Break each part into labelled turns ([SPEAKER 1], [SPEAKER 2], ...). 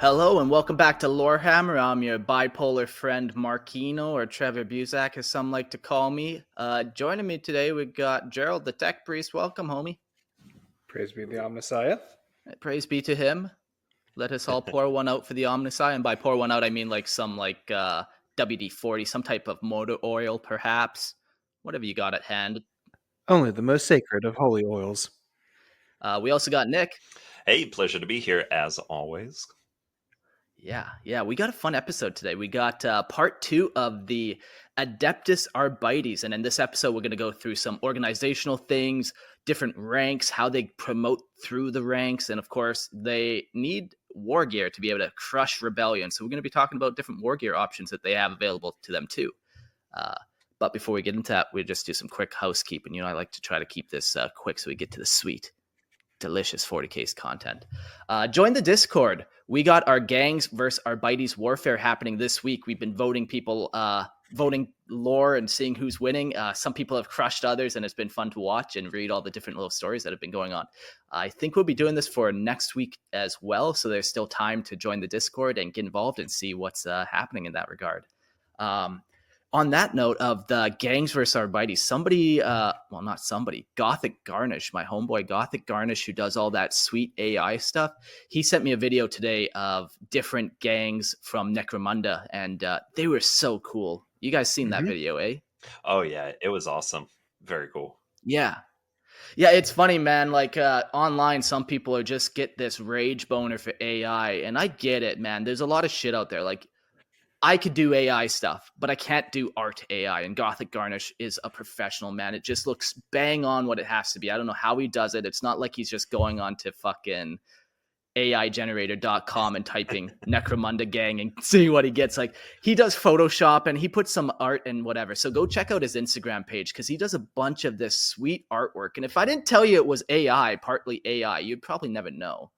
[SPEAKER 1] Hello and welcome back to Lorehammer. I'm your bipolar friend Marquino, or Trevor Buzak, as some like to call me. Joining me today, we got Gerald, the tech priest. Welcome, homie.
[SPEAKER 2] Praise be the Omnissiah.
[SPEAKER 1] Praise be to him. Let us all pour one out for the Omnissiah. And by pour one out, I mean like some WD-40, some type of motor oil, perhaps. Whatever you got at hand.
[SPEAKER 2] Only the most sacred of holy oils.
[SPEAKER 1] We also got Nick.
[SPEAKER 3] Hey, pleasure to be here as always.
[SPEAKER 1] Yeah, we got a fun episode today. We got part 2 of the Adeptus Arbites, and in this episode, we're going to go through some organizational things, different ranks, how they promote through the ranks, and of course, they need Wargear to be able to crush rebellion. So we're going to be talking about different Wargear options that they have available to them too. But before we get into that, we'll just do some quick housekeeping. You know, I like to try to keep this quick so we get to the sweet, delicious 40Ks content. Join the Discord. We got our gangs versus Arbites warfare happening this week. We've been voting people, voting lore and seeing who's winning. Some people have crushed others, and it's been fun to watch and read all the different little stories that have been going on. I think we'll be doing this for next week as well, so there's still time to join the Discord and get involved and see what's happening in that regard. On that note of the gangs versus Arbites, Gothic Garnish, my homeboy Gothic Garnish, who does all that sweet AI stuff, he sent me a video today of different gangs from Necromunda, and they were so cool. You guys seen that video, eh?
[SPEAKER 3] Oh, yeah, it was awesome. Very cool.
[SPEAKER 1] Yeah, it's funny, man. Like online, some people are just get this rage boner for AI, and I get it, man. There's a lot of shit out there. Like, I could do AI stuff, but I can't do art AI. And Gothic Garnish is a professional, man. It just looks bang on what it has to be. I don't know how he does it. It's not like he's just going on to fucking AIgenerator.com and typing Necromunda gang and seeing what he gets. Like, he does Photoshop and he puts some art and whatever. So go check out his Instagram page because he does a bunch of this sweet artwork. And if I didn't tell you it was AI, partly AI, you'd probably never know.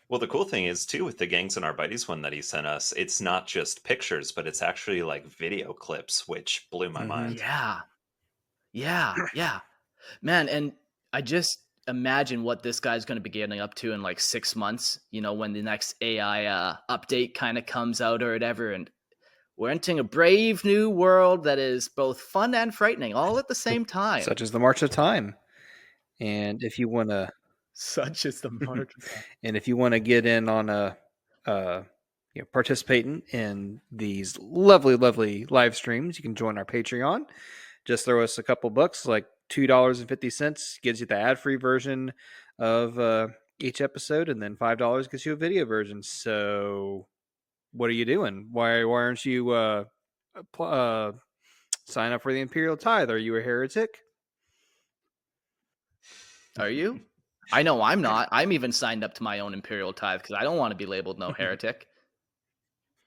[SPEAKER 3] Well, the cool thing is, too, with the Gangs and Arbites one that he sent us, it's not just pictures, but it's actually like video clips, which blew my mind.
[SPEAKER 1] Yeah. Man, and I just imagine what this guy's going to be getting up to in like 6 months, you know, when the next AI update kind of comes out or whatever. And we're entering a brave new world that is both fun and frightening all at the same time.
[SPEAKER 2] Such as the March of Time. And if you want to...
[SPEAKER 1] Such as the March of Time.
[SPEAKER 2] And if you want to get in on participating in these lovely live streams, you can join our Patreon. Just throw us a couple bucks, like $2.50 gets you the ad-free version of each episode, and then $5 gets you a video version. So what are you doing? Why aren't you sign up for the Imperial Tithe? Are you a heretic?
[SPEAKER 1] Are you? I know I'm not. I'm even signed up to my own Imperial Tithe because I don't want to be labeled no heretic.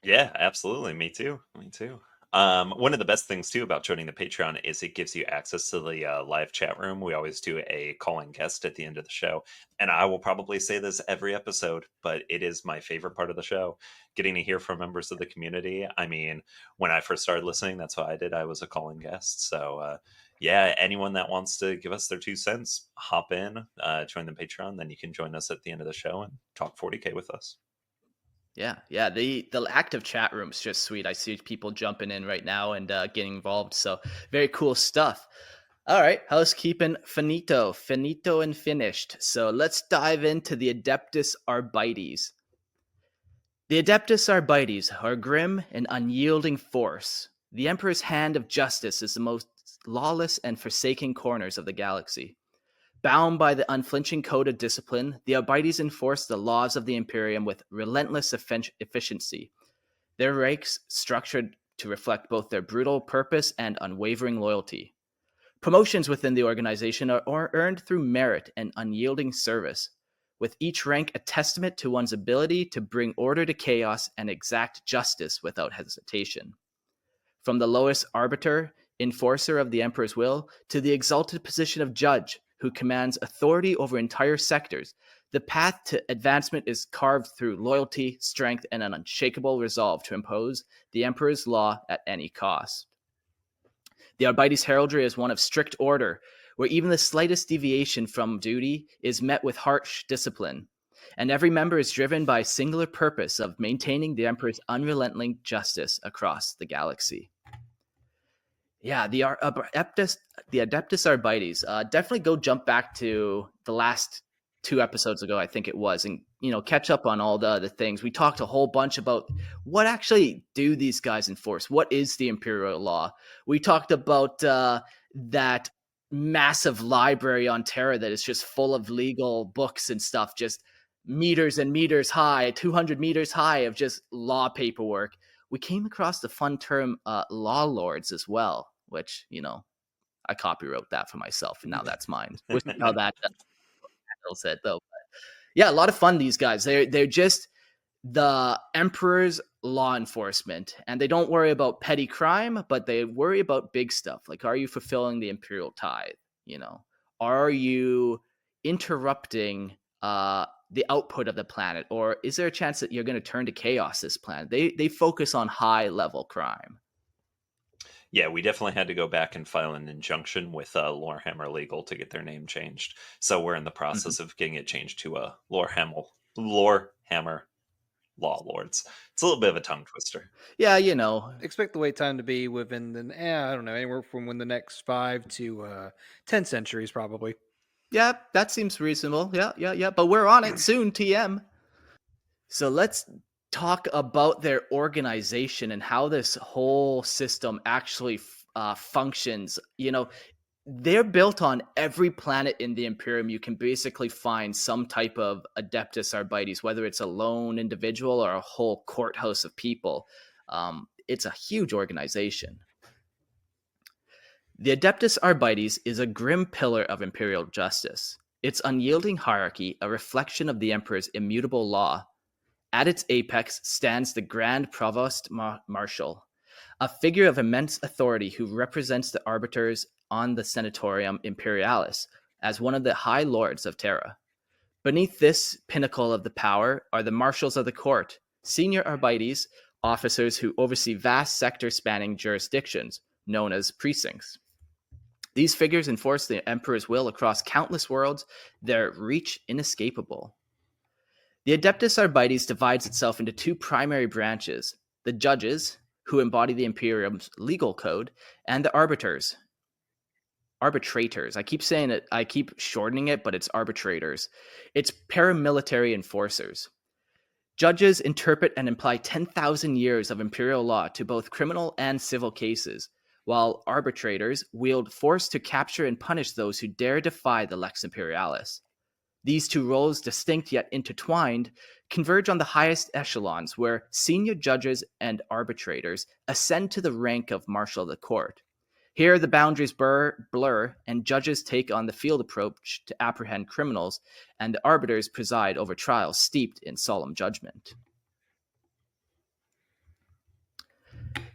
[SPEAKER 3] Yeah, absolutely. Me too. One of the best things, too, about joining the Patreon is it gives you access to the live chat room. We always do a calling guest at the end of the show. And I will probably say this every episode, but it is my favorite part of the show, getting to hear from members of the community. I mean, when I first started listening, that's what I did. I was a calling guest. So, yeah, anyone that wants to give us their 2 cents, hop in, join the Patreon. Then you can join us at the end of the show and talk 40K with us.
[SPEAKER 1] Yeah. The active chat room is just sweet. I see people jumping in right now and getting involved. So very cool stuff. All right, housekeeping finito and finished. So let's dive into the Adeptus Arbites. The Adeptus Arbites are a grim and unyielding force. The Emperor's hand of justice is the most lawless and forsaken corners of the galaxy. Bound by the unflinching code of discipline, the Arbites enforce the laws of the Imperium with relentless efficiency. Their ranks structured to reflect both their brutal purpose and unwavering loyalty. Promotions within the organization are earned through merit and unyielding service, with each rank a testament to one's ability to bring order to chaos and exact justice without hesitation. From the lowest arbiter, enforcer of the Emperor's will, to the exalted position of judge, who commands authority over entire sectors, the path to advancement is carved through loyalty, strength, and an unshakable resolve to impose the Emperor's law at any cost. The Arbites heraldry is one of strict order, where even the slightest deviation from duty is met with harsh discipline. and every member is driven by a singular purpose of maintaining the Emperor's unrelenting justice across the galaxy. Yeah, the Adeptus Arbites. Definitely go jump back to the last 2 episodes ago, I think it was, and catch up on all the other things. We talked a whole bunch about what actually do these guys enforce. What is the Imperial law? We talked about that massive library on Terra that is just full of legal books and stuff, just meters and meters high, 200 meters high of just law paperwork. We came across the fun term law lords as well, which, I copywrote that for myself, and now that's mine. We'll see how that handles it, though. But yeah, a lot of fun, these guys. They're just the Emperor's law enforcement, and they don't worry about petty crime, but they worry about big stuff. Like, are you fulfilling the Imperial tithe? Are you interrupting the output of the planet, or is there a chance that you're going to turn to chaos this planet? They focus on high level crime.
[SPEAKER 3] Yeah, we definitely had to go back and file an injunction with Lorehammer Legal to get their name changed. So we're in the process of getting it changed to Lorehammer Law Lords. It's a little bit of a tongue twister.
[SPEAKER 1] Yeah,
[SPEAKER 2] Expect the wait time to be within I don't know, anywhere from the next 5 to 10 centuries, probably.
[SPEAKER 1] Yeah, that seems reasonable. Yeah. But we're on it soon, TM. So let's talk about their organization and how this whole system actually functions. They're built on every planet in the Imperium. You can basically find some type of Adeptus Arbites, whether it's a lone individual or a whole courthouse of people. It's a huge organization. The Adeptus Arbites is a grim pillar of Imperial justice. Its unyielding hierarchy, a reflection of the Emperor's immutable law. At its apex stands the Grand Provost Marshal, a figure of immense authority who represents the arbiters on the Senatorium Imperialis as one of the High Lords of Terra. Beneath this pinnacle of the power are the Marshals of the Court, senior Arbites, officers who oversee vast sector-spanning jurisdictions, known as precincts. These figures enforce the Emperor's will across countless worlds, their reach inescapable. The Adeptus Arbites divides itself into 2 primary branches: the judges, who embody the Imperium's legal code, and the arbitrators. I keep saying it, I keep shortening it, but it's arbitrators. It's paramilitary enforcers. Judges interpret and apply 10,000 years of Imperial law to both criminal and civil cases, while arbitrators wield force to capture and punish those who dare defy the Lex Imperialis. These 2 roles, distinct yet intertwined, converge on the highest echelons, where senior judges and arbitrators ascend to the rank of Marshal of the Court. Here, the boundaries blur, and judges take on the field approach to apprehend criminals, and the arbiters preside over trials steeped in solemn judgment.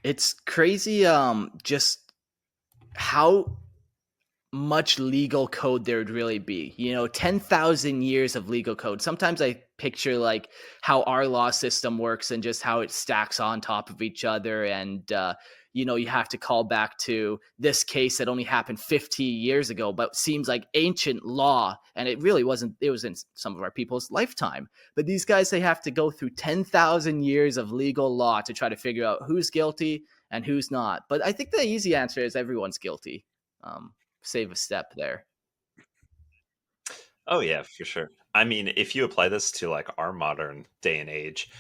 [SPEAKER 1] It's crazy, just how much legal code there would really be. 10,000 years of legal code. Sometimes I picture like how our law system works and just how it stacks on top of each other, and you have to call back to this case that only happened 50 years ago, but seems like ancient law, and it really wasn't. It was in some of our people's lifetime. But these guys, they have to go through 10,000 years of legal law to try to figure out who's guilty and who's not. But I think the easy answer is everyone's guilty. Save a step there.
[SPEAKER 3] Oh yeah, for sure. I mean, if you apply this to like our modern day and age,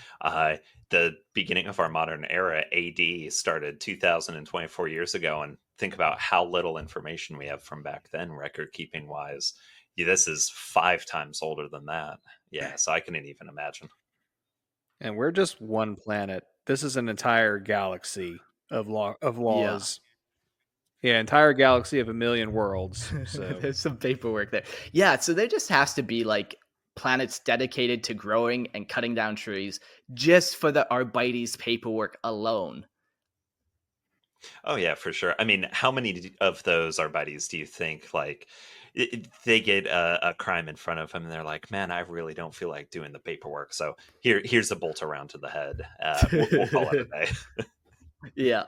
[SPEAKER 3] the beginning of our modern era, AD, started 2024 years ago, and think about how little information we have from back then, record keeping wise. Yeah, this is 5 times older than that. Yeah, so I couldn't even imagine.
[SPEAKER 2] And we're just one planet. This is an entire galaxy of laws. Yeah, entire galaxy of 1 million worlds. So
[SPEAKER 1] There's some paperwork there. Yeah, so there just has to be like planets dedicated to growing and cutting down trees just for the Arbites paperwork alone.
[SPEAKER 3] Oh yeah, for sure. I mean, how many of those Arbites do you think like they get a crime in front of them and they're like, "Man, I really don't feel like doing the paperwork, so here's a bolt around to the head. We'll call it a day."
[SPEAKER 1] Yeah.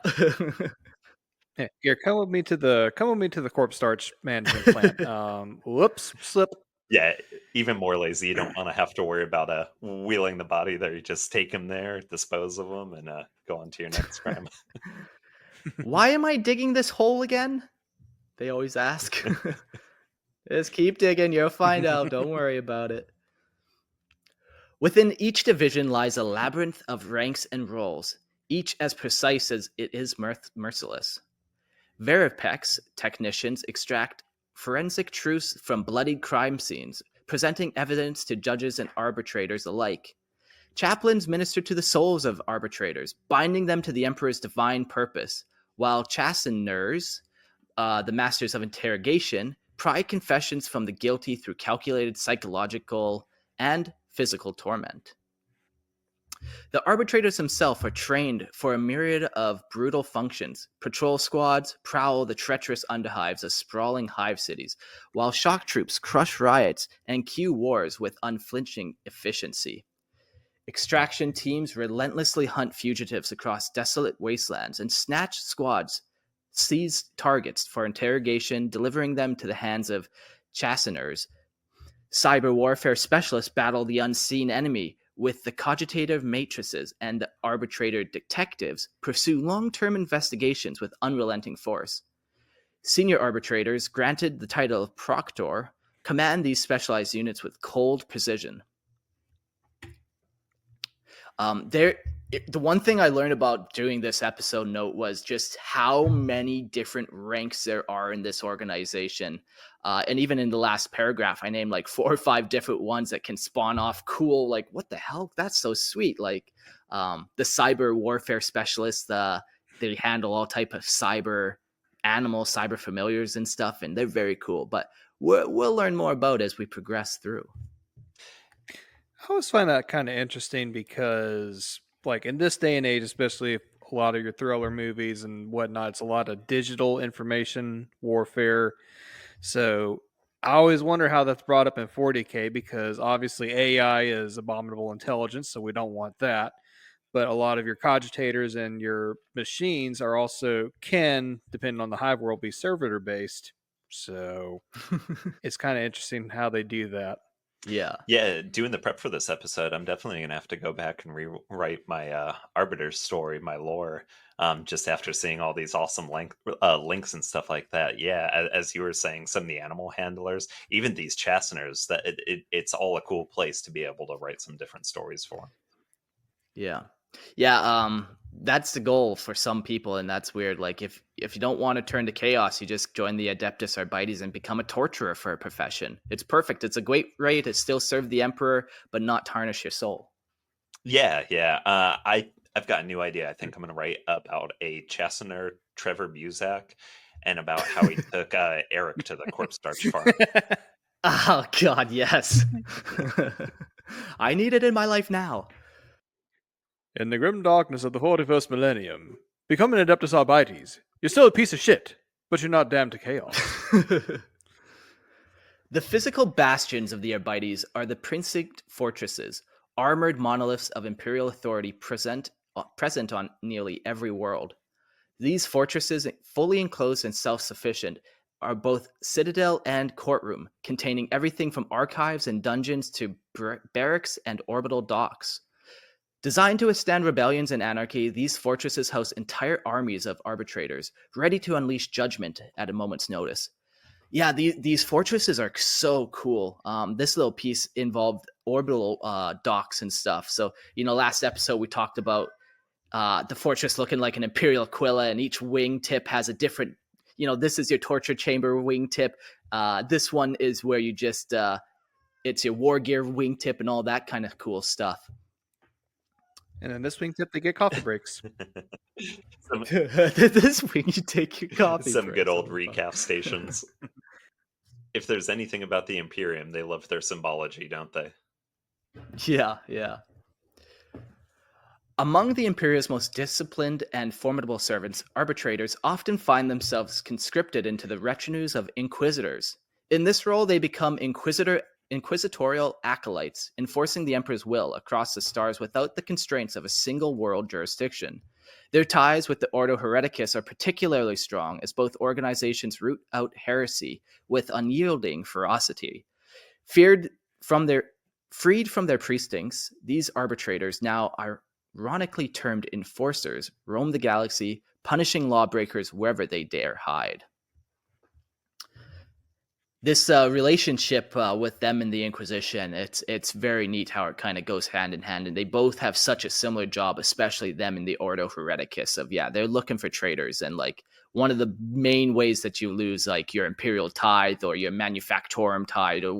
[SPEAKER 2] yeah, here, come with me to the corpse starch management plant. Whoops, slip.
[SPEAKER 3] Yeah, even more lazy. You don't want to have to worry about wheeling the body there. You just take him there, dispose of him, and go on to your next crime.
[SPEAKER 1] Why am I digging this hole again? They always ask. Just keep digging, you'll find out. Don't worry about it. Within each division lies a labyrinth of ranks and roles, each as precise as it is merciless. Veripex technicians extract forensic truths from bloodied crime scenes, presenting evidence to judges and arbitrators alike. Chaplains minister to the souls of arbitrators, binding them to the Emperor's divine purpose, while chasteners, the masters of interrogation, pry confessions from the guilty through calculated psychological and physical torment. The arbitrators themselves are trained for a myriad of brutal functions. Patrol squads prowl the treacherous underhives of sprawling hive cities, while shock troops crush riots and cue wars with unflinching efficiency. Extraction teams relentlessly hunt fugitives across desolate wastelands and snatch squads seize targets for interrogation, delivering them to the hands of chasteners. Cyber warfare specialists battle the unseen enemy, with the cogitative matrices and the arbitrator detectives pursue long-term investigations with unrelenting force. Senior arbitrators, granted the title of proctor, command these specialized units with cold precision. The one thing I learned about doing this episode note was just how many different ranks there are in this organization. And even in the last paragraph, I named like 4 or 5 different ones that can spawn off cool, like, what the hell? That's so sweet. Like the cyber warfare specialists, they handle all type of cyber animals, cyber familiars and stuff, and they're very cool. But we'll learn more about as we progress through.
[SPEAKER 2] I always find that kind of interesting because, like, in this day and age, especially if a lot of your thriller movies and whatnot, it's a lot of digital information warfare. So I always wonder how that's brought up in 40K because obviously AI is abominable intelligence, so we don't want that. But a lot of your cogitators and your machines are also depending on the hive world, be servitor based. So it's kind of interesting how they do that.
[SPEAKER 1] Yeah.
[SPEAKER 3] Yeah, doing the prep for this episode, I'm definitely gonna have to go back and rewrite my Arbiter story, my lore, just after seeing all these awesome links and stuff like that. Yeah, as you were saying, some of the animal handlers, even these chasteners, that it's all a cool place to be able to write some different stories for.
[SPEAKER 1] Yeah. That's the goal for some people, and that's weird. Like if you don't want to turn to chaos, you just join the Adeptus Arbites and become a torturer for a profession. It's perfect. It's a great way to still serve the Emperor but not tarnish your soul.
[SPEAKER 3] Yeah, yeah. I've got a new idea. I think I'm gonna write about a chastener, Trevor Muzak, and about how he took Eric to the corpse starch farm.
[SPEAKER 1] Oh God, yes. I need it in my life now.
[SPEAKER 2] In the grim darkness of the 41st millennium, become an Adeptus Arbites. You're still a piece of shit, but you're not damned to chaos.
[SPEAKER 1] The physical bastions of the Arbites are the precinct-fortresses, armored monoliths of Imperial authority present on nearly every world. These fortresses, fully enclosed and self-sufficient, are both citadel and courtroom, containing everything from archives and dungeons to barracks and orbital docks. Designed to withstand rebellions and anarchy, these fortresses house entire armies of arbitrators, ready to unleash judgment at a moment's notice. Yeah, these fortresses are so cool. This little piece involved orbital docks and stuff. So, last episode we talked about the fortress looking like an Imperial Aquila, and each wingtip has a different, this is your torture chamber wingtip. This one is where you just, it's your Wargear wingtip and all that kind of cool stuff.
[SPEAKER 2] And in this wingtip, they get coffee breaks.
[SPEAKER 1] This week you take your coffee
[SPEAKER 3] Some
[SPEAKER 1] breaks.
[SPEAKER 3] good old recap stations. If there's anything about the Imperium, they love their symbology, don't they?
[SPEAKER 1] Yeah. Among the Imperium's most disciplined and formidable servants, arbitrators often find themselves conscripted into the retinues of inquisitors. In this role, they become inquisitorial acolytes, enforcing the Emperor's will across the stars without the constraints of a single world jurisdiction. Their ties with the Ordo Hereticus are particularly strong, as both organizations root out heresy with unyielding ferocity. Feared from their freed from their precincts, these arbitrators, now ironically termed enforcers, roam the galaxy, punishing lawbreakers wherever they dare hide. This relationship with them and the Inquisition, it's very neat how it kind of goes hand in hand, and they both have such a similar job, especially them in the Ordo Hereticus of, they're looking for traitors, and like one of the main ways that you lose like your Imperial tithe or your Manufactorum tithe or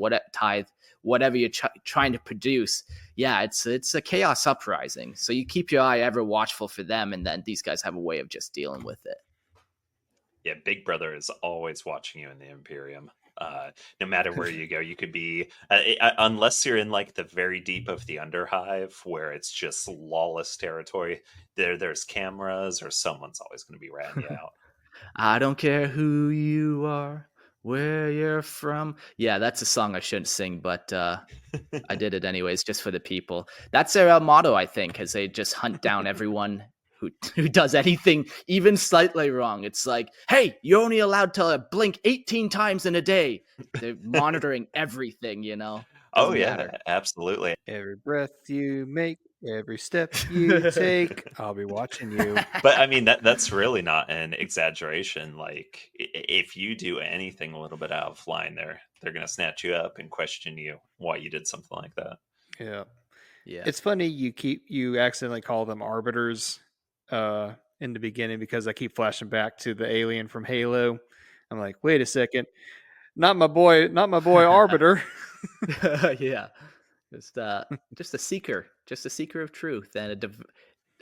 [SPEAKER 1] whatever you're trying to produce, it's a chaos uprising. So you keep your eye ever watchful for them, and then these guys have a way of just dealing with it.
[SPEAKER 3] Yeah, Big Brother is always watching you in the Imperium. No matter where you go, you could be, unless you're in like the very deep of the Underhive where it's just lawless territory. There's cameras, or someone's always going to be ratting you out.
[SPEAKER 1] I don't care who you are, where you're from. Yeah, that's a song I shouldn't sing, but I did it anyways, just for the people. That's their motto, I think, as they just hunt down everyone who does anything even slightly wrong. It's like, hey, you're only allowed to blink 18 times in a day. They're monitoring everything,
[SPEAKER 3] Oh
[SPEAKER 1] Doesn't
[SPEAKER 3] yeah,
[SPEAKER 1] matter.
[SPEAKER 3] absolutely.
[SPEAKER 2] Every breath you make, every step you take, I'll be watching you.
[SPEAKER 3] But I mean, that's really not an exaggeration. Like, if you do anything a little bit out of line, they're going to snatch you up and question you why you did something like that.
[SPEAKER 2] Yeah.
[SPEAKER 1] Yeah.
[SPEAKER 2] It's funny you accidentally call them arbiters in the beginning, because I keep flashing back to the alien from Halo. I'm like, wait a second. Not my boy Arbiter.
[SPEAKER 1] Yeah. Just a seeker of truth, and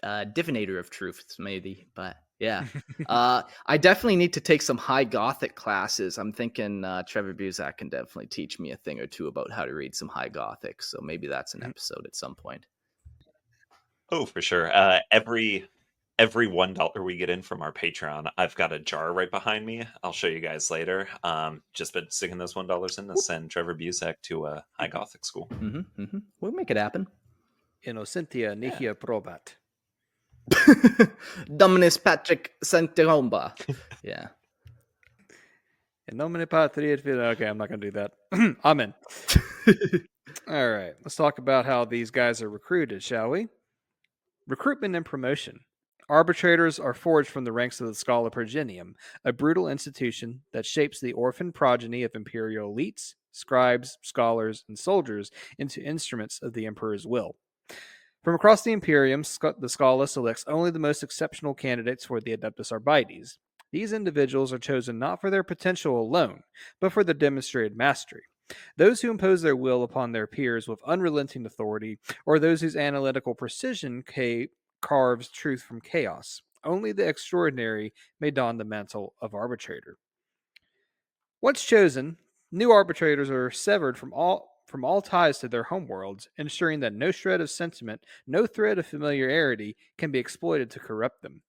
[SPEAKER 1] a divinator of truths, maybe. But yeah, I definitely need to take some high Gothic classes. I'm thinking Trevor Buzak can definitely teach me a thing or two about how to read some high Gothic. So maybe that's an episode at some point.
[SPEAKER 3] Oh, for sure. Every $1 we get in from our Patreon, I've got a jar right behind me. I'll show you guys later. Just been sticking those $1 in to send Trevor Buzak to a high Gothic school.
[SPEAKER 1] We'll make it happen.
[SPEAKER 2] Innocentia nihil probat.
[SPEAKER 1] Dominus Patrick Sanctoromba. Yeah.
[SPEAKER 2] In nomine Patri et Filii. Okay, I'm not going to do that. Amen. All right, let's talk about how these guys are recruited, shall we? Recruitment and promotion. Arbitrators are forged from the ranks of the Scala Progenium, a brutal institution that shapes the orphan progeny of imperial elites, scribes, scholars, and soldiers into instruments of the emperor's will. From across the Imperium, the Scala selects only the most exceptional candidates for the Adeptus Arbites. These individuals are chosen not for their potential alone, but for their demonstrated mastery. Those who impose their will upon their peers with unrelenting authority, or those whose analytical precision carves truth from chaos. Only the extraordinary may don the mantle of arbitrator. Once chosen, new arbitrators are severed from all ties to their homeworlds, ensuring that no shred of sentiment, no thread of familiarity can be exploited to corrupt them.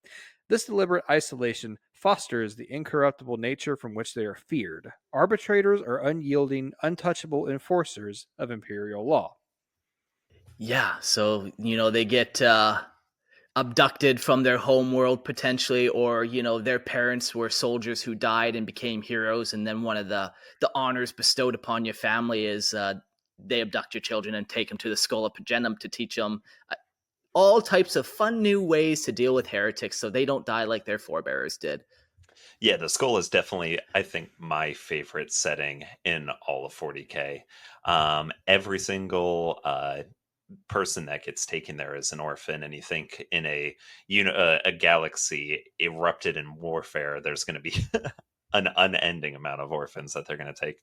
[SPEAKER 2] This deliberate isolation fosters the incorruptible nature from which they are feared. Arbitrators are unyielding, untouchable enforcers of imperial law.
[SPEAKER 1] Yeah, so they get abducted from their home world potentially, or their parents were soldiers who died and became heroes, and then one of the honors bestowed upon your family is they abduct your children and take them to the Schola Progenium to teach them all types of fun new ways to deal with heretics so they don't die like their forebears did.
[SPEAKER 3] Yeah, the skull is definitely, I think, my favorite setting in all of 40K. Every single person that gets taken there is an orphan, and you think in a galaxy erupted in warfare, there's going to be an unending amount of orphans that they're going to take.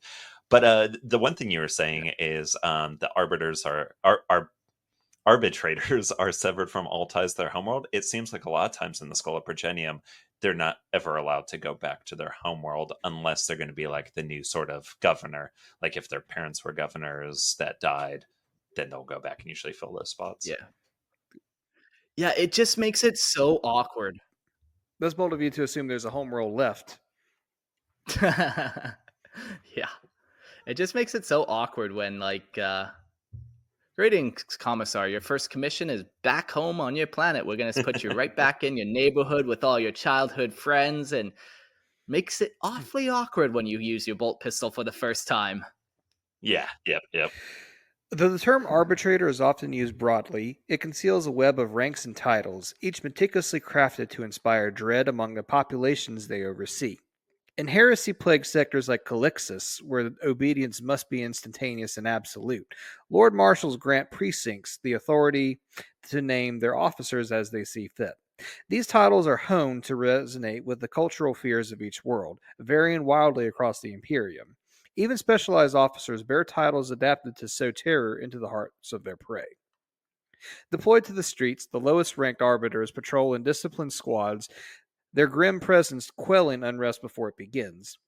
[SPEAKER 3] But the one thing you were saying is the arbiters are arbitrators are severed from all ties to their homeworld. It seems like a lot of times in the Schola Progenium, they're not ever allowed to go back to their homeworld unless they're going to be like the new sort of governor. Like if their parents were governors that died, then they'll go back and usually fill those spots.
[SPEAKER 1] Yeah, it just makes it so awkward.
[SPEAKER 2] That's bold of you to assume there's a homeworld left.
[SPEAKER 1] Yeah, it just makes it so awkward when greetings, Commissar. Your first commission is back home on your planet. We're going to put you right back in your neighborhood with all your childhood friends, and makes it awfully awkward when you use your bolt pistol for the first time.
[SPEAKER 3] Yeah, yep, yep.
[SPEAKER 2] Though the term arbitrator is often used broadly, it conceals a web of ranks and titles, each meticulously crafted to inspire dread among the populations they oversee. In heresy plagued sectors like Calixus, where obedience must be instantaneous and absolute, Lord Marshals grant precincts the authority to name their officers as they see fit. These titles are honed to resonate with the cultural fears of each world, varying wildly across the Imperium. Even specialized officers bear titles adapted to sow terror into the hearts of their prey. Deployed to the streets, the lowest ranked arbiters patrol in disciplined squads, their grim presence quelling unrest before it begins.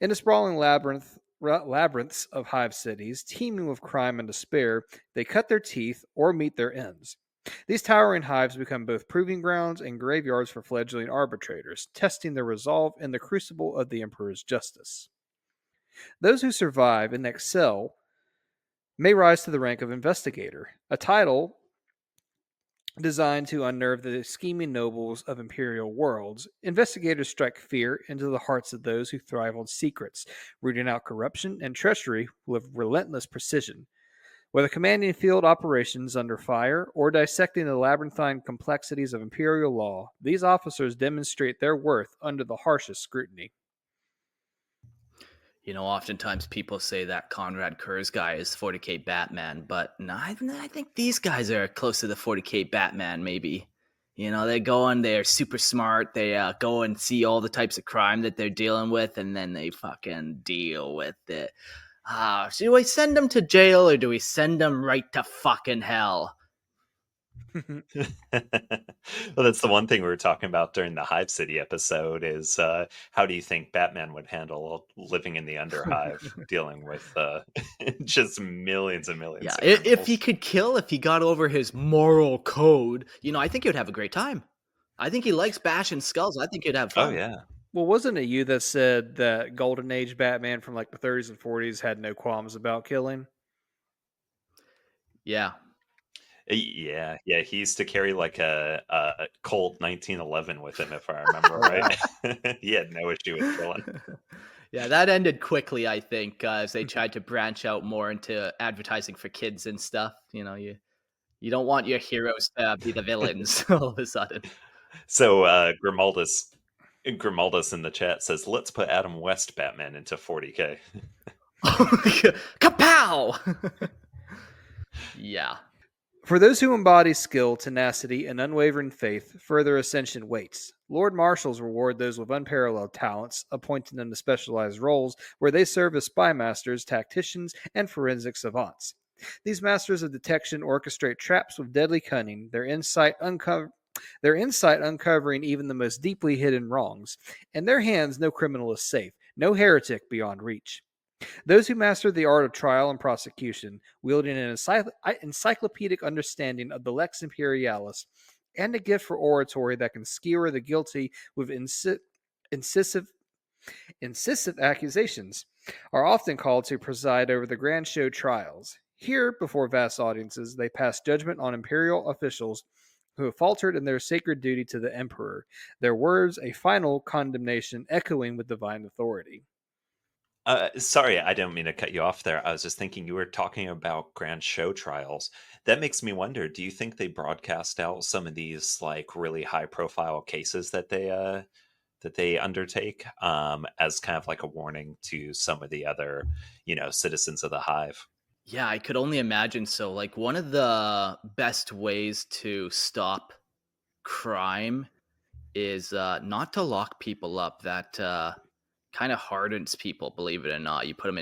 [SPEAKER 2] In the sprawling labyrinths of hive cities, teeming with crime and despair, they cut their teeth or meet their ends. These towering hives become both proving grounds and graveyards for fledgling arbitrators, testing their resolve in the crucible of the Emperor's justice. Those who survive and excel may rise to the rank of investigator, a title designed to unnerve the scheming nobles of imperial worlds. Investigators strike fear into the hearts of those who thrive on secrets, rooting out corruption and treachery with relentless precision. Whether commanding field operations under fire or dissecting the labyrinthine complexities of imperial law, these officers demonstrate their worth under the harshest scrutiny.
[SPEAKER 1] Oftentimes people say that Conrad Kurz guy is 40K Batman, but no, I think these guys are close to the 40K Batman, maybe. They go and they're super smart. They go and see all the types of crime that they're dealing with, and then they fucking deal with it. So do we send them to jail or do we send them right to fucking hell?
[SPEAKER 3] Well, that's the one thing we were talking about during the Hive City episode is how do you think Batman would handle living in the Underhive, dealing with just millions and millions
[SPEAKER 1] Yeah,
[SPEAKER 3] of
[SPEAKER 1] if he
[SPEAKER 3] criminals?
[SPEAKER 1] could kill, if he got over his moral code, I think he would have a great time. I think he likes bashing skulls. I think he'd have
[SPEAKER 3] Oh
[SPEAKER 1] fun.
[SPEAKER 3] yeah,
[SPEAKER 2] Well, wasn't it you that said that Golden Age Batman from like the 30s and 40s had no qualms about killing?
[SPEAKER 1] Yeah.
[SPEAKER 3] Yeah, yeah. He used to carry like a Colt 1911 with him, if I remember
[SPEAKER 2] Oh,
[SPEAKER 3] right.
[SPEAKER 2] wow.
[SPEAKER 3] He had no issue with killing.
[SPEAKER 1] Yeah, that ended quickly, I think, as they tried to branch out more into advertising for kids and stuff. You don't want your heroes to be the villains all of a sudden.
[SPEAKER 3] So Grimaldus in the chat says, "Let's put Adam West Batman into 40K."
[SPEAKER 1] Kapow! Yeah.
[SPEAKER 2] For those who embody skill, tenacity, and unwavering faith, further ascension waits. Lord Marshals reward those with unparalleled talents, appointing them to specialized roles where they serve as spy masters, tacticians, and forensic savants. These masters of detection orchestrate traps with deadly cunning, their insight uncovering even the most deeply hidden wrongs. In their hands, no criminal is safe, no heretic beyond reach. Those who master the art of trial and prosecution, wielding an encyclopedic understanding of the Lex Imperialis and a gift for oratory that can skewer the guilty with incisive, incisive accusations, are often called to preside over the grand show trials. Here, before vast audiences, they pass judgment on imperial officials who have faltered in their sacred duty to the emperor, their words a final condemnation echoing with divine authority.
[SPEAKER 3] Sorry, I didn't mean to cut you off there. I was just thinking you were talking about grand show trials. That makes me wonder, do you think they broadcast out some of these like really high profile cases that they undertake as kind of like a warning to some of the other, citizens of the hive?
[SPEAKER 1] Yeah, I could only imagine so. Like, one of the best ways to stop crime is not to lock people up. That kind of hardens people, believe it or not. You put them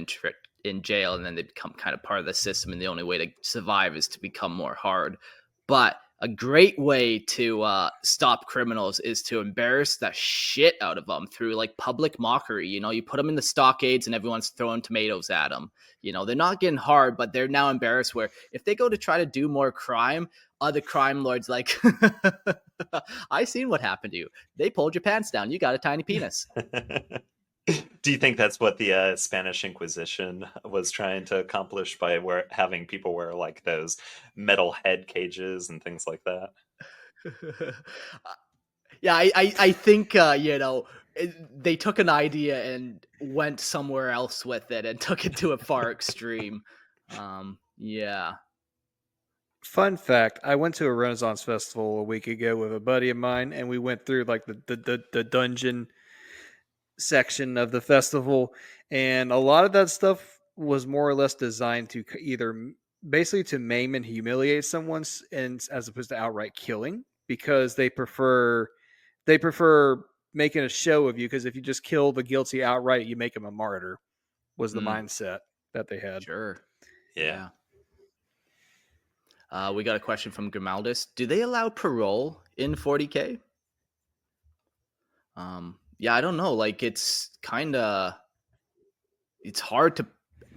[SPEAKER 1] in jail, and then they become kind of part of the system. And the only way to survive is to become more hard. But a great way to stop criminals is to embarrass the shit out of them through like public mockery. You put them in the stockades, and everyone's throwing tomatoes at them. They're not getting hard, but they're now embarrassed. Where if they go to try to do more crime, other crime lords like, I seen what happened to you. They pulled your pants down. You got a tiny penis.
[SPEAKER 3] Do you think that's what the Spanish Inquisition was trying to accomplish by having people wear like those metal head cages and things like that?
[SPEAKER 1] Yeah, I think they took an idea and went somewhere else with it and took it to a far extreme. Yeah.
[SPEAKER 2] Fun fact: I went to a Renaissance festival a week ago with a buddy of mine, and we went through like the dungeon section of the festival, and a lot of that stuff was more or less designed to basically to maim and humiliate someone, and as opposed to outright killing, because they prefer making a show of you, because if you just kill the guilty outright, you make him a martyr. Was the
[SPEAKER 1] Mm,
[SPEAKER 2] mindset that they had.
[SPEAKER 1] sure.
[SPEAKER 3] Yeah.
[SPEAKER 1] Yeah. We got a question from Grimaldus. Do they allow parole in 40K? Yeah, I don't know. Like, it's hard to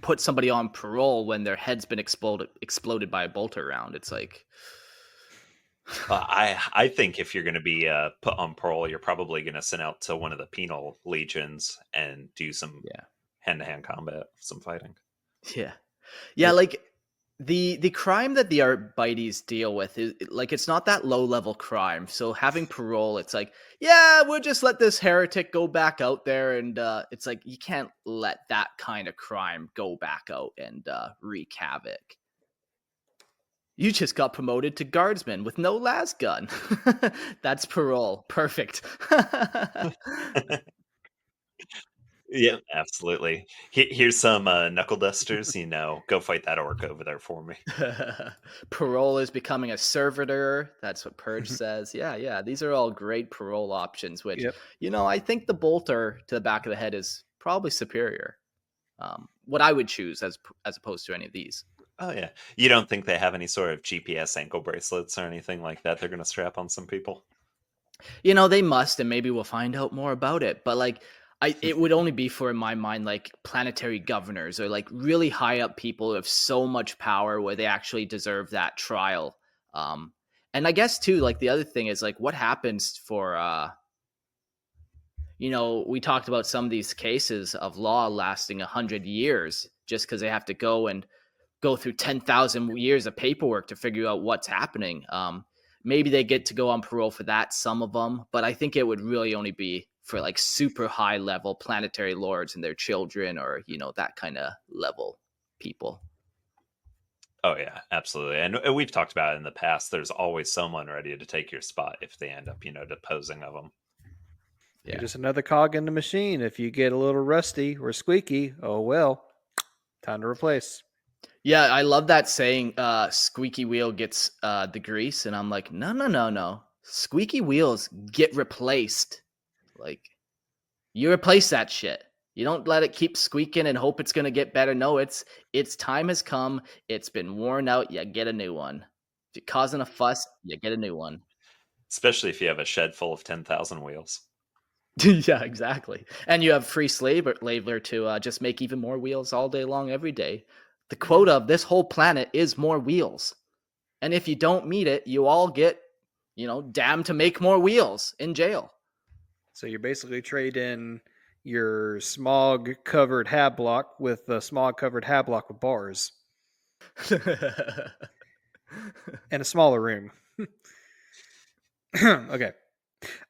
[SPEAKER 1] put somebody on parole when their head's been exploded by a bolter round. It's like,
[SPEAKER 3] I think if you're going to be put on parole, you're probably going to send out to one of the penal legions and do some
[SPEAKER 1] yeah,
[SPEAKER 3] hand-to-hand combat, some fighting.
[SPEAKER 1] yeah, yeah. Like the crime that the Arbites deal with is like, it's not that low level crime. So having parole, it's like, yeah, we'll just let this heretic go back out there, and it's like, you can't let that kind of crime go back out and wreak havoc. You just got promoted to guardsman with no las gun. That's parole. Perfect.
[SPEAKER 3] Yeah, absolutely. Here's some knuckle dusters. Go fight that orc over there for me.
[SPEAKER 1] Parole is becoming a servitor. That's what Purge says. Yeah, yeah. These are all great parole options, which,
[SPEAKER 2] Yep.
[SPEAKER 1] I think the bolter to the back of the head is probably superior. What I would choose as opposed to any of these.
[SPEAKER 3] Oh yeah. You don't think they have any sort of GPS ankle bracelets or anything like that they're going to strap on some people?
[SPEAKER 1] They must, and maybe we'll find out more about it. But like, it would only be for, in my mind, like planetary governors or like really high up people who have so much power where they actually deserve that trial. And I guess too, like the other thing is like, what happens for we talked about some of these cases of law lasting 100 years just because they have to go through 10,000 years of paperwork to figure out what's happening. Maybe they get to go on parole for that, some of them, but I think it would really only be for like super high level planetary lords and their children, or, that kind of level people.
[SPEAKER 3] Oh yeah, absolutely. And we've talked about it in the past. There's always someone ready to take your spot if they end up, deposing of them.
[SPEAKER 1] Yeah.
[SPEAKER 2] You're just another cog in the machine. If you get a little rusty or squeaky, oh well, time to replace.
[SPEAKER 1] Yeah, I love that saying, squeaky wheel gets the grease. And I'm like, no. Squeaky wheels get replaced. Like, you replace that shit. You don't let it keep squeaking and hope it's going to get better. No, its time has come. It's been worn out. You get a new one. If you're causing a fuss, you get a new one.
[SPEAKER 3] Especially if you have a shed full of 10,000 wheels.
[SPEAKER 1] Yeah, exactly. And you have free labor to just make even more wheels all day long, every day. The quota of this whole planet is more wheels. And if you don't meet it, you all get, damned to make more wheels in jail.
[SPEAKER 2] So you're basically trading your smog-covered hablock with a smog-covered hablock with bars and a smaller room. Okay.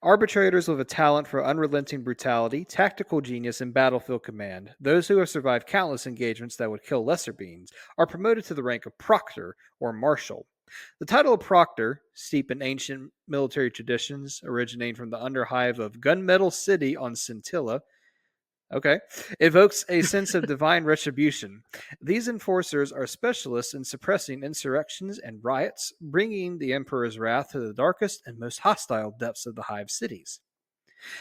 [SPEAKER 2] Arbitrators with a talent for unrelenting brutality, tactical genius, and battlefield command, those who have survived countless engagements that would kill lesser beings, are promoted to the rank of proctor or marshal. The title of proctor, steeped in ancient military traditions originating from the underhive of Gunmetal City on Scintilla, evokes a sense of divine retribution. These enforcers are specialists in suppressing insurrections and riots, bringing the Emperor's wrath to the darkest and most hostile depths of the hive cities.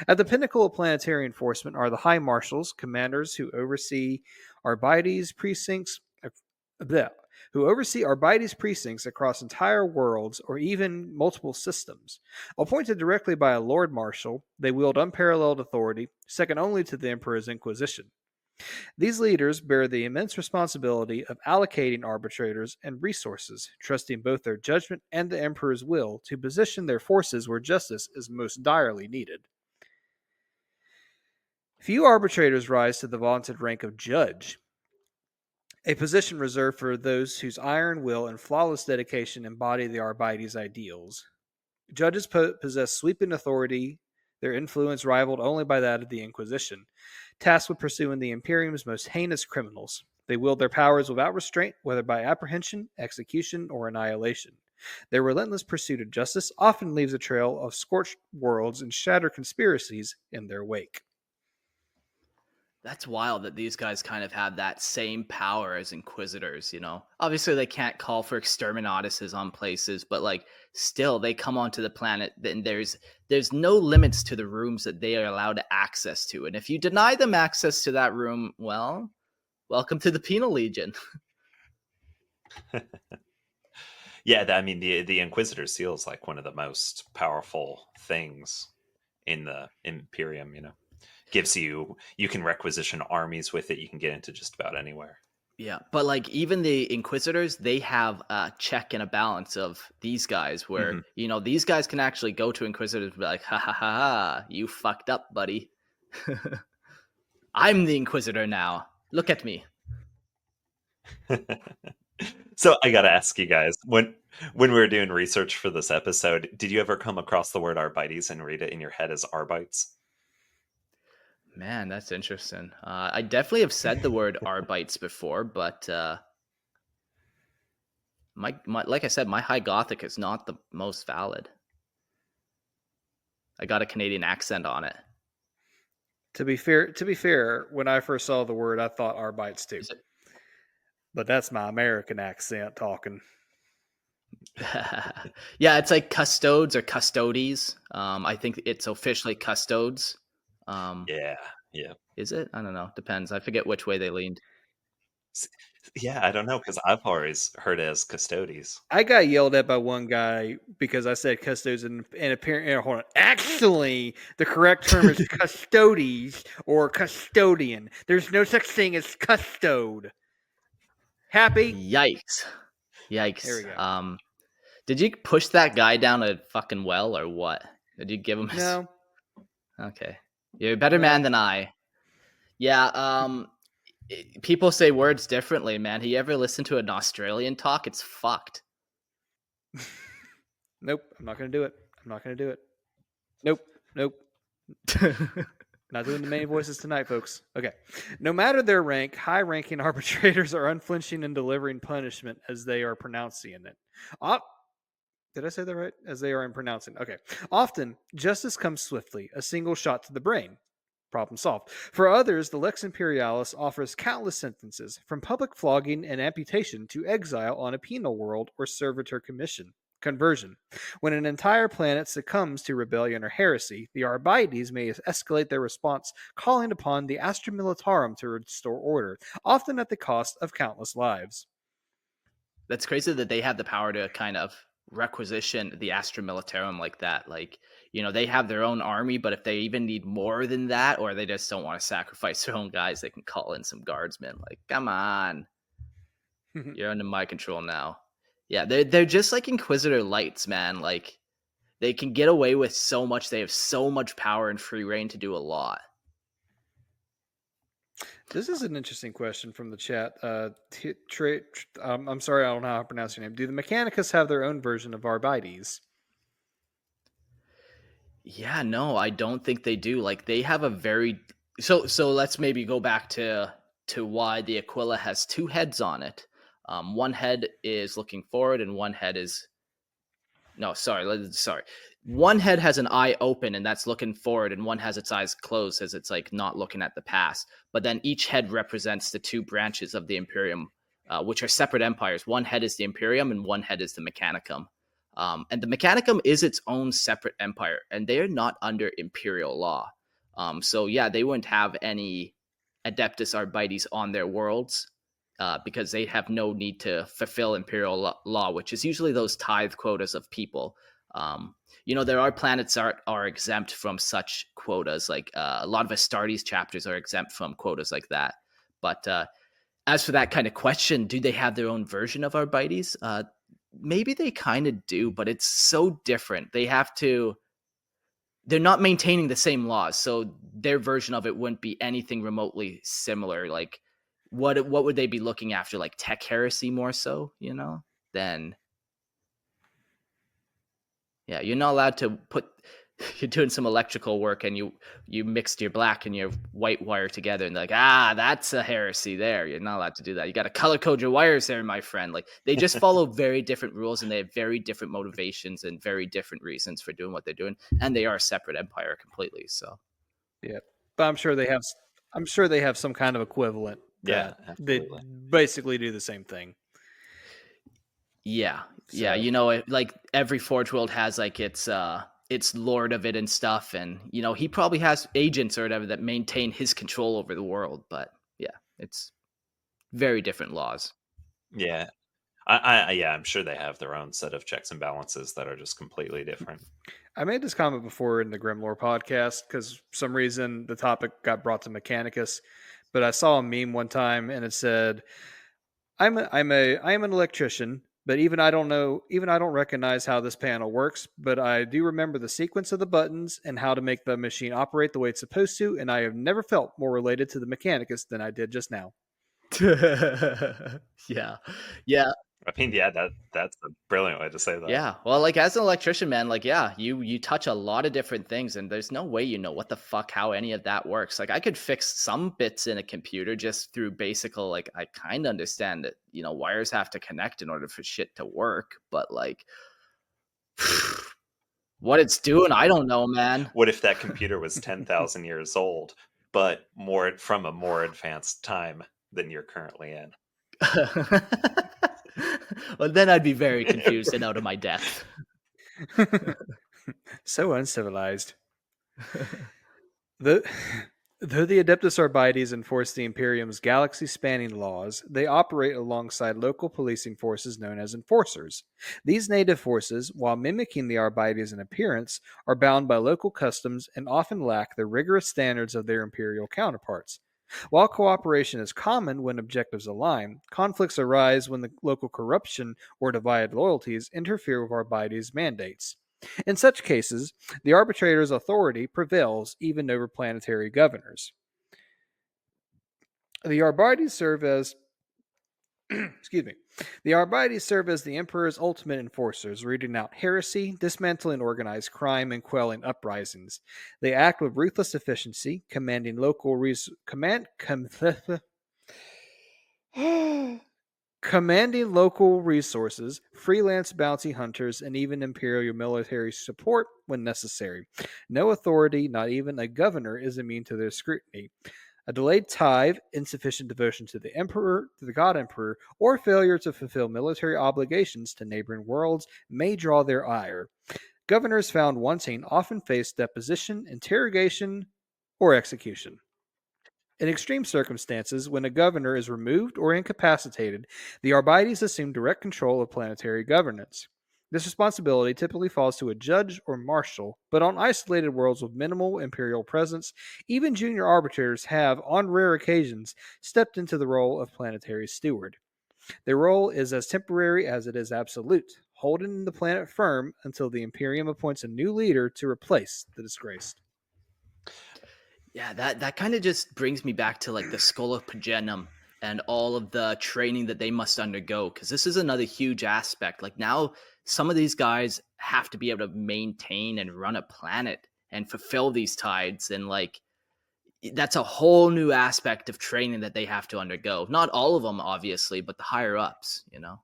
[SPEAKER 2] At the pinnacle of planetary enforcement are the High Marshals, commanders who oversee Arbites precincts across entire worlds or even multiple systems. Appointed directly by a Lord Marshal, they wield unparalleled authority, second only to the Emperor's Inquisition. These leaders bear the immense responsibility of allocating arbitrators and resources, trusting both their judgment and the Emperor's will to position their forces where justice is most direly needed. Few arbitrators rise to the vaunted rank of judge, a position reserved for those whose iron will and flawless dedication embody the Arbites ideals. Judges possess sweeping authority their influence rivaled only by that of the Inquisition, tasked with pursuing the Imperium's most heinous criminals. They wield their powers without restraint, whether by apprehension, execution, or annihilation. Their relentless pursuit of justice often leaves a trail of scorched worlds and shattered conspiracies in their wake.
[SPEAKER 1] That's wild that these guys kind of have that same power as inquisitors, you know. Obviously they can't call for exterminatuses on places, but like still they come onto the planet and there's no limits to the rooms that they are allowed access to. And if you deny them access to that room, well, welcome to the Penal Legion.
[SPEAKER 3] Yeah, I mean, the Inquisitor seal is like one of the most powerful things in the Imperium. Gives you can requisition armies with it. You can get into just about anywhere.
[SPEAKER 1] Yeah, but like even the Inquisitors, they have a check and a balance of these guys where, these guys can actually go to Inquisitors and be like, ha ha ha ha, you fucked up, buddy. I'm the Inquisitor now. Look at me.
[SPEAKER 3] So I got to ask you guys, when we were doing research for this episode, did you ever come across the word Arbites and read it in your head as Arbites?
[SPEAKER 1] Man, that's interesting. I definitely have said the word Arbites before, but my like I said, my High Gothic is not the most valid. I got a Canadian accent on it.
[SPEAKER 2] To be fair, when I first saw the word, I thought Arbites too. But that's my American accent talking.
[SPEAKER 1] Yeah, it's like custodes or custodies. I think it's officially custodes.
[SPEAKER 3] Yeah.
[SPEAKER 1] Is it? I don't know. Depends. I forget which way they leaned.
[SPEAKER 3] Yeah, I don't know, because I've always heard it as custodes.
[SPEAKER 2] I got yelled at by one guy because I said custodes and apparently, hold on. Actually, the correct term is custodes or custodian. There's no such thing as custode. Happy?
[SPEAKER 1] Yikes.
[SPEAKER 2] There we go.
[SPEAKER 1] Did you push that guy down a fucking well or what? Did you give him
[SPEAKER 2] No.
[SPEAKER 1] Okay. You're a better man than I. Yeah, people say words differently, man. You ever listen to an Australian talk? It's fucked.
[SPEAKER 2] Nope. I'm not going to do it. Nope. Not doing the main voices tonight, folks. Okay. No matter their rank, high-ranking arbitrators are unflinching in delivering punishment as they are pronouncing it. Did I say that right? As they are in pronouncing. Okay. Often, justice comes swiftly, a single shot to the brain. Problem solved. For others, the Lex Imperialis offers countless sentences, from public flogging and amputation to exile on a penal world or servitor conversion. When an entire planet succumbs to rebellion or heresy, the Arbites may escalate their response, calling upon the Astra Militarum to restore order, often at the cost of countless lives.
[SPEAKER 1] That's crazy that they have the power to kind of requisition the Astra Militarum like that. Like, they have their own army, but if they even need more than that, or they just don't want to sacrifice their own guys, they can call in some guardsmen. Like, come on. You're under my control now. Yeah, they're just like Inquisitor lights, man. Like, they can get away with so much. They have so much power and free reign to do a lot.
[SPEAKER 2] This is an interesting question from the chat. I'm sorry, I don't know how to pronounce your name. Do the Mechanicus have their own version of Arbites?
[SPEAKER 1] Yeah, no, I don't think they do. Like, they have a very so let's maybe go back to why the Aquila has two heads on it. One head is looking forward, and one head is sorry. One head has an eye open, and that's looking forward, and one has its eyes closed, as it's like not looking at the past. But then each head represents the two branches of the Imperium, which are separate empires. One head is the Imperium, and one head is the Mechanicum. And the Mechanicum is its own separate empire, and they are not under Imperial law. So yeah, they wouldn't have any Adeptus Arbites on their worlds. Because they have no need to fulfill imperial law, which is usually those tithe quotas of people. There are planets that are exempt from such quotas, like a lot of Astartes chapters are exempt from quotas like that. But as for that kind of question, do they have their own version of Arbites? Maybe they kind of do, but it's so different. They're not maintaining the same laws, so their version of it wouldn't be anything remotely similar. Like, what would they be looking after? Like tech heresy more so, then yeah, you're not allowed to put you're doing some electrical work and you mixed your black and your white wire together and they're like, ah, that's a heresy there. You're not allowed to do that. You got to color code your wires there, my friend. Like they just follow very different rules and they have very different motivations and very different reasons for doing what they're doing. And they are a separate empire completely. So
[SPEAKER 2] Yeah, but I'm sure they have some kind of equivalent
[SPEAKER 3] Yeah,
[SPEAKER 2] that they
[SPEAKER 3] absolutely.
[SPEAKER 2] basically do the same thing.
[SPEAKER 1] yeah, yeah.
[SPEAKER 2] So
[SPEAKER 1] You know, like every Forge World has like its lord of it and stuff, and you know he probably has agents or whatever that maintain his control over the world. But yeah, it's very different laws.
[SPEAKER 3] Yeah. Yeah, I'm sure they have their own set of checks and balances that are just completely different.
[SPEAKER 2] I made this comment before in the Grimlore podcast because for some reason the topic got brought to Mechanicus, but I saw a meme one time and it said, I am an electrician, but even I don't recognize how this panel works, but I do remember the sequence of the buttons and how to make the machine operate the way it's supposed to, and I have never felt more related to the Mechanicus than I did just now.
[SPEAKER 1] Yeah, yeah,
[SPEAKER 3] I mean, yeah, that's a brilliant way to say that.
[SPEAKER 1] yeah. Well, like as an electrician, man, like yeah, you touch a lot of different things, and there's no way you know what the fuck how any of that works. Like I could fix some bits in a computer just through basic, like I kind of understand that you know wires have to connect in order for shit to work, but like what it's doing, I don't know, man.
[SPEAKER 3] What if that computer was 10,000 years old, but more from a more advanced time than you're currently in?
[SPEAKER 1] Well, then I'd be very confused and out of my depth.
[SPEAKER 2] So uncivilized. The, though the Adeptus Arbites enforce the Imperium's galaxy-spanning laws, they operate alongside local policing forces known as enforcers. These native forces, while mimicking the Arbites in appearance, are bound by local customs and often lack the rigorous standards of their Imperial counterparts. While cooperation is common when objectives align, conflicts arise when the local corruption or divided loyalties interfere with Arbites' mandates. In such cases, the arbitrator's authority prevails even over planetary governors. The Arbites serve as excuse me. The Arbites serve as the Emperor's ultimate enforcers, rooting out heresy, dismantling organized crime, and quelling uprisings. They act with ruthless efficiency, commanding local commanding local resources, freelance bounty hunters, and even Imperial military support when necessary. No authority, not even a governor, is immune to their scrutiny. A delayed tithe, insufficient devotion to the Emperor, to the God Emperor, or failure to fulfill military obligations to neighboring worlds may draw their ire. Governors found wanting often face deposition, interrogation, or execution. In extreme circumstances, when a governor is removed or incapacitated, the Arbites assume direct control of planetary governance. This responsibility typically falls to a judge or marshal, but on isolated worlds with minimal imperial presence, even junior arbitrators have, on rare occasions, stepped into the role of planetary steward. Their role is as temporary as it is absolute, holding the planet firm until the Imperium appoints a new leader to replace the disgraced.
[SPEAKER 1] Yeah, that kind of just brings me back to like the Skull of Pagenum and all of the training that they must undergo, because this is another huge aspect. Like now, some of these guys have to be able to maintain and run a planet and fulfill these tides, and like that's a whole new aspect of training that they have to undergo. Not all of them, obviously, but the higher ups, you know.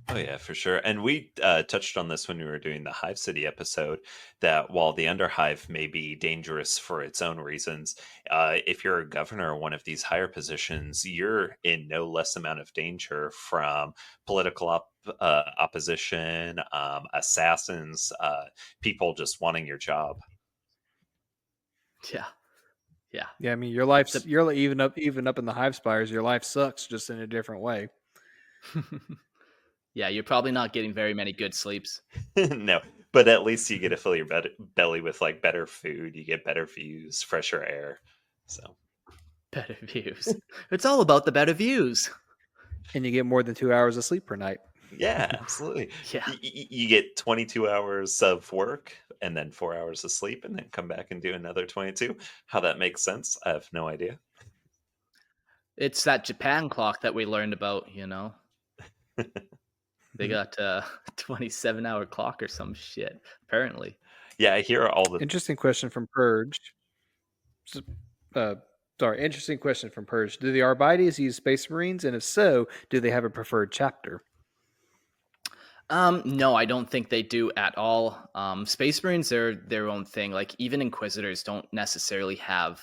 [SPEAKER 3] Oh yeah, for sure. And we touched on this when we were doing the Hive City episode. That while the Underhive may be dangerous for its own reasons, if you're a governor or one of these higher positions, you're in no less amount of danger from political opposition, assassins, people just wanting your job.
[SPEAKER 1] Yeah, yeah,
[SPEAKER 2] Yeah, I mean your life's you're even up in the hive spires, your life sucks just in a different way.
[SPEAKER 1] yeah. You're probably not getting very many good sleeps.
[SPEAKER 3] No, but at least you get to fill your belly with like better food. You get better views, fresher air. So
[SPEAKER 1] Better views. It's all about the better views.
[SPEAKER 2] And you get more than 2 hours of sleep per night.
[SPEAKER 3] yeah, absolutely.
[SPEAKER 1] Yeah.
[SPEAKER 3] You get 22 hours of work and then 4 hours of sleep, and then come back and do another 22. How that makes sense, I have no idea.
[SPEAKER 1] It's that Japan clock that we learned about, you know. They got 27-hour clock or some shit, apparently.
[SPEAKER 3] Yeah, I hear all the
[SPEAKER 2] Interesting question from Purge. S- Uh, interesting question from Purge. Do the Arbites use Space Marines, and if so, do they have a preferred chapter?
[SPEAKER 1] No, I don't think they do at all. Space Marines are their own thing. Like even Inquisitors don't necessarily have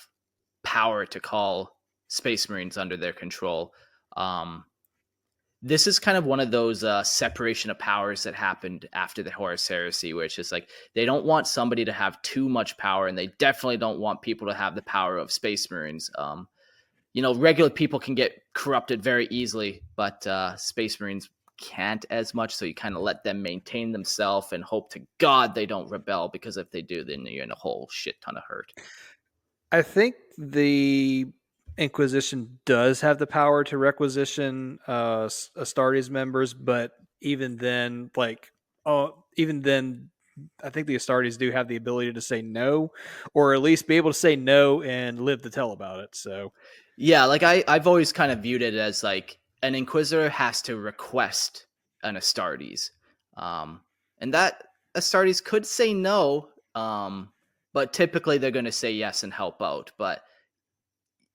[SPEAKER 1] power to call Space Marines under their control. Um, this is kind of one of those separation of powers that happened after the Horus Heresy, which is like they don't want somebody to have too much power, and they definitely don't want people to have the power of Space Marines. Regular people can get corrupted very easily, but Space Marines can't as much. So you kind of let them maintain themselves and hope to God they don't rebel, because if they do, then you're in a whole shit ton of hurt.
[SPEAKER 2] I think the Inquisition does have the power to requisition Astartes members, but even then, I think the Astartes do have the ability to say no, or at least be able to say no and live to tell about it. So,
[SPEAKER 1] Yeah, like I've always kind of viewed it as like an Inquisitor has to request an Astartes, um, and that Astartes could say no, but typically they're going to say yes and help out. But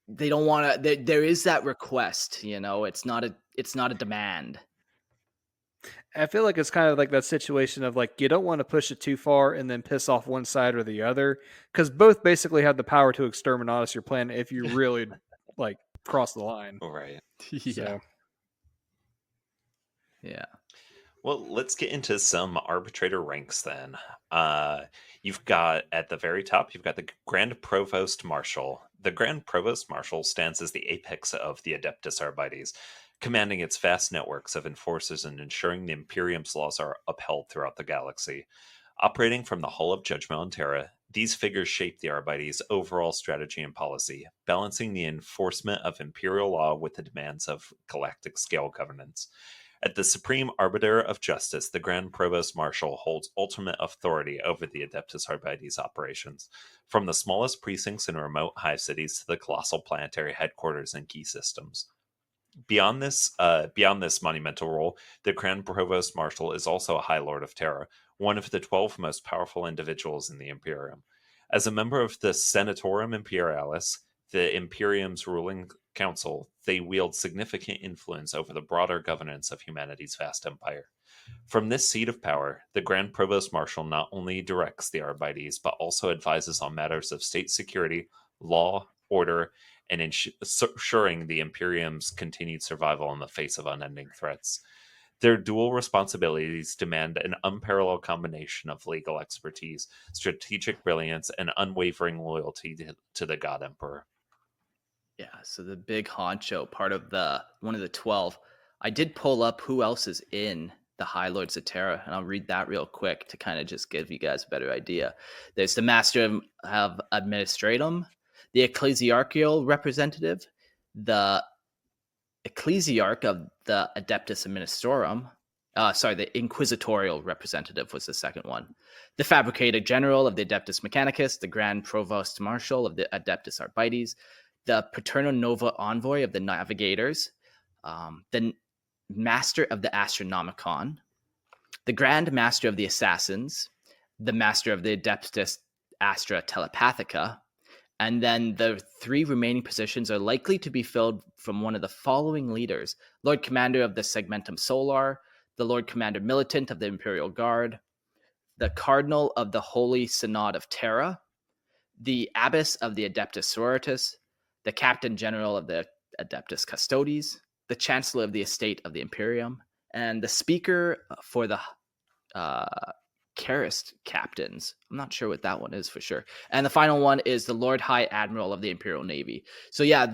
[SPEAKER 1] they don't want to. There is that request, it's not a demand.
[SPEAKER 2] I feel like it's kind of like that situation of like you don't want to push it too far and then piss off one side or the other, because both basically have the power to exterminate your planet if you really like cross the line.
[SPEAKER 3] right.
[SPEAKER 1] Yeah,
[SPEAKER 2] So
[SPEAKER 1] yeah.
[SPEAKER 3] Well, let's get into some arbitrator ranks then. You've got at the very top, you've got the Grand Provost Marshal. The Grand Provost Marshal stands as the apex of the Adeptus Arbites, commanding its vast networks of enforcers and ensuring the Imperium's laws are upheld throughout the galaxy. Operating from the Hall of Judgment on Terra, these figures shape the Arbites' overall strategy and policy, balancing the enforcement of Imperial law with the demands of galactic scale governance. At the Supreme Arbiter of Justice, the Grand Provost Marshal holds ultimate authority over the Adeptus Arbites operations, from the smallest precincts in remote hive cities to the colossal planetary headquarters and key systems. Beyond this monumental role, the Grand Provost Marshal is also a High Lord of Terra, one of the 12 most powerful individuals in the Imperium. As a member of the Senatorum Imperialis, the Imperium's ruling council, they wield significant influence over the broader governance of humanity's vast empire. From this seat of power, the Grand Provost Marshal not only directs the Arbites, but also advises on matters of state security, law, order, and ensuring the Imperium's continued survival in the face of unending threats. Their dual responsibilities demand an unparalleled combination of legal expertise, strategic brilliance, and unwavering loyalty to the God Emperor.
[SPEAKER 1] Yeah, so the big honcho, part of the one of the 12. I did pull up who else is in the High Lords of Terra, and I'll read that real quick to kind of just give you guys a better idea. There's the Master of Administratum, the Ecclesiarchical Representative, the Ecclesiarch of the Adeptus Administrorum. The Inquisitorial Representative was the second one. The Fabricator General of the Adeptus Mechanicus, the Grand Provost Marshal of the Adeptus Arbites, the Paterno Nova Envoy of the Navigators, the Master of the Astronomicon, the Grand Master of the Assassins, the Master of the Adeptus Astra Telepathica, and then the three remaining positions are likely to be filled from one of the following leaders: Lord Commander of the Segmentum Solar, the Lord Commander Militant of the Imperial Guard, the Cardinal of the Holy Synod of Terra, the Abbess of the Adeptus Sororitas, the Captain General of the Adeptus Custodes, the Chancellor of the Estate of the Imperium, and the Speaker for the Karist Captains. I'm not sure what that one is for sure. And the final one is the Lord High Admiral of the Imperial Navy. So yeah,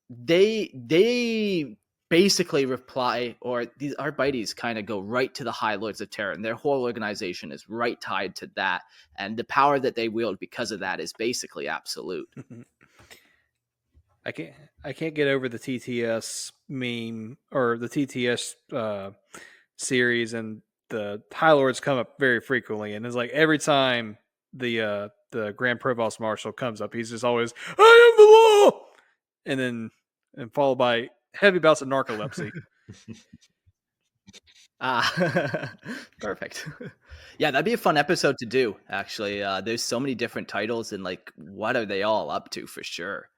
[SPEAKER 1] they basically reply, or these Arbites kind of go right to the High Lords of Terra, and their whole organization is right tied to that, and the power that they wield because of that is basically absolute.
[SPEAKER 2] I can't get over the TTS meme or the TTS series, and the High Lords come up very frequently, and it's like every time the Grand Provost Marshal comes up, he's just always, "I am the law," and followed by heavy bouts of narcolepsy.
[SPEAKER 1] Ah, perfect. Yeah, that'd be a fun episode to do, actually. There's so many different titles, and like, what are they all up to for sure?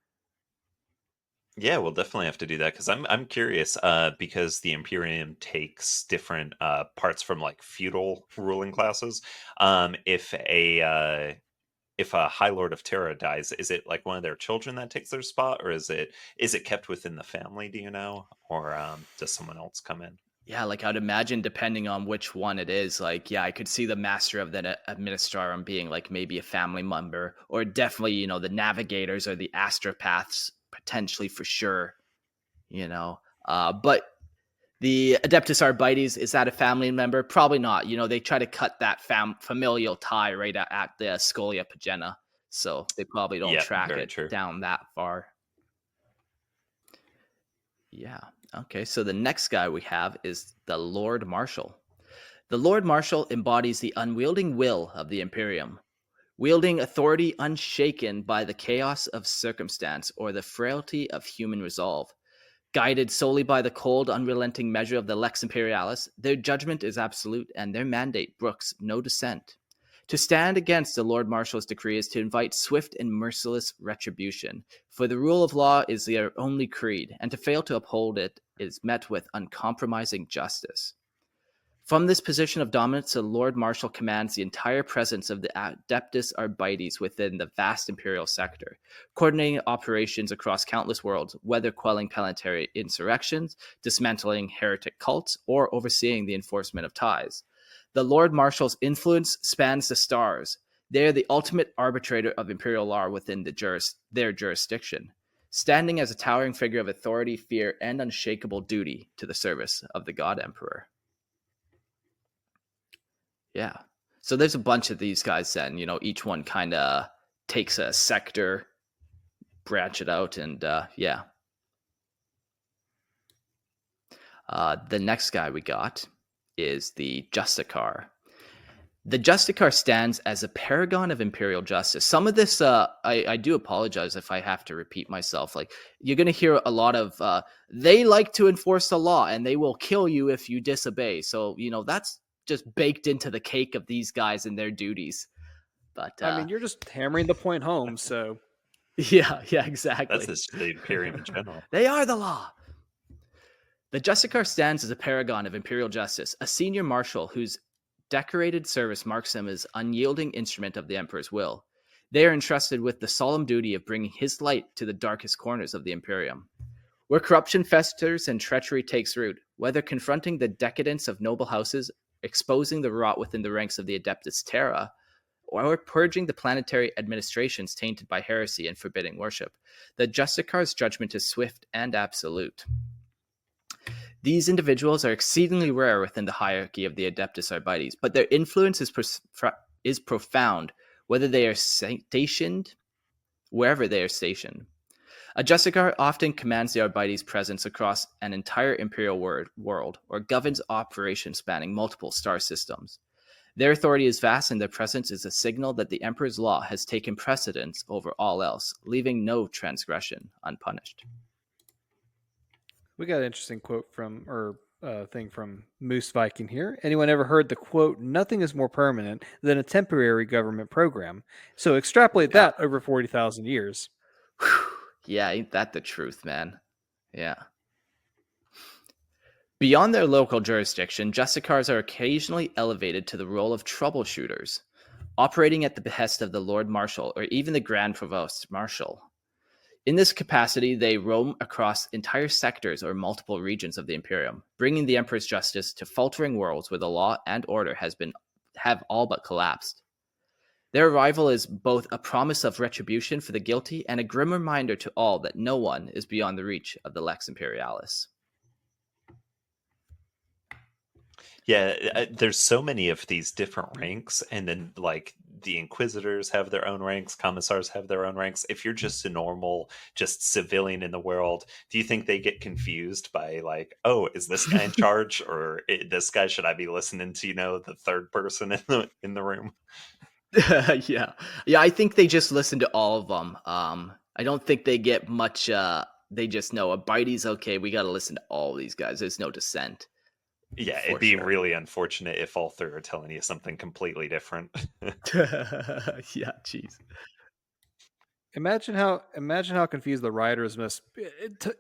[SPEAKER 3] Yeah, we'll definitely have to do that because I'm curious. Because the Imperium takes different parts from like feudal ruling classes. If a High Lord of Terra dies, is it like one of their children that takes their spot, or is it kept within the family? Do you know, or does someone else come in?
[SPEAKER 1] Yeah, like I'd imagine, depending on which one it is, like, yeah, I could see the master of the administrarum being like maybe a family member, or definitely, the navigators or the astropaths, potentially for sure, you know. But the Adeptus Arbites, is that a family member? Probably not. They try to cut that familial tie right at the Scholia Pagena, so they probably don't
[SPEAKER 3] Yeah,
[SPEAKER 1] track
[SPEAKER 3] very
[SPEAKER 1] it
[SPEAKER 3] true.
[SPEAKER 1] down that far. Yeah. Okay, so the next guy we have is the Lord Marshal. The Lord Marshal embodies the unwielding will of the Imperium, wielding authority unshaken by the chaos of circumstance or the frailty of human resolve. Guided solely by the cold, unrelenting measure of the Lex Imperialis, their judgment is absolute and their mandate brooks no dissent. To stand against the Lord Marshal's decree is to invite swift and merciless retribution, for the rule of law is their only creed, and to fail to uphold it is met with uncompromising justice. From this position of dominance, the Lord Marshal commands the entire presence of the Adeptus Arbites within the vast Imperial sector, coordinating operations across countless worlds, whether quelling planetary insurrections, dismantling heretic cults, or overseeing the enforcement of ties. The Lord Marshal's influence spans the stars. They are the ultimate arbitrator of Imperial law within their jurisdiction, standing as a towering figure of authority, fear, and unshakable duty to the service of the God Emperor. Yeah. So there's a bunch of these guys then, each one kind of takes a sector, branch it out, and yeah. The next guy we got is the Justicar. The Justicar stands as a paragon of imperial justice. Some of this, I do apologize if I have to repeat myself. Like, you're going to hear a lot of, they like to enforce the law and they will kill you if you disobey. So, that's just baked into the cake of these guys and their duties. But
[SPEAKER 2] I mean, you're just hammering the point home. So
[SPEAKER 1] yeah,
[SPEAKER 3] That's
[SPEAKER 1] exactly.
[SPEAKER 3] just the Imperium in general.
[SPEAKER 1] They are the law. The Justicar stands as a paragon of imperial justice, a senior marshal whose decorated service marks him as unyielding instrument of the Emperor's will. They are entrusted with the solemn duty of bringing his light to the darkest corners of the Imperium. Where corruption festers and treachery takes root, whether confronting the decadence of noble houses, exposing the rot within the ranks of the Adeptus Terra, or purging the planetary administrations tainted by heresy and forbidding worship, the Justicar's judgment is swift and absolute. These individuals are exceedingly rare within the hierarchy of the Adeptus Arbites, but their influence is profound, whether they are stationed, wherever they are stationed. A Justicar often commands the Arbites' presence across an entire imperial world, or governs operations spanning multiple star systems. Their authority is vast, and their presence is a signal that the Emperor's law has taken precedence over all else, leaving no transgression unpunished.
[SPEAKER 2] we got an interesting quote from, or thing from Moose Viking here. Anyone ever heard the quote, "Nothing is more permanent than a temporary government program"? So extrapolate
[SPEAKER 1] Yeah.
[SPEAKER 2] that over 40,000 years.
[SPEAKER 1] Yeah, ain't that the truth, man? Yeah. Beyond their local jurisdiction, Justicars are occasionally elevated to the role of troubleshooters, operating at the behest of the Lord Marshal or even the Grand Provost Marshal. In this capacity, they roam across entire sectors or multiple regions of the Imperium, bringing the Emperor's justice to faltering worlds where the law and order have all but collapsed. Their arrival is both a promise of retribution for the guilty and a grim reminder to all that no one is beyond the reach of the Lex Imperialis.
[SPEAKER 3] Yeah, there's so many of these different ranks, and then like the Inquisitors have their own ranks, Commissars have their own ranks. If you're just a normal, just civilian in the world, do you think they get confused by like, oh, is this guy in charge, or this guy should I be listening to? The third person in the room.
[SPEAKER 1] Yeah. Yeah, I think they just listen to all of them. I don't think they get much they just know Arbites, okay, we got to listen to all these guys. There's no dissent.
[SPEAKER 3] Yeah,
[SPEAKER 1] for
[SPEAKER 3] it'd be
[SPEAKER 1] sure.
[SPEAKER 3] really unfortunate if all three are telling you something completely different.
[SPEAKER 1] Yeah, jeez.
[SPEAKER 2] Imagine how confused the writers must be.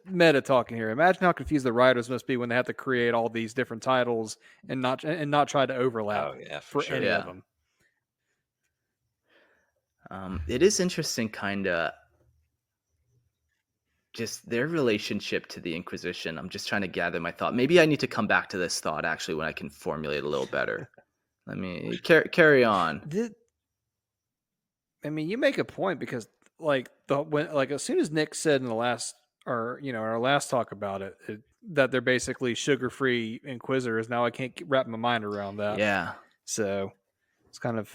[SPEAKER 2] Meta talking here. Imagine how confused the writers must be when they have to create all these different titles and not try to overlap
[SPEAKER 3] Oh yeah, for
[SPEAKER 2] for
[SPEAKER 3] sure.
[SPEAKER 2] any of
[SPEAKER 1] Yeah.
[SPEAKER 2] them.
[SPEAKER 1] It is interesting, kind of just their relationship to the Inquisition. I'm just trying to gather my thought. Maybe I need to come back to this thought actually when I can formulate a little better. Let me carry on.
[SPEAKER 2] I mean, you make a point because as soon as Nick said in the last or in our last talk about that they're basically sugar-free Inquisitors. Now I can't wrap my mind around that.
[SPEAKER 1] Yeah.
[SPEAKER 2] So it's kind of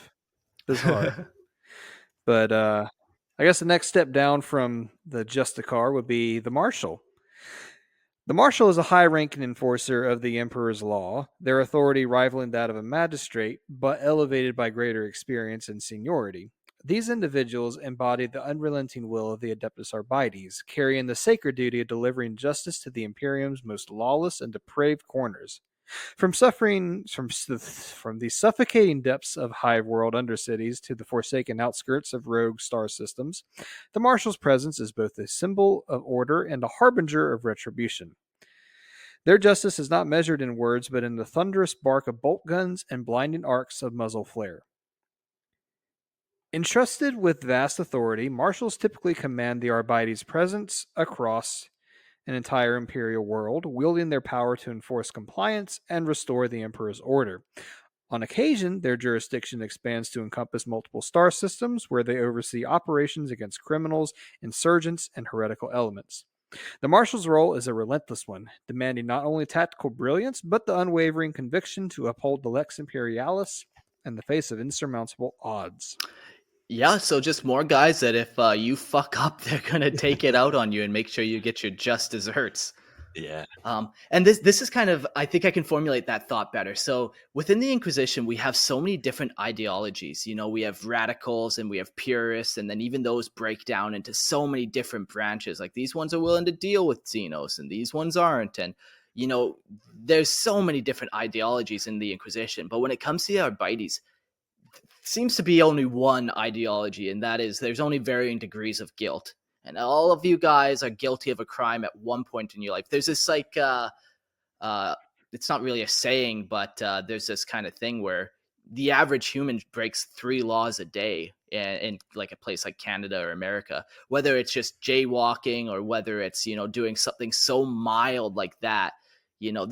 [SPEAKER 2] bizarre. But I guess the next step down from the Justicar would be the Marshal. The Marshal is a high ranking enforcer of the Emperor's law, their authority rivaling that of a magistrate, but elevated by greater experience and seniority. These individuals embody the unrelenting will of the Adeptus Arbites, carrying the sacred duty of delivering justice to the Imperium's most lawless and depraved corners. From the suffocating depths of hive world undercities to the forsaken outskirts of rogue star systems, the Marshal's presence is both a symbol of order and a harbinger of retribution. Their justice is not measured in words, but in the thunderous bark of bolt guns and blinding arcs of muzzle flare. Entrusted with vast authority, marshals typically command the Arbites' presence across an entire imperial world, wielding their power to enforce compliance and restore the Emperor's order. On occasion, their jurisdiction expands to encompass multiple star systems, where they oversee operations against criminals, insurgents, and heretical elements. The Marshal's role is a relentless one, demanding not only tactical brilliance, but the unwavering conviction to uphold the Lex Imperialis in the face of insurmountable odds.
[SPEAKER 1] Yeah, so just more guys that if you fuck up, they're gonna take it out on you and make sure you get your just desserts.
[SPEAKER 3] Yeah.
[SPEAKER 1] And this is kind of, I think I can formulate that thought better. So within the Inquisition, we have so many different ideologies. You know, we have radicals and we have purists, and then even those break down into so many different branches. Like these ones are willing to deal with Xenos, and these ones aren't. And you know, there's so many different ideologies in the Inquisition. But when it comes to the Arbites, seems to be only one ideology, and that is there's only varying degrees of guilt. And all of you guys are guilty of a crime at one point in your life. There's this uh, it's not really a saying, but there's this kind of thing where the average human breaks 3 laws a day in like a place like Canada or America, whether it's just jaywalking or whether it's, you know, doing something so mild like that. You know,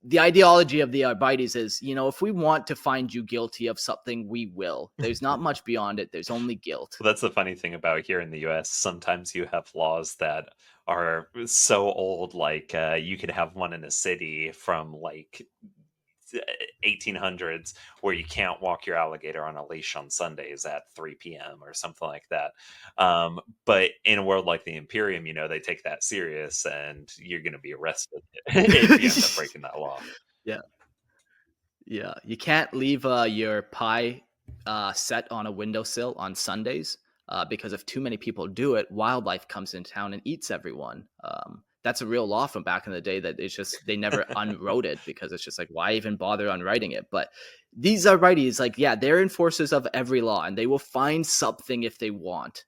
[SPEAKER 1] the ideology of the Arbites is, you know, if we want to find you guilty of something, we will. There's not much beyond it. There's only guilt.
[SPEAKER 3] Well, that's the funny thing about here in the US. Sometimes you have laws that are so old, like you could have one in a city from like 1800s where you can't walk your alligator on a leash on Sundays at 3 p.m. or something like that. But in a world like the Imperium, you know, they take that serious and you're going to be arrested if you end up breaking that law.
[SPEAKER 1] Yeah. Yeah, you can't leave your pie set on a windowsill on Sundays because if too many people do it, wildlife comes in town and eats everyone. That's a real law from back in the day that it's just they never unwrote it because it's just like, why even bother unwriting it? But these are righties, like, yeah, they're enforcers of every law and they will find something if they want.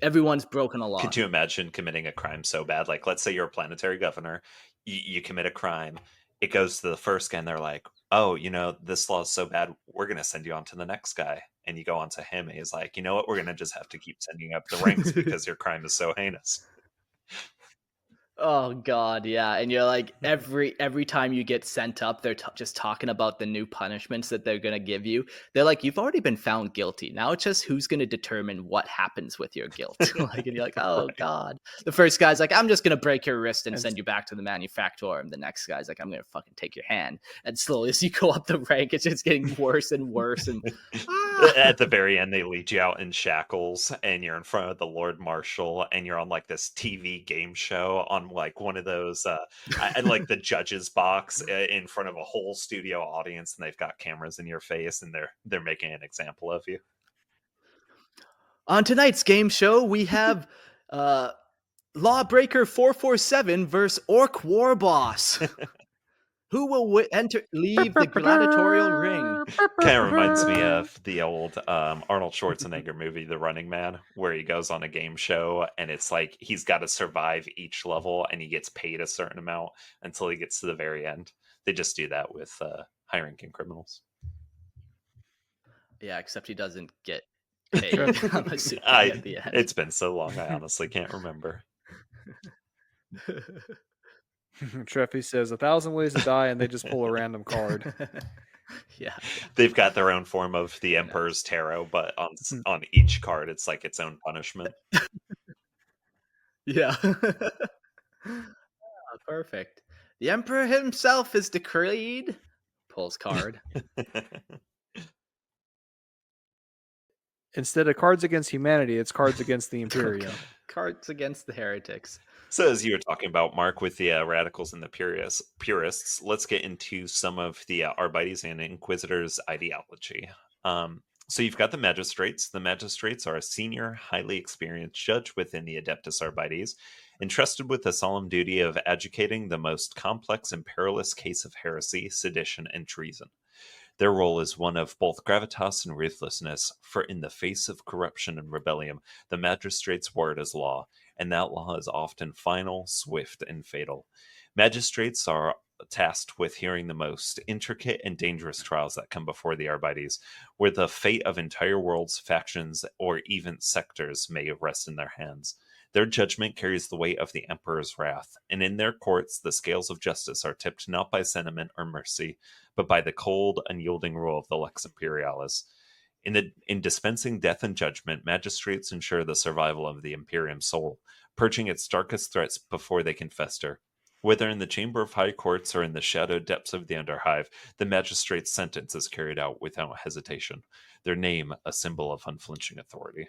[SPEAKER 1] Everyone's broken a law.
[SPEAKER 3] Could you imagine committing a crime so bad? Like, let's say you're a planetary governor, you commit a crime, it goes to the first guy, and they're like, "Oh, you know, this law is so bad, we're going to send you on to the next guy." And you go on to him, and he's like, "You know what? We're going to just have to keep sending up the ranks because your crime is so heinous."
[SPEAKER 1] Oh God, yeah, and you're like every time you get sent up, they're just talking about the new punishments that they're gonna give you. They're like, you've already been found guilty. Now it's just who's gonna determine what happens with your guilt. Like, and you're like, oh
[SPEAKER 3] Right.
[SPEAKER 1] God. The first guy's like, I'm just gonna break your wrist and
[SPEAKER 2] And
[SPEAKER 1] send you back to the manufacturer. And the next guy's like, I'm gonna fucking take your hand. And slowly, as you go up the rank, it's just getting worse and worse. And
[SPEAKER 3] At the very end, they lead you out in shackles, and you're in front of the Lord Marshal, and you're on like this TV game show on like one of those, and like the judges box in front of a whole studio audience, and they've got cameras in your face, and they're making an example of you.
[SPEAKER 1] on tonight's game show, we have Lawbreaker 447 versus Orc War Boss. Who will leave the gladiatorial ring?
[SPEAKER 3] Kind of reminds me of the old Arnold Schwarzenegger movie, The Running Man, where he goes on a game show and it's like he's got to survive each level and he gets paid a certain amount until he gets to the very end. They just do that with high-ranking criminals.
[SPEAKER 1] Yeah, except he doesn't get paid. I'm assuming at the end.
[SPEAKER 3] It's been so long, I honestly can't remember.
[SPEAKER 2] Treffy says 1,000 ways to die, and they just pull a random card.
[SPEAKER 1] Yeah,
[SPEAKER 3] They've got their own form of the Emperor's Tarot, but on each card, it's like its own punishment.
[SPEAKER 1] Yeah. Perfect. The Emperor himself is decreed. Pulls card.
[SPEAKER 2] Instead of cards against humanity, it's cards against the Imperial.
[SPEAKER 1] Cards against the heretics.
[SPEAKER 3] So as you were talking about, Mark, with the radicals and the purists, let's get into some of the Arbites and Inquisitors' ideology. So you've got the magistrates. The magistrates are a senior, highly experienced judge within the Adeptus Arbites, entrusted with the solemn duty of adjudicating the most complex and perilous case of heresy, sedition, and treason. Their role is one of both gravitas and ruthlessness, for in the face of corruption and rebellion, the magistrate's word is law, and that law is often final, swift, and fatal. Magistrates are tasked with hearing the most intricate and dangerous trials that come before the Arbites, where the fate of entire worlds, factions, or even sectors may rest in their hands. Their judgment carries the weight of the Emperor's wrath, and in their courts the scales of justice are tipped not by sentiment or mercy, but by the cold, unyielding rule of the Lex Imperialis. In dispensing death and judgment, magistrates ensure the survival of the Imperium soul, purging its darkest threats before they can fester. Whether in the chamber of high courts or in the shadowed depths of the underhive, the magistrate's sentence is carried out without hesitation, their name a symbol of unflinching authority.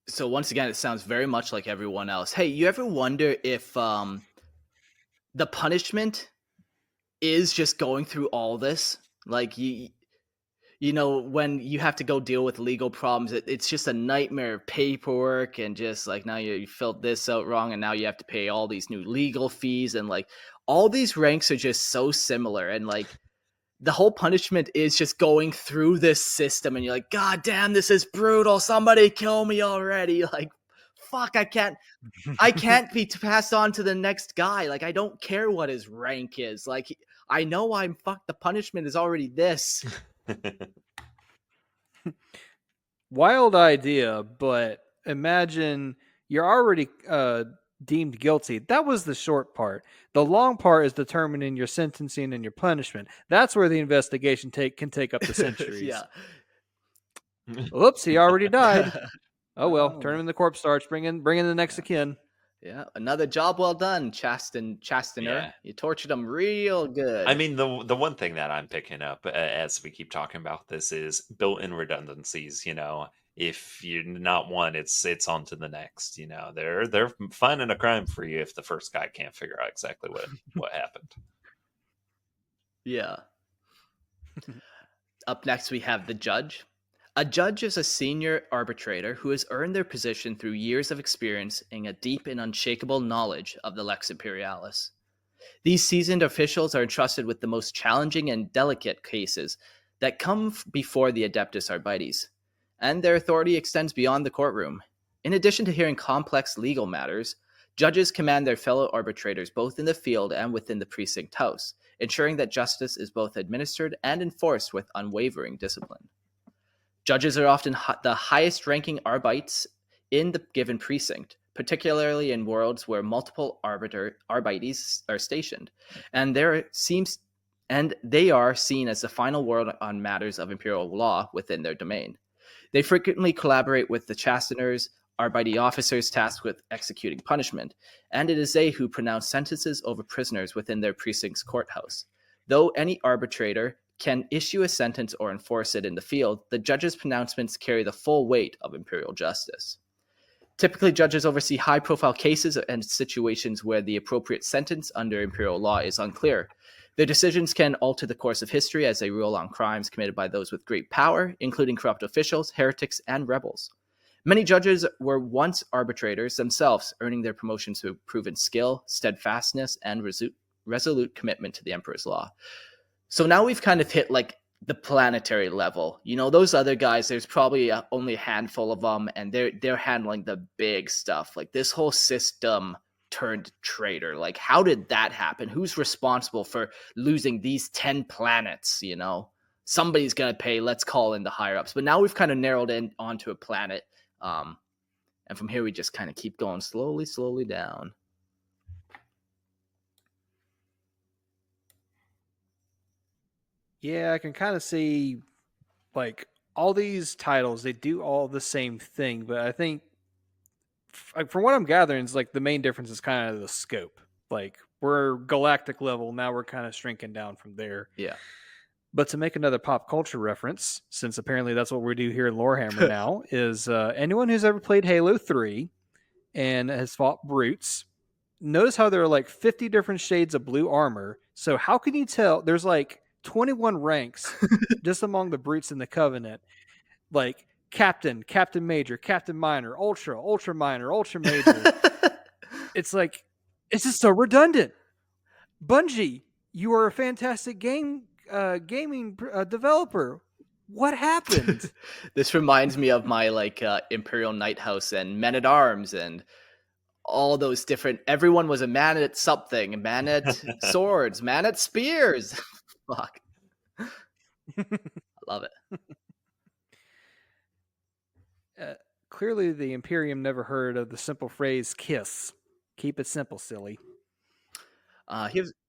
[SPEAKER 1] So once again, it sounds very much like everyone else. Hey, you ever wonder if the punishment is just going through all this? Like you know, when you have to go deal with legal problems, it's just a nightmare of paperwork and just like now you filled this out wrong and now you have to pay all these new legal fees and like all these ranks are just so similar and like the whole punishment is just going through this system and you're like, God damn, this is brutal. Somebody kill me already. Like, fuck, I can't be passed on to the next guy. Like, I don't care what his rank is. Like, I know I'm fucked. The punishment is already this.
[SPEAKER 2] Wild idea, but imagine you're already deemed guilty. That was the short part. The long part is determining your sentencing and your punishment. That's where the investigation can take up to centuries.
[SPEAKER 1] Yeah.
[SPEAKER 2] Oops, he already died. Oh well, turn him in the corpse starch. Bring in the next of kin.
[SPEAKER 1] Yeah, another job well done, Chastener.
[SPEAKER 3] Yeah.
[SPEAKER 1] You tortured him real good.
[SPEAKER 3] I mean, the one thing that I'm picking up as we keep talking about this is built-in redundancies. You know, if you're not one, it's on to the next. You know, they're finding a crime for you if the first guy can't figure out exactly what happened.
[SPEAKER 1] Yeah. Up next, we have the judge. A judge is a senior arbitrator who has earned their position through years of experience and a deep and unshakable knowledge of the Lex Imperialis. These seasoned officials are entrusted with the most challenging and delicate cases that come before the Adeptus Arbites, and their authority extends beyond the courtroom. In addition to hearing complex legal matters, judges command their fellow arbitrators both in the field and within the precinct house, ensuring that justice is both administered and enforced with unwavering discipline. Judges are often the highest-ranking Arbites in the given precinct, particularly in worlds where multiple Arbites are stationed, and they are seen as the final word on matters of Imperial law within their domain. They frequently collaborate with the Chasteners, Arbite officers tasked with executing punishment, and it is they who pronounce sentences over prisoners within their precinct's courthouse. Though any arbitrator can issue a sentence or enforce it in the field, the judge's pronouncements carry the full weight of imperial justice. Typically, judges oversee high-profile cases and situations where the appropriate sentence under imperial law is unclear. Their decisions can alter the course of history as they rule on crimes committed by those with great power, including corrupt officials, heretics, and rebels. Many judges were once arbitrators themselves, earning their promotions through proven skill, steadfastness, and resolute commitment to the Emperor's law. So now we've kind of hit like the planetary level. You know, those other guys, there's probably only a handful of them, and they're handling the big stuff. Like this whole system turned traitor. Like, how did that happen? Who's responsible for losing these 10 planets? You know, somebody's gonna pay. Let's call in the higher ups. But now we've kind of narrowed in onto a planet, and from here we just kind of keep going slowly down.
[SPEAKER 2] Yeah, I can kind of see like all these titles, they do all the same thing, but I think from what I'm gathering, it's like the main difference is kind of the scope. Like we're galactic level, now we're kind of shrinking down from there.
[SPEAKER 1] Yeah.
[SPEAKER 2] But to make another pop culture reference, since apparently that's what we do here in Lorehammer now, is anyone who's ever played Halo 3 and has fought brutes, notice how there are like 50 different shades of blue armor. So how can you tell? There's like 21 ranks just among the brutes in the Covenant. Like Captain, Captain Major, Captain Minor, Ultra, Ultra Minor, Ultra Major. It's like, it's just so redundant. Bungie, you are a fantastic gaming developer. What happened?
[SPEAKER 1] This reminds me of my like Imperial Night House and Men at Arms and all those different. Everyone was a man at something, a man at swords, man at spears. Fuck, I love it.
[SPEAKER 2] Clearly, the Imperium never heard of the simple phrase "kiss." Keep it simple, silly.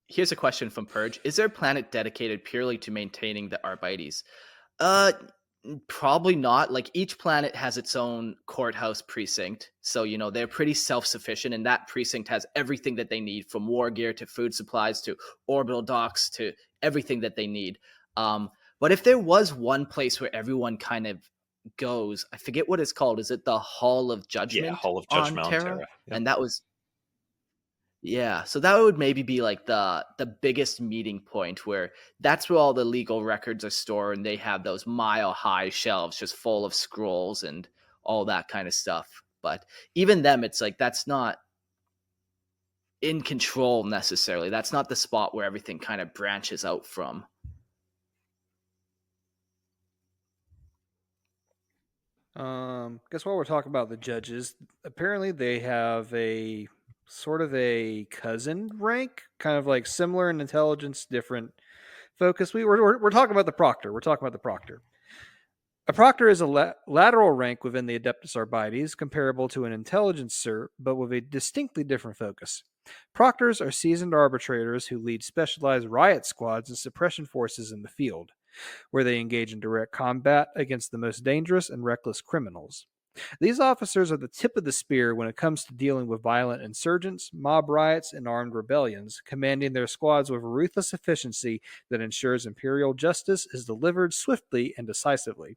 [SPEAKER 1] Here's a question from Purge: is there a planet dedicated purely to maintaining the Arbites? Probably not. Like each planet has its own courthouse precinct, so you know they're pretty self-sufficient, and that precinct has everything that they need, from war gear to food supplies to orbital docks to everything that they need. But if there was one place where everyone kind of goes, I forget what it's called. Is it the Hall of Judgment?
[SPEAKER 3] Yeah, Hall of
[SPEAKER 1] on
[SPEAKER 3] Judgment on
[SPEAKER 1] Terra?
[SPEAKER 3] Terra. Yep.
[SPEAKER 1] And that was so that would maybe be like the biggest meeting point, where that's where all the legal records are stored, and they have those mile high shelves just full of scrolls and all that kind of stuff. But even them, it's like that's not in control necessarily. That's not the spot where everything kind of branches out from.
[SPEAKER 2] Guess while we're talking about the judges, apparently they have a sort of a cousin rank, kind of like similar in intelligence, different focus. We're talking about the proctor. We're talking about the proctor. A proctor is a lateral rank within the Adeptus Arbites, comparable to an intelligencer, but with a distinctly different focus. Proctors are seasoned arbitrators who lead specialized riot squads and suppression forces in the field, where they engage in direct combat against the most dangerous and reckless criminals. These officers are the tip of the spear when it comes to dealing with violent insurgents, mob riots, and armed rebellions, commanding their squads with ruthless efficiency that ensures imperial justice is delivered swiftly and decisively.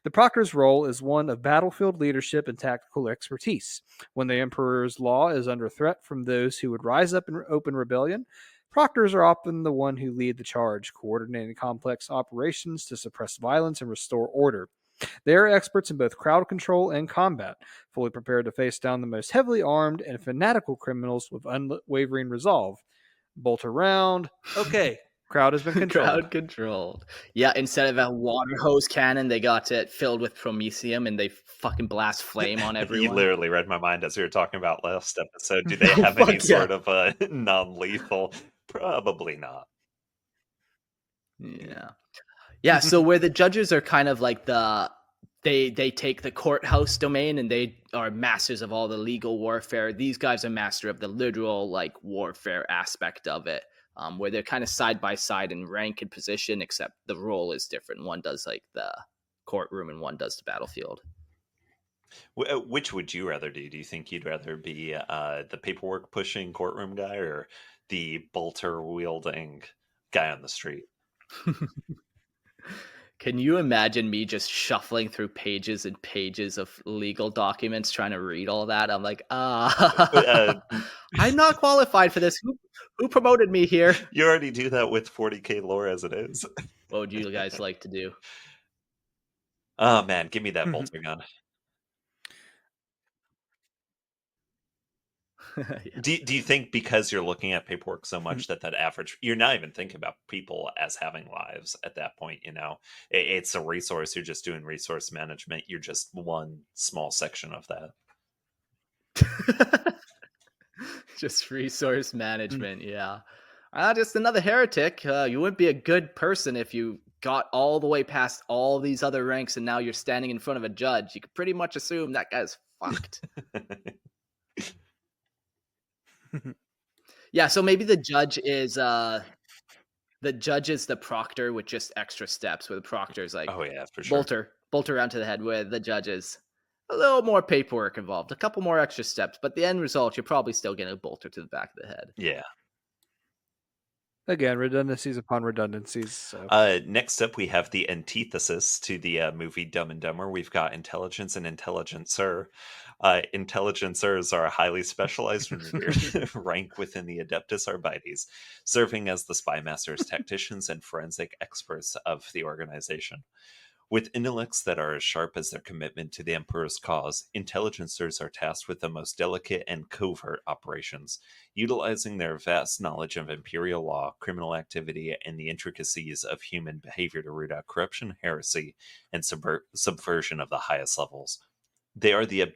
[SPEAKER 2] The proctor's role is one of battlefield leadership and tactical expertise. When the emperor's law is under threat from those who would rise up in open rebellion, proctors are often the one who lead the charge, coordinating complex operations to suppress violence and restore order. They are experts in both crowd control and combat, fully prepared to face down the most heavily armed and fanatical criminals with unwavering resolve. Bolt around. Okay, crowd has been controlled.
[SPEAKER 1] Crowd controlled. Yeah, instead of a water hose cannon, they got it filled with promethium, and they fucking blast flame on everyone.
[SPEAKER 3] You literally read my mind as we were talking about last episode. Do they have any sort of non-lethal? Probably not.
[SPEAKER 1] Yeah, so where the judges are kind of like they take the courthouse domain, and they are masters of all the legal warfare. These guys are master of the literal like warfare aspect of it, where they're kind of side by side in rank and position, except the role is different. One does like the courtroom and one does the battlefield.
[SPEAKER 3] Which would you rather do? Do you think you'd rather be the paperwork pushing courtroom guy or the bolter wielding guy on the street?
[SPEAKER 1] Can you imagine me just shuffling through pages and pages of legal documents trying to read all that? I'm like, I'm not qualified for this. Who promoted me here?
[SPEAKER 3] You already do that with 40k lore as it is.
[SPEAKER 1] What would you guys like to do?
[SPEAKER 3] Oh man, give me that bolter gun.
[SPEAKER 1] Yeah.
[SPEAKER 3] Do you think because you're looking at paperwork so much that average, you're not even thinking about people as having lives at that point, you know? It's a resource, you're just doing resource management, you're just one small section of that.
[SPEAKER 1] Just resource management, yeah. Just another heretic. You wouldn't be a good person if you got all the way past all these other ranks and now you're standing in front of a judge. You could pretty much assume that guy's fucked. Yeah, so maybe the judge is the proctor with just extra steps, where the proctor is like
[SPEAKER 3] Oh yeah, for sure.
[SPEAKER 1] bolt around to the head, where the judge is a little more paperwork involved, a couple more extra steps, but the end result, you're probably still getting a bolter to the back of the head.
[SPEAKER 3] Yeah.
[SPEAKER 2] Again, redundancies upon redundancies. So
[SPEAKER 3] Next up, we have the antithesis to the movie Dumb and Dumber. We've got intelligence and intelligencer. Intelligencers are a highly specialized and weird rank within the Adeptus Arbites, serving as the spy masters, tacticians, and forensic experts of the organization. With intellects that are as sharp as their commitment to the Emperor's cause, intelligencers are tasked with the most delicate and covert operations, utilizing their vast knowledge of Imperial law, criminal activity, and the intricacies of human behavior to root out corruption, heresy, and subversion of the highest levels. They are the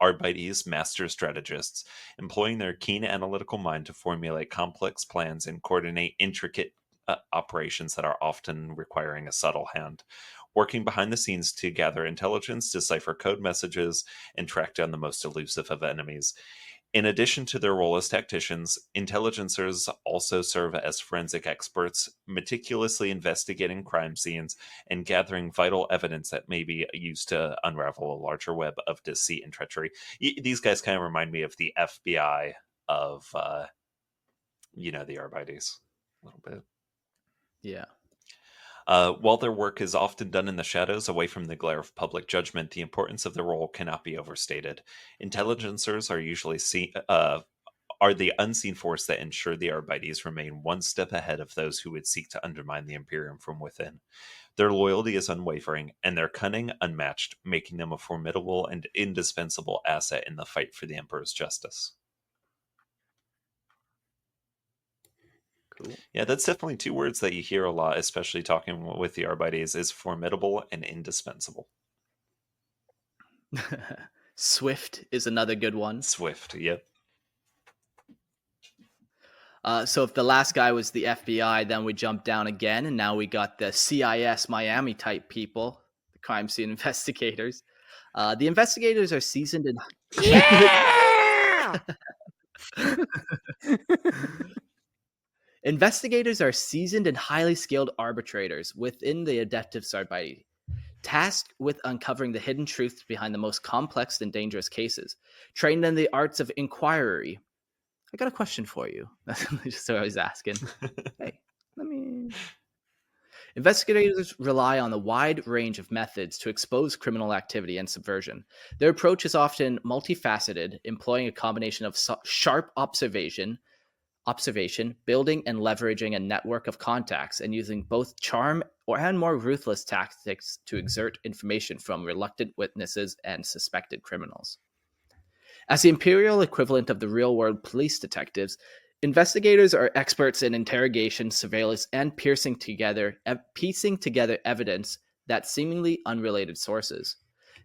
[SPEAKER 3] Arbites master strategists, employing their keen analytical mind to formulate complex plans and coordinate intricate operations that are often requiring a subtle hand, working behind the scenes to gather intelligence, decipher code messages, and track down the most elusive of enemies. In addition to their role as tacticians, intelligencers also serve as forensic experts, meticulously investigating crime scenes and gathering vital evidence that may be used to unravel a larger web of deceit and treachery. These guys kind of remind me of the FBI of, the Arbites a little bit.
[SPEAKER 1] Yeah.
[SPEAKER 3] While their work is often done in the shadows, away from the glare of public judgment, the importance of the role cannot be overstated. Intelligencers are usually are the unseen force that ensure the Arbites remain one step ahead of those who would seek to undermine the Imperium from within. Their loyalty is unwavering, and their cunning unmatched, making them a formidable and indispensable asset in the fight for the Emperor's justice.
[SPEAKER 1] Cool.
[SPEAKER 3] Yeah, that's definitely two words that you hear a lot, especially talking with the Arbites, is formidable and indispensable.
[SPEAKER 1] Swift is another good one.
[SPEAKER 3] Swift, yep.
[SPEAKER 1] So if the last guy was the FBI, then we jumped down again, and now we got the CIS Miami type people, the crime scene investigators. The investigators are seasoned in.
[SPEAKER 2] yeah.
[SPEAKER 1] Investigators are seasoned and highly skilled arbitrators within the Adeptus Arbites, tasked with uncovering the hidden truths behind the most complex and dangerous cases, trained in the arts of inquiry. I got a question for you. Just what I was asking. Hey, let me. Investigators rely on a wide range of methods to expose criminal activity and subversion. Their approach is often multifaceted, employing a combination of sharp observation, building and leveraging a network of contacts, and using both charm and more ruthless tactics to exert information from reluctant witnesses and suspected criminals. As the Imperial equivalent of the real-world police detectives, investigators are experts in interrogation, surveillance, and piecing together evidence that seemingly unrelated sources.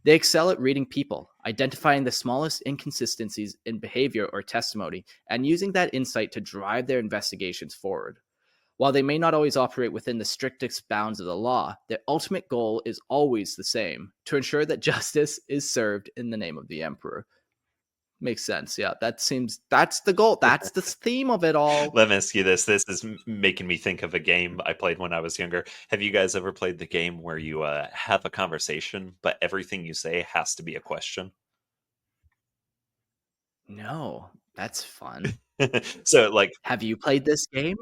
[SPEAKER 1] They excel at reading people, identifying the smallest inconsistencies in behavior or testimony, and using that insight to drive their investigations forward. While they may not always operate within the strictest bounds of the law, their ultimate goal is always the same: to ensure that justice is served in the name of the Emperor. Makes sense. Yeah, that's the goal. That's the theme of it all.
[SPEAKER 3] Let me ask you this. This is making me think of a game I played when I was younger. Have you guys ever played the game where you have a conversation, but everything you say has to be a question?
[SPEAKER 1] No, that's fun.
[SPEAKER 3] So, like,
[SPEAKER 1] have you played this game?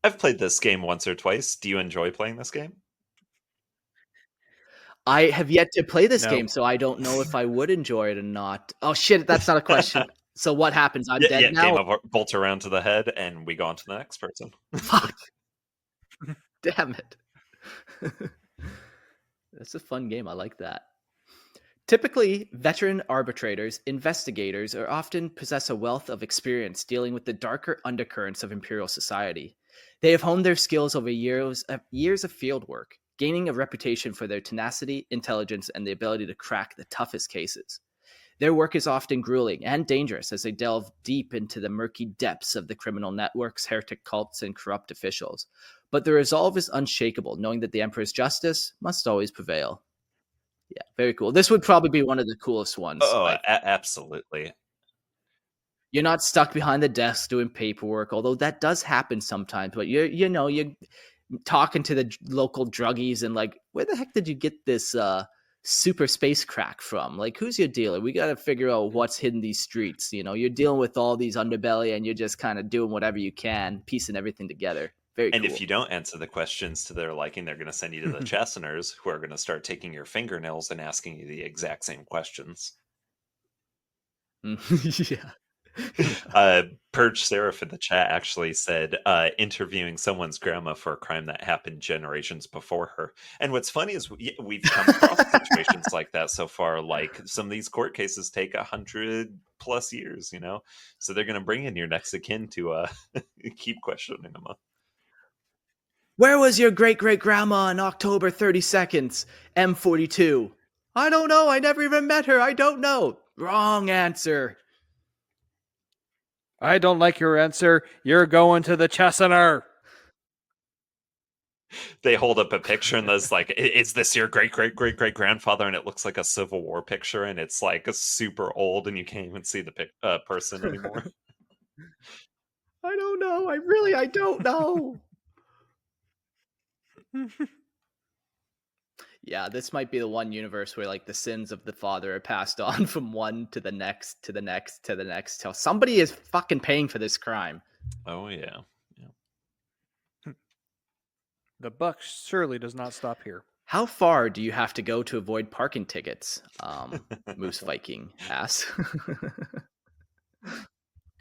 [SPEAKER 3] I've played this game once or twice. Do you enjoy playing this game?
[SPEAKER 1] I have yet to play this
[SPEAKER 2] No.
[SPEAKER 1] game, so I don't know if I would enjoy it or not. Oh shit, that's not a question. So what happens? I'm dead now.
[SPEAKER 3] Game of bolt around to the head, and we go on to the next person.
[SPEAKER 1] Fuck. Damn it. That's a fun game. I like that. Typically, veteran arbitrators, investigators, or often possess a wealth of experience dealing with the darker undercurrents of Imperial society. They have honed their skills over years of field work, gaining a reputation for their tenacity, intelligence, and the ability to crack the toughest cases. Their work is often grueling and dangerous as they delve deep into the murky depths of the criminal networks, heretic cults, and corrupt officials. But the resolve is unshakable, knowing that the Emperor's justice must always prevail. Yeah, very cool. This would probably be one of the coolest ones.
[SPEAKER 3] Oh,
[SPEAKER 1] Like,
[SPEAKER 3] absolutely.
[SPEAKER 1] you're not stuck behind the desk doing paperwork, although that does happen sometimes. But you're talking to the local druggies and like, where the heck did you get this super space crack from? Like, who's your dealer? We got to figure out what's hidden these streets. You're dealing with all these underbelly, and you're just kind of doing whatever you can, piecing everything together. Very
[SPEAKER 3] And
[SPEAKER 1] cool.
[SPEAKER 3] if you don't answer the questions to their liking, they're going to send you to the chasteners, who are going to start taking your fingernails and asking you the exact same questions.
[SPEAKER 1] Yeah.
[SPEAKER 3] Purge Seraph in the chat actually said interviewing someone's grandma for a crime that happened generations before her. And what's funny is we've come across situations like that so far. Like, some of these court cases take 100+ years, so they're going to bring in your next of kin to keep questioning them.
[SPEAKER 1] Where was your great-great-grandma on October 32nd, M42? I don't know. I never even met her. I don't know. Wrong answer.
[SPEAKER 2] I don't like your answer. You're going to the chastener.
[SPEAKER 3] They hold up a picture and there's like, is this your great-great-great-great-grandfather? And it looks like a Civil War picture, and it's like a super old, and you can't even see the person anymore.
[SPEAKER 1] I don't know. I don't know. Yeah, this might be the one universe where like the sins of the father are passed on from one to the next, to the next, to the next, till somebody is fucking paying for this crime.
[SPEAKER 3] Oh, yeah.
[SPEAKER 2] The buck surely does not stop here.
[SPEAKER 1] How far do you have to go to avoid parking tickets? Moose Viking asks.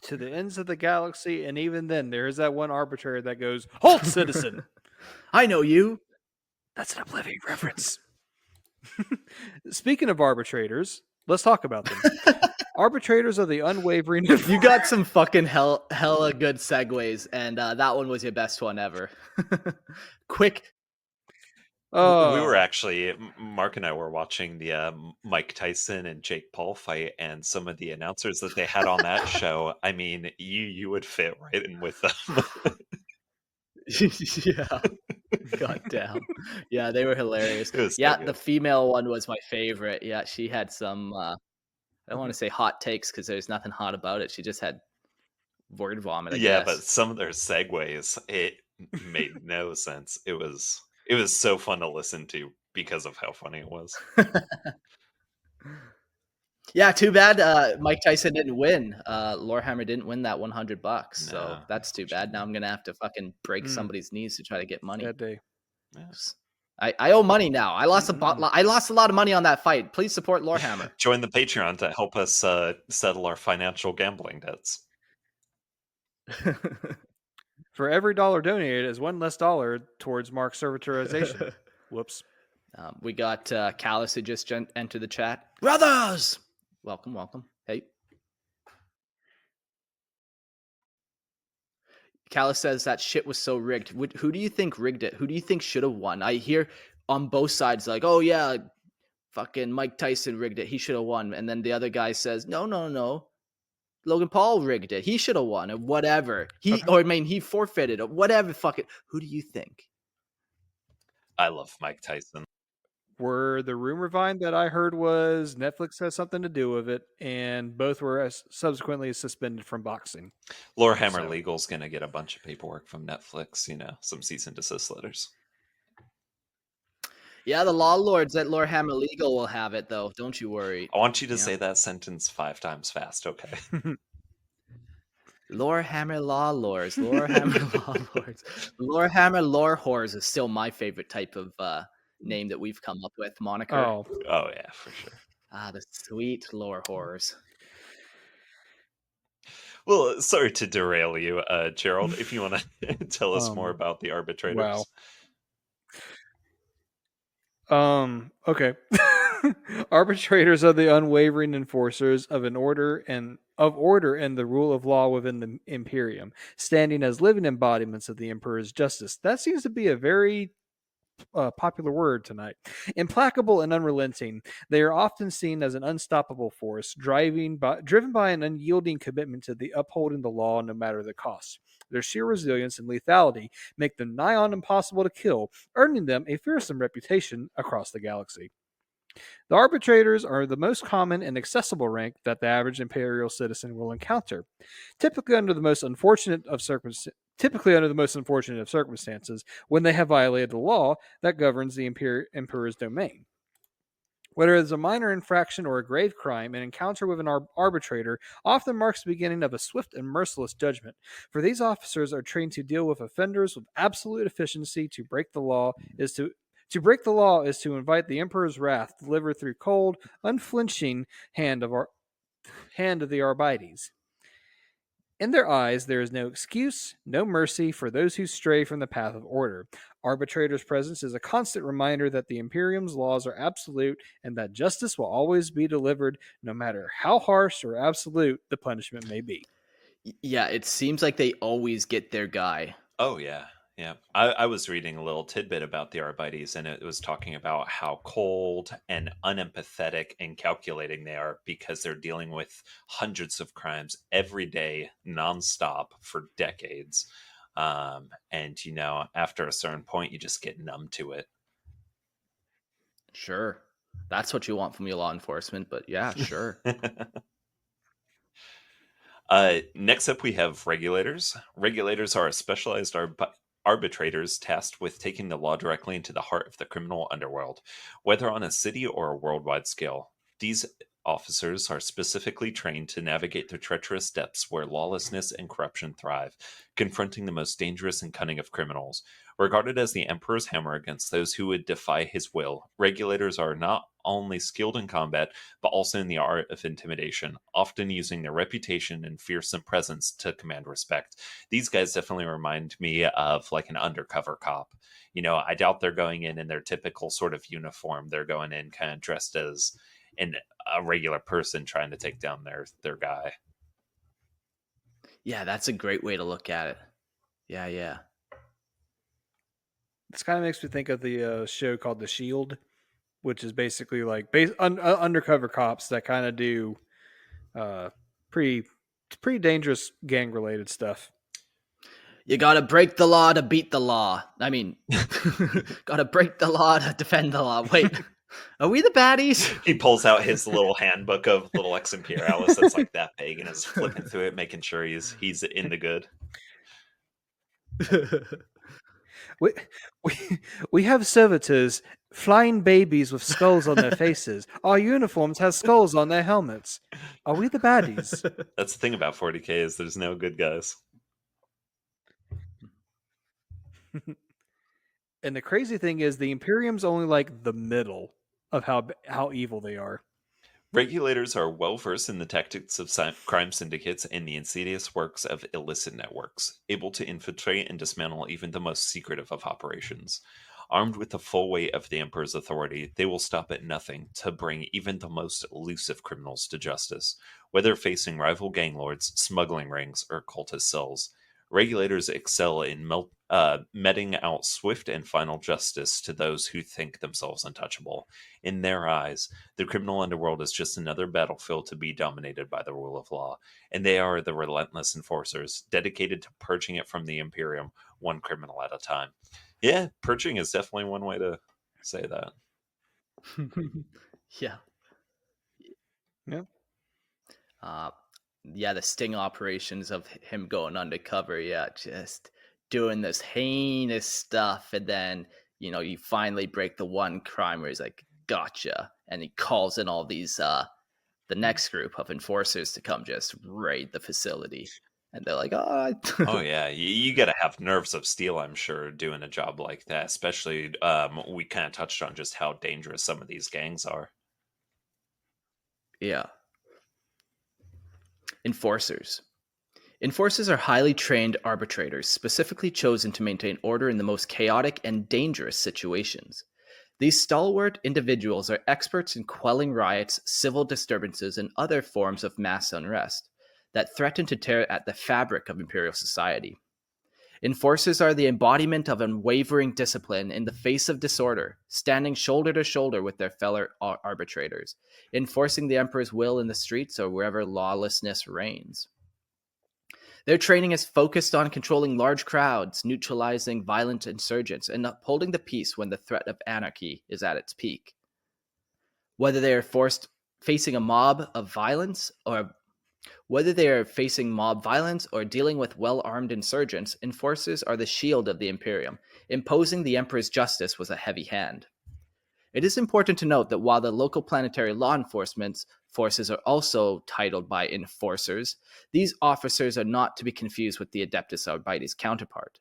[SPEAKER 2] To the ends of the galaxy, and even then, there is that one arbitrator that goes, "Halt, citizen!"
[SPEAKER 1] I know you.
[SPEAKER 2] That's an Oblivion reference. Speaking of arbitrators, let's talk about them. Arbitrators of the unwavering.
[SPEAKER 1] You got some fucking hella good segues, and that one was your best one ever. Quick.
[SPEAKER 3] We were actually, Mark and I were watching the Mike Tyson and Jake Paul fight, and some of the announcers that they had on that show. I mean, you would fit right in with them.
[SPEAKER 1] Yeah. God damn. Yeah, they were hilarious.
[SPEAKER 3] It was so
[SPEAKER 1] Yeah,
[SPEAKER 3] good.
[SPEAKER 1] the female one was my favorite. Yeah, she had some I don't want to say hot takes because there's nothing hot about it. She just had word vomit, I
[SPEAKER 3] Yeah,
[SPEAKER 1] guess.
[SPEAKER 3] but some of their segues, it made no sense. It was so fun to listen to because of how funny it was.
[SPEAKER 1] Yeah, too bad Mike Tyson didn't win. Lorehammer didn't win that $100, so
[SPEAKER 3] No,
[SPEAKER 1] that's too bad. Now I'm gonna have to fucking break somebody's knees to try to get money.
[SPEAKER 2] That day.
[SPEAKER 3] Yes.
[SPEAKER 1] I owe money now. I lost a lot of money on that fight. Please support Lorehammer.
[SPEAKER 3] Join the Patreon to help us settle our financial gambling debts.
[SPEAKER 2] For every dollar donated is one less dollar towards Mark's servitorization. Whoops.
[SPEAKER 1] We got Callus who just entered the chat. Brothers! Welcome. Hey. Callus says that shit was so rigged. Who do you think rigged it? Who do you think should have won? I hear on both sides like, oh yeah, fucking Mike Tyson rigged it. He should have won. And then the other guy says, no. Logan Paul rigged it. He should have won, or whatever. He forfeited, or whatever. Fuck it. Who do you think?
[SPEAKER 3] I love Mike Tyson.
[SPEAKER 2] Where the rumor vine that I heard was Netflix has something to do with it, and both were subsequently suspended from boxing.
[SPEAKER 3] Lorehammer Legal's going to get a bunch of paperwork from Netflix, some cease and desist letters.
[SPEAKER 1] Yeah, the law lords at Lorehammer Legal will have it, though. Don't you worry.
[SPEAKER 3] I want you to say that sentence 5 times fast, okay?
[SPEAKER 1] Lorehammer Law Lords. Lorehammer Law Lords. Lorehammer Lore Whores is still my favorite type of name that we've come up with, moniker.
[SPEAKER 3] Oh yeah, for sure.
[SPEAKER 1] The sweet lore whores.
[SPEAKER 3] Well, sorry to derail you, Gerald. If you want to tell us more about the arbitrators.
[SPEAKER 2] Wow. Okay. Arbitrators are the unwavering enforcers of an order and the rule of law within the Imperium, standing as living embodiments of the Emperor's justice. That seems to be a very popular word tonight. Implacable and unrelenting, they are often seen as an unstoppable force, driven by an unyielding commitment to the upholding the law no matter the cost. Their sheer resilience and lethality make them nigh on impossible to kill, earning them a fearsome reputation across the galaxy. The arbitrators are the most common and accessible rank that the average Imperial citizen will encounter, typically under the most unfortunate of circumstances when they have violated the law that governs the Emperor's domain. Whether it is a minor infraction or a grave crime, an encounter with an arbitrator often marks the beginning of a swift and merciless judgment, for these officers are trained to deal with offenders with absolute efficiency. To break the law is to invite the Emperor's wrath delivered through cold, unflinching hand of the Arbites. In their eyes, there is no excuse, no mercy for those who stray from the path of order. Arbitrator's presence is a constant reminder that the Imperium's laws are absolute and that justice will always be delivered, no matter how harsh or absolute the punishment may be.
[SPEAKER 1] Yeah, it seems like they always get their guy.
[SPEAKER 3] Oh yeah, yeah. I was reading a little tidbit about the Arbites, and it was talking about how cold and unempathetic and calculating they are because they're dealing with hundreds of crimes every day, nonstop for decades. And after a certain point, you just get numb to it.
[SPEAKER 1] Sure. That's what you want from your law enforcement, but yeah, sure.
[SPEAKER 3] Next up, we have regulators. Regulators are a specialized arbitrators tasked with taking the law directly into the heart of the criminal underworld, whether on a city or a worldwide scale. These officers are specifically trained to navigate the treacherous depths where lawlessness and corruption thrive, confronting the most dangerous and cunning of criminals. Regarded as the Emperor's hammer against those who would defy his will, regulators are not only skilled in combat, but also in the art of intimidation, often using their reputation and fearsome presence to command respect. These guys definitely remind me of like an undercover cop. I doubt they're going in their typical sort of uniform. They're going in kind of dressed as a regular person trying to take down their guy.
[SPEAKER 1] Yeah, that's a great way to look at it. Yeah.
[SPEAKER 2] This kind of makes me think of the show called The Shield, which is basically like undercover cops that kind of do pretty dangerous gang related stuff.
[SPEAKER 1] You gotta break the law to beat the law. I mean, gotta break the law to defend the law. Wait, are we the baddies?
[SPEAKER 3] He pulls out his little handbook of little ex Imperialis that's like that big and is flipping through it, making sure he's in the good.
[SPEAKER 2] We have servitors, flying babies with skulls on their faces. Our uniforms have skulls on their helmets. Are we the baddies?
[SPEAKER 3] That's the thing about 40K is there's no good guys.
[SPEAKER 2] And the crazy thing is the Imperium's only like the middle of how evil they are.
[SPEAKER 3] Regulators are well versed in the tactics of crime syndicates and the insidious works of illicit networks, able to infiltrate and dismantle even the most secretive of operations. Armed with the full weight of the Emperor's authority, they will stop at nothing to bring even the most elusive criminals to justice, whether facing rival gang lords, smuggling rings, or cultist cells. Regulators excel in meting out swift and final justice to those who think themselves untouchable. In their eyes, the criminal underworld is just another battlefield to be dominated by the rule of law, and they are the relentless enforcers, dedicated to purging it from the Imperium, one criminal at a time. Yeah, purging is definitely one way to say that.
[SPEAKER 1] Yeah.
[SPEAKER 2] Yeah.
[SPEAKER 1] Yeah, the sting operations of him going undercover. Yeah, just doing this heinous stuff, and then you finally break the one crime where he's like, "Gotcha," and he calls in all these the next group of enforcers to come just raid the facility, and they're like, "Oh,
[SPEAKER 3] Oh yeah, you got to have nerves of steel, I'm sure, doing a job like that. Especially, we kind of touched on just how dangerous some of these gangs are.
[SPEAKER 1] yeah." Enforcers. Enforcers are highly trained arbitrators, specifically chosen to maintain order in the most chaotic and dangerous situations. These stalwart individuals are experts in quelling riots, civil disturbances, and other forms of mass unrest that threaten to tear at the fabric of Imperial society. Enforcers are the embodiment of unwavering discipline in the face of disorder, standing shoulder to shoulder with their fellow arbitrators, enforcing the Emperor's will in the streets or wherever lawlessness reigns. Their training is focused on controlling large crowds, neutralizing violent insurgents, and upholding the peace when the threat of anarchy is at its peak. Whether they are facing a mob of violence or Whether they are facing mob violence or dealing with well-armed insurgents, enforcers are the shield of the Imperium. Imposing the Emperor's justice was a heavy hand. It is important to note that while the local planetary law enforcement forces are also titled by enforcers, these officers are not to be confused with the Adeptus Arbites counterpart.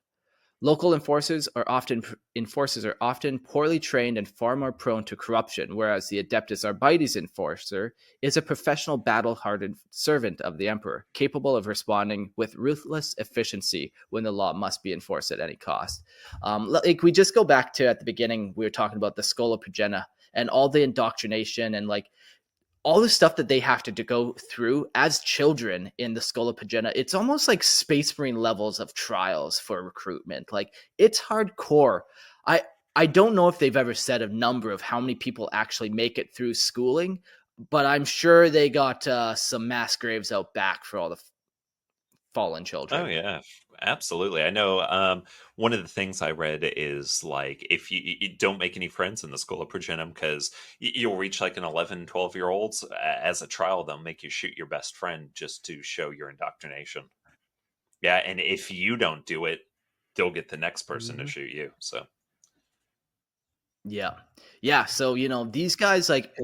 [SPEAKER 1] Local enforcers are often poorly trained and far more prone to corruption, whereas the Adeptus Arbites enforcer is a professional, battle-hardened servant of the Emperor, capable of responding with ruthless efficiency when the law must be enforced at any cost. Like we just go back to at the beginning, we were talking about the Schola Progena and all the indoctrination and like all the stuff that they have to go through as children in the Schola Progena. It's almost like Space Marine levels of trials for recruitment. Like it's hardcore. I don't know if they've ever said a number of how many people actually make it through schooling, but I'm sure they got some mass graves out back for all the fallen children.
[SPEAKER 3] Oh yeah, absolutely. I know. One of the things I read is like if you don't make any friends in the School of Progenum because you'll reach like an 11, 12-year-olds as a trial, they'll make you shoot your best friend just to show your indoctrination. Yeah, and if you don't do it, they'll get the next person to shoot you. So
[SPEAKER 1] Yeah. So, these guys, like,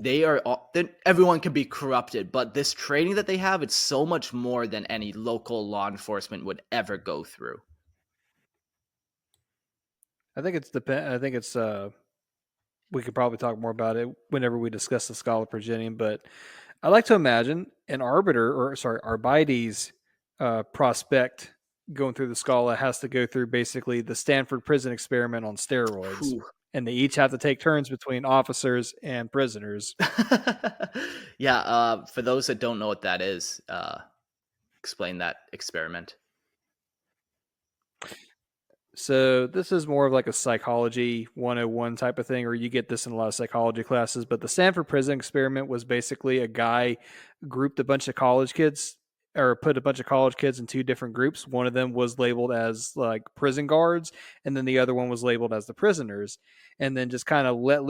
[SPEAKER 1] everyone can be corrupted, but this training that they have, it's so much more than any local law enforcement would ever go through.
[SPEAKER 2] I think it's we could probably talk more about it whenever we discuss the Scholar Progenium, but I like to imagine an Arbites prospect going through the Scala has to go through basically the Stanford prison experiment on steroids.
[SPEAKER 1] Whew.
[SPEAKER 2] And they each have to take turns between officers and prisoners.
[SPEAKER 1] Yeah, for those that don't know what that is, explain that experiment.
[SPEAKER 2] So this is more of like a psychology 101 type of thing, or you get this in a lot of psychology classes. But the Stanford prison experiment was basically a guy grouped a bunch of college kids or put a bunch of college kids in two different groups. One of them was labeled as like prison guards, and then the other one was labeled as the prisoners, and then just kind of let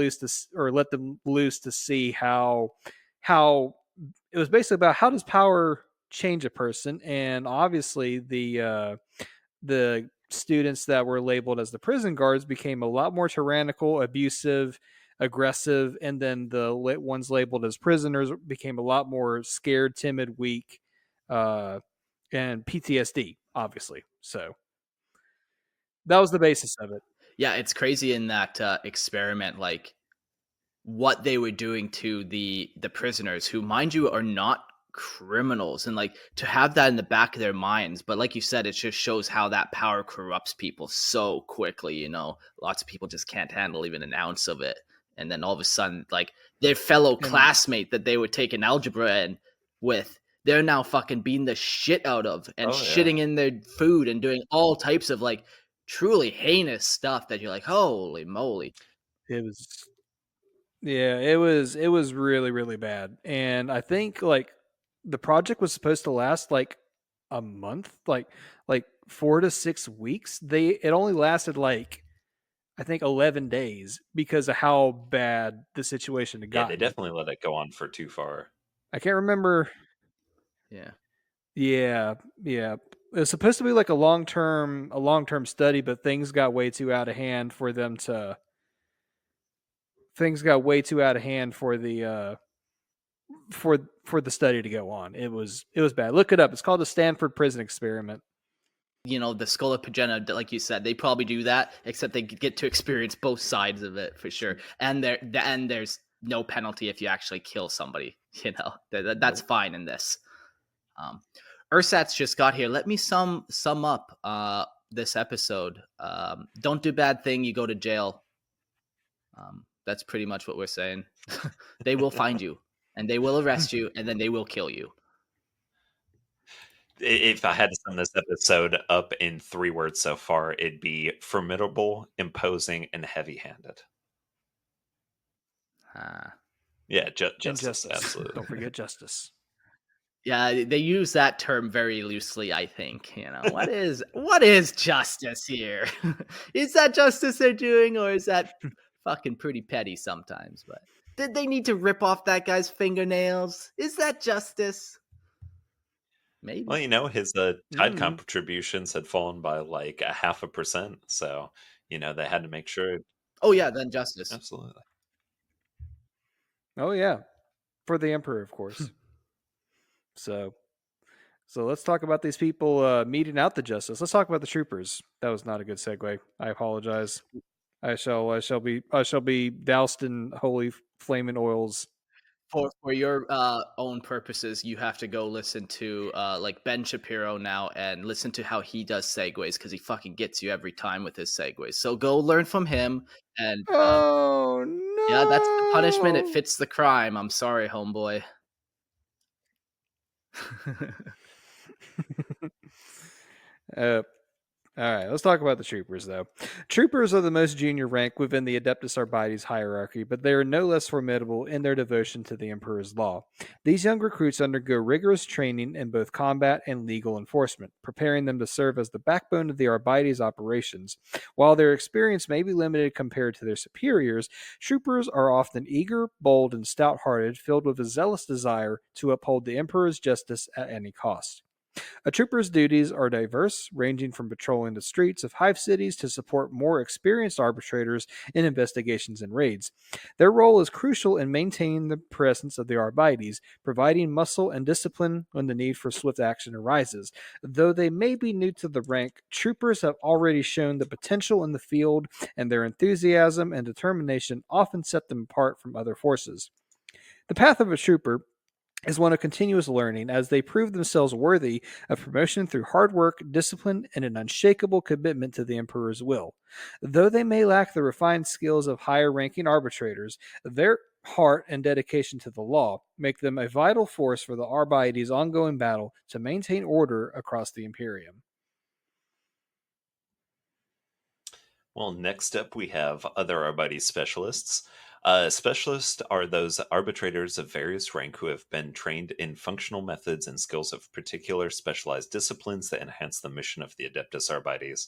[SPEAKER 2] them loose to see how it was basically about how does power change a person. And obviously the students that were labeled as the prison guards became a lot more tyrannical, abusive, aggressive, and then the ones labeled as prisoners became a lot more scared, timid, weak, and PTSD, obviously. So that was the basis of it.
[SPEAKER 1] Yeah, it's crazy in that experiment, like what they were doing to the prisoners, who, mind you, are not criminals, and like to have that in the back of their minds. But like you said, it just shows how that power corrupts people so quickly. Lots of people just can't handle even an ounce of it, and then all of a sudden, like their fellow classmate that they would take an algebra and with, they're now fucking beating the shit out of and shitting in their food and doing all types of like truly heinous stuff that you're like, holy moly.
[SPEAKER 2] It was really, really bad. And I think like the project was supposed to last like a month, like 4 to 6 weeks. It only lasted like I think 11 days because of how bad the situation had gotten.
[SPEAKER 3] Yeah, they definitely let it go on for too far.
[SPEAKER 2] I can't remember. Yeah. It was supposed to be like a long-term study, but things got way too out of hand for them to. Things got way too out of hand for the for the study to go on. It was bad. Look it up. It's called the Stanford Prison Experiment.
[SPEAKER 1] The Schola Progena, like you said, they probably do that, except they get to experience both sides of it for sure. And there's no penalty if you actually kill somebody. That's fine in this. Ursat's just got here. Let me sum up this episode. Don't do bad thing, you go to jail. That's pretty much what we're saying. They will find you, and they will arrest you, and then they will kill you.
[SPEAKER 3] If I had to sum this episode up in 3 words so far, it'd be formidable, imposing, and heavy-handed.
[SPEAKER 1] Ah.
[SPEAKER 3] Yeah,
[SPEAKER 2] And
[SPEAKER 3] justice,
[SPEAKER 2] justice.
[SPEAKER 3] absolutely.
[SPEAKER 2] Don't forget justice.
[SPEAKER 1] Yeah, they use that term very loosely, I think. What is justice here? Is that justice they're doing, or is that fucking pretty petty sometimes? But did they need to rip off that guy's fingernails? Is that justice?
[SPEAKER 3] Well,
[SPEAKER 1] Maybe.
[SPEAKER 3] his tide contributions had fallen by like 0.5%, so they had to make sure.
[SPEAKER 1] Oh yeah, then justice.
[SPEAKER 3] Absolutely.
[SPEAKER 2] Oh yeah, for the Emperor, of course. So let's talk about these people meting out the justice. Let's talk about the troopers. That was not a good segue. I apologize. I shall be doused in holy flaming oils.
[SPEAKER 1] For your own purposes, you have to go listen to like Ben Shapiro now and listen to how he does segues, because he fucking gets you every time with his segues. So go learn from him, and
[SPEAKER 2] Oh
[SPEAKER 1] yeah, that's the punishment. It
[SPEAKER 2] no!
[SPEAKER 1] fits the crime. I'm sorry, homeboy.
[SPEAKER 2] All right, let's talk about the troopers, though. Troopers are the most junior rank within the Adeptus Arbites hierarchy, but they are no less formidable in their devotion to the Emperor's law. These young recruits undergo rigorous training in both combat and legal enforcement, preparing them to serve as the backbone of the Arbites operations. While their experience may be limited compared to their superiors, troopers are often eager, bold, and stout-hearted, filled with a zealous desire to uphold the Emperor's justice at any cost. A trooper's duties are diverse, ranging from patrolling the streets of hive cities to support more experienced arbitrators in investigations and raids. Their role is crucial in maintaining the presence of the Arbites, providing muscle and discipline when the need for swift action arises. Though they may be new to the rank, troopers have already shown the potential in the field, and their enthusiasm and determination often set them apart from other forces. The path of a trooper is one of continuous learning as they prove themselves worthy of promotion through hard work, discipline, and an unshakable commitment to the Emperor's will. Though they may lack the refined skills of higher ranking arbitrators, their heart and dedication to the law make them a vital force for the Arbites' ongoing battle to maintain order across the Imperium.
[SPEAKER 3] Well, next up we have other Arbites specialists. Specialists are those arbitrators of various rank who have been trained in functional methods and skills of particular specialized disciplines that enhance the mission of the Adeptus Arbites.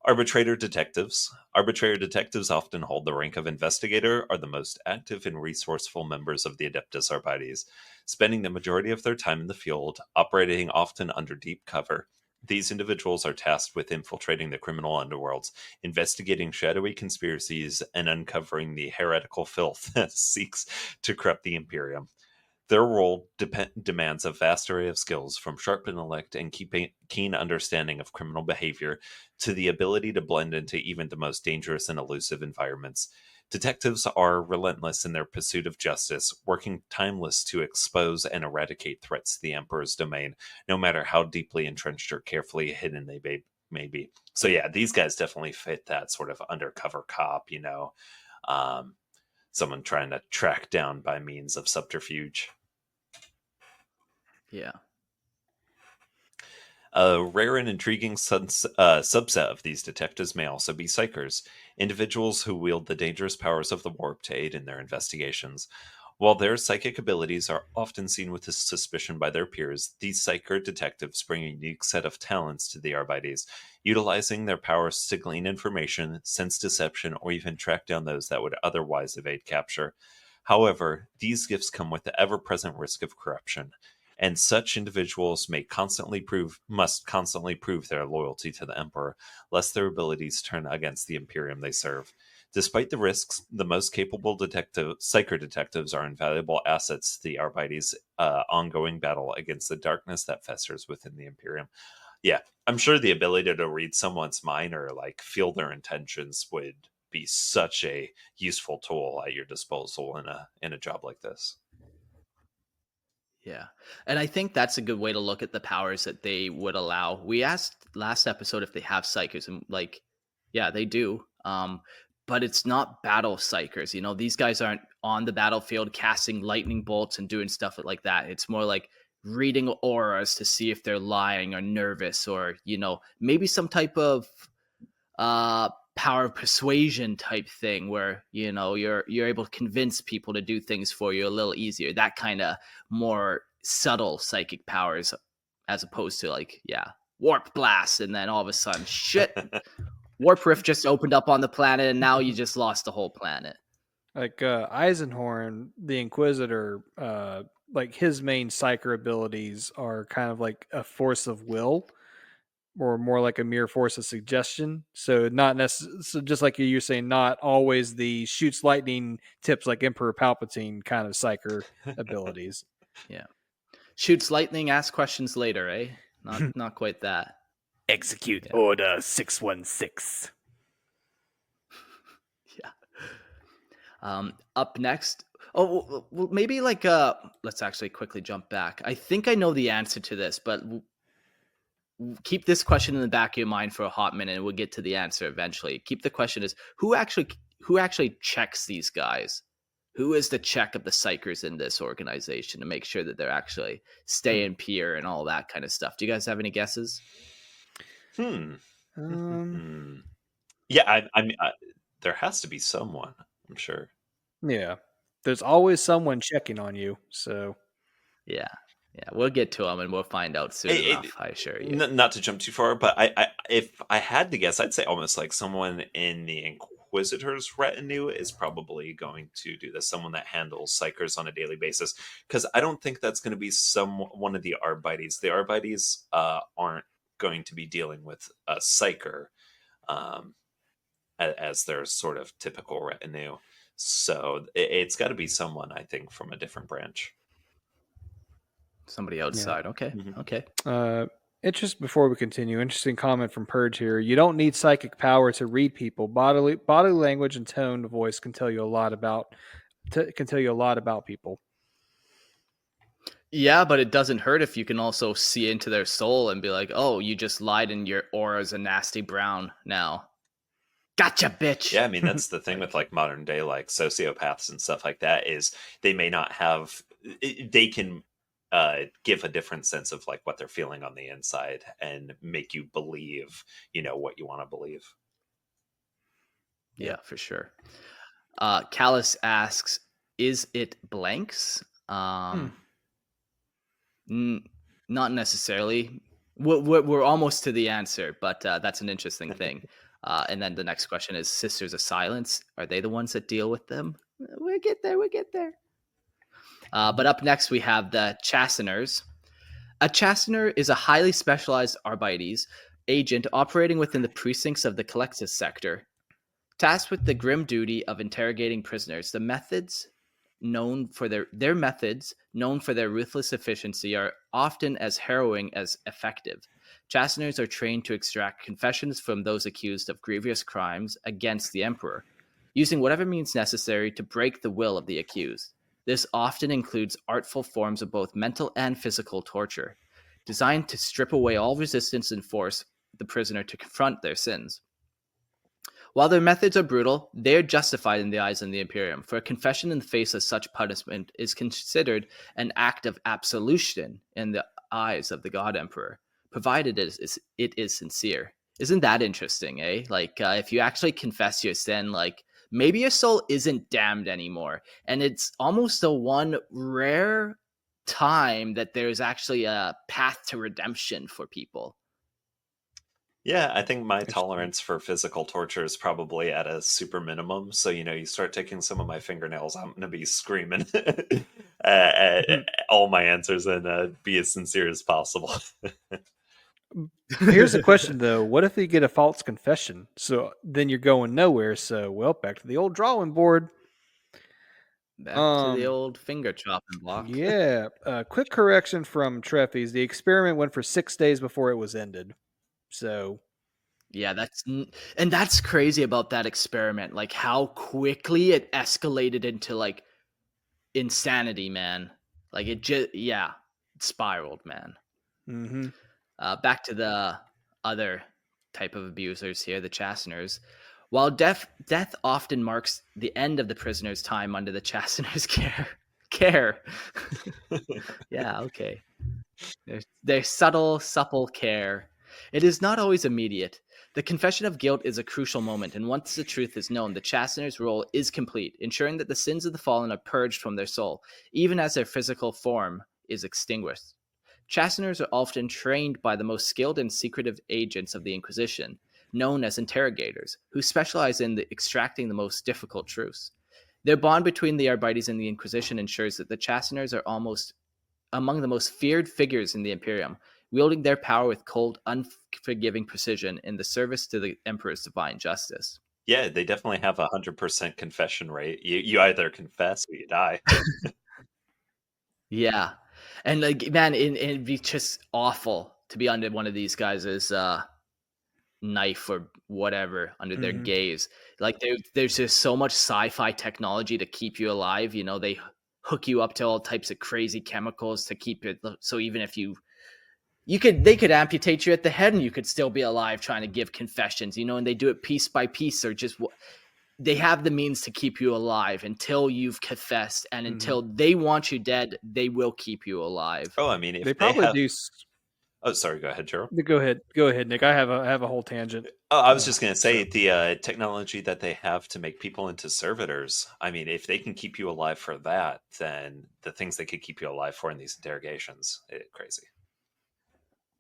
[SPEAKER 3] Arbitrator detectives. Arbitrator detectives often hold the rank of investigator, are the most active and resourceful members of the Adeptus Arbites, spending the majority of their time in the field, operating often under deep cover. These individuals are tasked with infiltrating the criminal underworlds, investigating shadowy conspiracies, and uncovering the heretical filth that seeks to corrupt the Imperium. Their role demands a vast array of skills, from sharp intellect and keen understanding of criminal behavior to the ability to blend into even the most dangerous and elusive environments. Detectives are relentless in their pursuit of justice, working timeless to expose and eradicate threats to the Emperor's domain, no matter how deeply entrenched or carefully hidden they may be. So, yeah, these guys definitely fit that sort of undercover cop, um, someone trying to track down by means of subterfuge.
[SPEAKER 1] Yeah.
[SPEAKER 3] A rare and intriguing subset of these detectives may also be psychers, individuals who wield the dangerous powers of the warp to aid in their investigations. While their psychic abilities are often seen with suspicion by their peers, these psyker detectives bring a unique set of talents to the Arbites, utilizing their powers to glean information, sense deception, or even track down those that would otherwise evade capture. However, these gifts come with the ever-present risk of corruption, and such individuals must constantly prove their loyalty to the Emperor, lest their abilities turn against the Imperium they serve. Despite the risks, the most capable psyker detectives are invaluable assets to the Arbites' ongoing battle against the darkness that festers within the Imperium. Yeah, I'm sure the ability to read someone's mind or like feel their intentions would be such a useful tool at your disposal in a job like this.
[SPEAKER 1] Yeah. And I think that's a good way to look at the powers that they would allow. We asked last episode if they have psychers, and like, yeah, they do. but it's not battle psychers. You know, these guys aren't on the battlefield casting lightning bolts and doing stuff like that. It's more like reading auras to see if they're lying or nervous, or, you know, maybe some type of power of persuasion type thing where, you know, you're able to convince people to do things for you a little easier. That kind of more subtle psychic powers, as opposed to like, warp blast, and then all of a sudden, shit, warp rift just opened up on the planet, and now you just lost the whole planet.
[SPEAKER 2] Like Eisenhorn, the Inquisitor, like his main psyker abilities are kind of like a force of will, or more like a mere force of suggestion. So not necessarily, so just like you're saying, not always the shoots lightning tips like Emperor Palpatine kind of psyker abilities.
[SPEAKER 1] Yeah, shoots lightning, ask questions later, eh? Not quite that.
[SPEAKER 4] Execute Order 616.
[SPEAKER 1] Yeah. Up next. Oh, well, maybe like let's actually quickly jump back. I think I know the answer to this, but keep this question in the back of your mind for a hot minute, and we'll get to the answer eventually. Keep the question is who actually checks these guys? Who is the check of the psychers in this organization to make sure that they're actually staying pure and all that kind of stuff? Do you guys have any guesses?
[SPEAKER 3] Yeah, I mean, there has to be someone, I'm sure.
[SPEAKER 2] Yeah, there's always someone checking on you. So
[SPEAKER 1] yeah, we'll get to them and we'll find out soon enough. I assure you.
[SPEAKER 3] Not to jump too far, but if I had to guess, I'd say almost like someone in the Inquisitor's retinue is probably going to do this. Someone that handles psychers on a daily basis, because I don't think that's going to be one of the Arbites. The Arbites aren't going to be dealing with a psyker as their sort of typical retinue. So it's got to be someone, I think, from a different branch.
[SPEAKER 1] Somebody outside. Yeah. Okay.
[SPEAKER 3] Mm-hmm.
[SPEAKER 1] Okay.
[SPEAKER 2] Before we continue, interesting comment from Purge here. You don't need psychic power to read people. Bodily language and tone of voice can tell you a lot about people.
[SPEAKER 1] Yeah, but it doesn't hurt if you can also see into their soul and be like, "Oh, you just lied, and your aura's a nasty brown now." Gotcha, bitch.
[SPEAKER 3] Yeah, I mean, that's the thing with like modern day like sociopaths and stuff like that, is they may not have, they can give a different sense of like what they're feeling on the inside and make you believe, you know, what you want to believe.
[SPEAKER 1] Yeah, for sure. Callus asks, is it blanks? Not necessarily. We're almost to the answer, but that's an interesting thing. And then the next question is Sisters of Silence. Are they the ones that deal with them? We'll get there. But up next, we have the Chasteners. A Chastener is a highly specialized Arbites agent operating within the precincts of the Collectus sector. Tasked with the grim duty of interrogating prisoners, the methods known for their ruthless efficiency are often as harrowing as effective. Chasteners are trained to extract confessions from those accused of grievous crimes against the Emperor, using whatever means necessary to break the will of the accused. This often includes artful forms of both mental and physical torture, designed to strip away all resistance and force the prisoner to confront their sins. While their methods are brutal, they are justified in the eyes of the Imperium, for a confession in the face of such punishment is considered an act of absolution in the eyes of the God Emperor, provided it is sincere. Isn't that interesting, eh? Like, if you actually confess your sin, like, maybe your soul isn't damned anymore. And it's almost the one rare time that there's actually a path to redemption for people.
[SPEAKER 3] Yeah, I think my tolerance for physical torture is probably at a super minimum. So, you know, you start taking some of my fingernails, I'm going to be screaming all my answers and be as sincere as possible.
[SPEAKER 2] Here's the question, though. What if you get a false confession? So then you're going nowhere. So, well, back to the old drawing board.
[SPEAKER 1] Back to the old finger chopping block.
[SPEAKER 2] Yeah. Quick correction from Treffy's. The experiment went for 6 days before it was ended. So,
[SPEAKER 1] yeah, that's crazy about that experiment. Like how quickly it escalated into like insanity, man. Like it spiraled, man.
[SPEAKER 2] Mm-hmm.
[SPEAKER 1] Back to the other type of abusers here, the Chasteners. While death often marks the end of the prisoner's time under the chastener's care. Yeah, okay. Their subtle, supple care. It is not always immediate. The confession of guilt is a crucial moment, and once the truth is known, the chastener's role is complete, ensuring that the sins of the fallen are purged from their soul, even as their physical form is extinguished. Chasteners are often trained by the most skilled and secretive agents of the Inquisition, known as interrogators, who specialize in extracting the most difficult truths. Their bond between the Arbites and the Inquisition ensures that the chasteners are almost among the most feared figures in the Imperium, wielding their power with cold, unforgiving precision in the service to the Emperor's divine justice.
[SPEAKER 3] Yeah, they definitely have 100% confession rate. You either confess or you die.
[SPEAKER 1] Yeah. And like, man, it'd be just awful to be under one of these guys' knife or whatever under their gaze. Like there's just so much sci-fi technology to keep you alive. You know, they hook you up to all types of crazy chemicals to keep it. So even if they could amputate you at the head and you could still be alive trying to give confessions, you know, and they do it piece by piece, or just they have the means to keep you alive until you've confessed, and until they want you dead, they will keep you alive.
[SPEAKER 3] Oh, I mean, if
[SPEAKER 2] They probably
[SPEAKER 3] have...
[SPEAKER 2] do.
[SPEAKER 3] Oh, sorry. Go ahead, Gerald.
[SPEAKER 2] Go ahead, Nick. I have a whole tangent.
[SPEAKER 3] Oh, I was just going to say the technology that they have to make people into servitors. I mean, if they can keep you alive for that, then the things they could keep you alive for in these interrogations, crazy.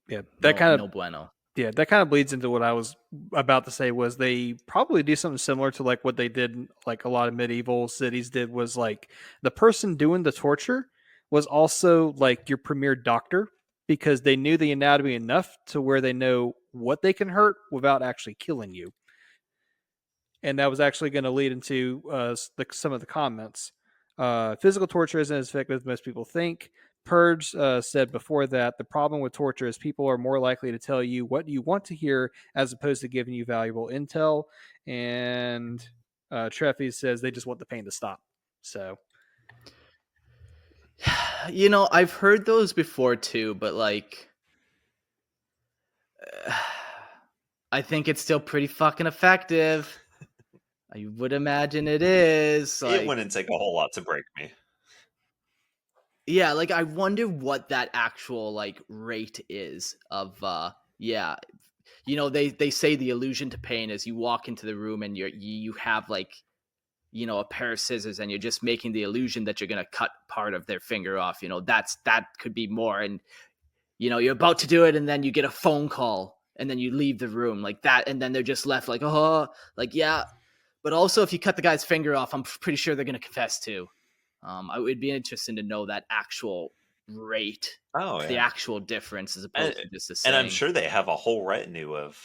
[SPEAKER 2] Yeah, that
[SPEAKER 1] no bueno.
[SPEAKER 2] Yeah, that kind of bleeds into what I was about to say. Was they probably do something similar to like what they did, like a lot of medieval cities did, was like the person doing the torture was also like your premier doctor, because they knew the anatomy enough to where they know what they can hurt without actually killing you. And that was actually going to lead into some of the comments. Physical torture isn't as effective as most people think. Purge said before that the problem with torture is people are more likely to tell you what you want to hear as opposed to giving you valuable intel. And Treffy says they just want the pain to stop. So,
[SPEAKER 1] you know, I've heard those before too, but like, I think it's still pretty fucking effective. I would imagine it is. Like,
[SPEAKER 3] it wouldn't take a whole lot to break me.
[SPEAKER 1] Yeah, like I wonder what that actual like rate is of yeah. You know, they say the illusion to pain is you walk into the room and you have like, you know, a pair of scissors and you're just making the illusion that you're going to cut part of their finger off. You know, that could be more. And you know, you're about to do it and then you get a phone call and then you leave the room like that, and then they're just left like, oh, like, yeah. But also if you cut the guy's finger off, I'm pretty sure they're going to confess too. I would be interested to know that actual rate, the actual difference, as opposed to just the same.
[SPEAKER 3] And I'm sure they have a whole retinue of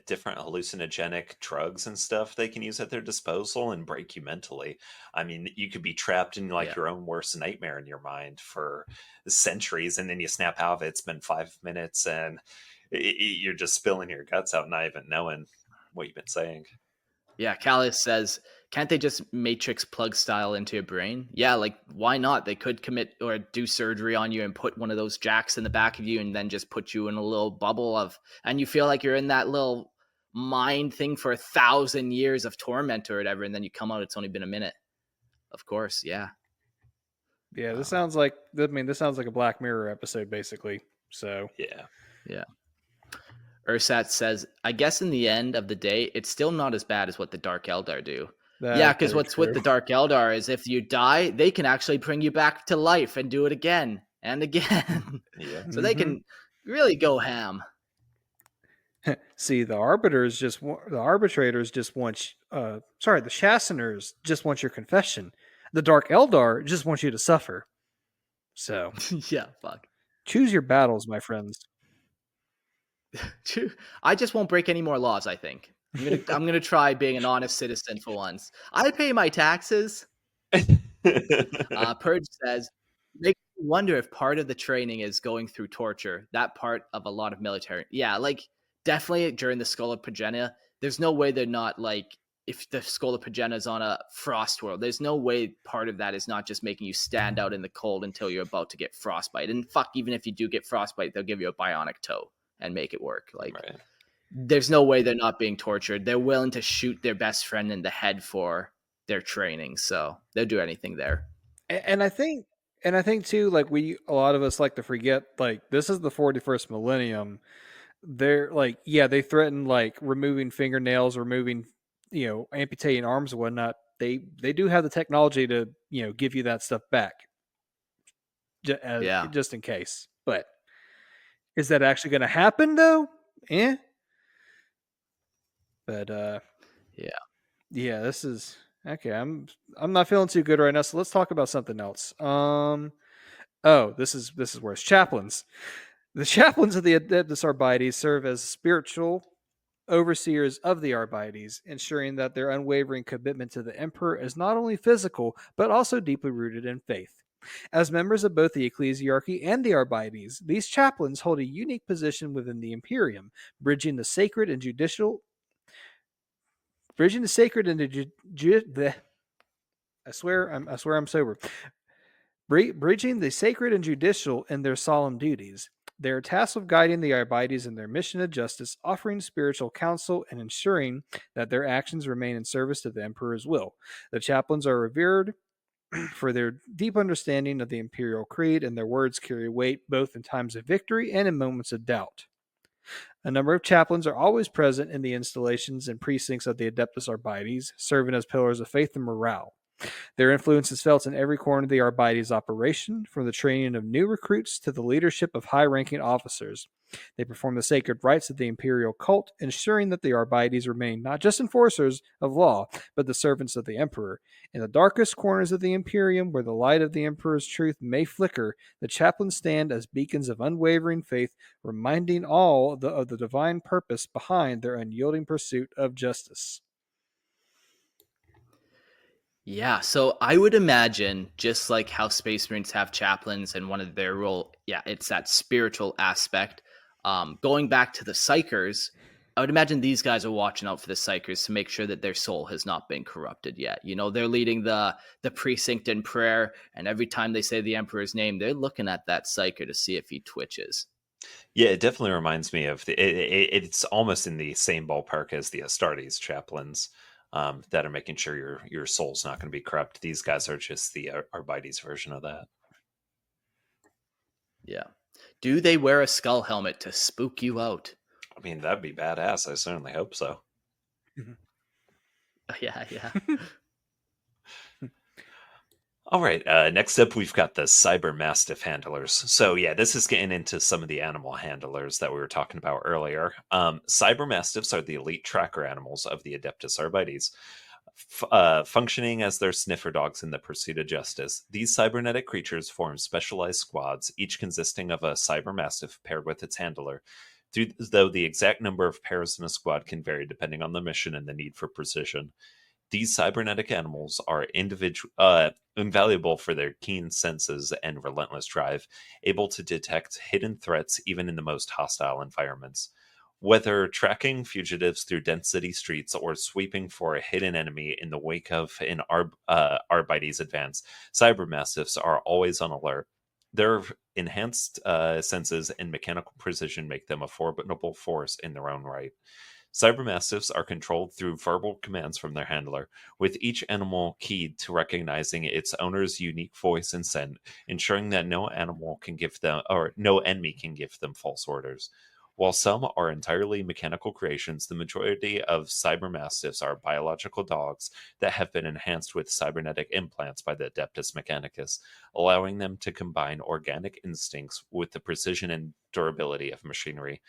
[SPEAKER 3] different hallucinogenic drugs and stuff they can use at their disposal and break you mentally. I mean, you could be trapped in like your own worst nightmare in your mind for centuries, and then you snap out of it. It's been 5 minutes, and you're just spilling your guts out, not even knowing what you've been saying.
[SPEAKER 1] Yeah, Callis says, can't they just matrix plug style into your brain? Yeah, like, why not? They could commit or do surgery on you and put one of those jacks in the back of you and then just put you in a little bubble of, and you feel like you're in that little mind thing for 1,000 years of torment or whatever, and then you come out, it's only been a minute. Of course, yeah.
[SPEAKER 2] Yeah, this sounds like a Black Mirror episode, basically. So
[SPEAKER 3] yeah.
[SPEAKER 1] Ursat says, I guess in the end of the day, it's still not as bad as what the Dark Eldar do. Yeah, because what's with the Dark Eldar is if you die, they can actually bring you back to life and do it again and again.
[SPEAKER 3] Yeah.
[SPEAKER 1] So they can really go ham.
[SPEAKER 2] See, the arbitrators just want the chasteners just want your confession. The Dark Eldar just want you to suffer. So
[SPEAKER 1] yeah, fuck.
[SPEAKER 2] Choose your battles, my friends.
[SPEAKER 1] I just won't break any more laws, I think. I'm gonna try being an honest citizen for once. I pay my taxes. Purge says, makes me wonder if part of the training is going through torture. That part of a lot of military. Yeah, like definitely during the Skull of Progenia, there's no way they're not like, if the Skull of Progenia is on a frost world, there's no way part of that is not just making you stand out in the cold until you're about to get frostbite. And fuck, even if you do get frostbite, they'll give you a bionic toe and make it work. Like, there's no way they're not being tortured. They're willing to shoot their best friend in the head for their training, so they'll do anything there.
[SPEAKER 2] And I think too, like a lot of us like to forget, like this is the 41st millennium. They're like, yeah, they threaten like removing fingernails, removing, amputating arms and whatnot. They do have the technology to, give you that stuff back,
[SPEAKER 1] Yeah.
[SPEAKER 2] just in case. But is that actually going to happen though? But
[SPEAKER 1] Yeah.
[SPEAKER 2] yeah, this is okay. I'm not feeling too good right now, so let's talk about something else. Oh, this is worse. Chaplains. The chaplains of the Adeptus Arbites serve as spiritual overseers of the Arbites, ensuring that their unwavering commitment to the Emperor is not only physical, but also deeply rooted in faith. As members of both the ecclesiarchy and the Arbites, these chaplains hold a unique position within the Imperium, bridging the sacred and judicial. Bridging the sacred and the. I swear I'm sober. Bridging the sacred and judicial in their solemn duties. They are tasked with guiding the Arbites in their mission of justice, offering spiritual counsel, and ensuring that their actions remain in service to the Emperor's will. The chaplains are revered for their deep understanding of the Imperial Creed, and their words carry weight both in times of victory and in moments of doubt. A number of chaplains are always present in the installations and precincts of the Adeptus Arbites, serving as pillars of faith and morale. Their influence is felt in every corner of the Arbites operation, from the training of new recruits to the leadership of high-ranking officers. They perform the sacred rites of the Imperial cult, ensuring that the Arbites remain not just enforcers of law, but the servants of the Emperor. In the darkest corners of the Imperium, where the light of the Emperor's truth may flicker, the chaplains stand as beacons of unwavering faith, reminding all of the divine purpose behind their unyielding pursuit of justice.
[SPEAKER 1] Yeah, so I would imagine just like how Space Marines have chaplains and one of their role, yeah, it's that spiritual aspect. Going back to the Psychers, I would imagine these guys are watching out for the Psychers to make sure that their soul has not been corrupted yet. They're leading the precinct in prayer, and every time they say the Emperor's name, they're looking at that Psycher to see if he twitches.
[SPEAKER 3] Yeah, it definitely reminds me of it's almost in the same ballpark as the Astartes chaplains, that are making sure your soul's not going to be corrupt. These guys are just the Arbites version of that.
[SPEAKER 1] Yeah. Do they wear a skull helmet to spook you out?
[SPEAKER 3] I mean, that'd be badass. I certainly hope so.
[SPEAKER 1] Yeah, yeah.
[SPEAKER 3] All right. Next up, we've got the Cyber Mastiff handlers. So yeah, this is getting into some of the animal handlers that we were talking about earlier. Cyber Mastiffs are the elite tracker animals of the Adeptus Arbites. Functioning as their sniffer dogs in the pursuit of justice, these cybernetic creatures form specialized squads, each consisting of a cyber mastiff paired with its handler. Though the exact number of pairs in a squad can vary depending on the mission and the need for precision. These cybernetic animals are invaluable for their keen senses and relentless drive, able to detect hidden threats even in the most hostile environments. Whether tracking fugitives through dense city streets or sweeping for a hidden enemy in the wake of an Arbites advance, cybermastiffs are always on alert. Their enhanced senses and mechanical precision make them a formidable force in their own right. Cybermastiffs are controlled through verbal commands from their handler, with each animal keyed to recognizing its owner's unique voice and scent, ensuring that no animal can give them or no enemy can give them false orders. While some are entirely mechanical creations, the majority of cybermastiffs are biological dogs that have been enhanced with cybernetic implants by the Adeptus Mechanicus, allowing them to combine organic instincts with the precision and durability of machinery.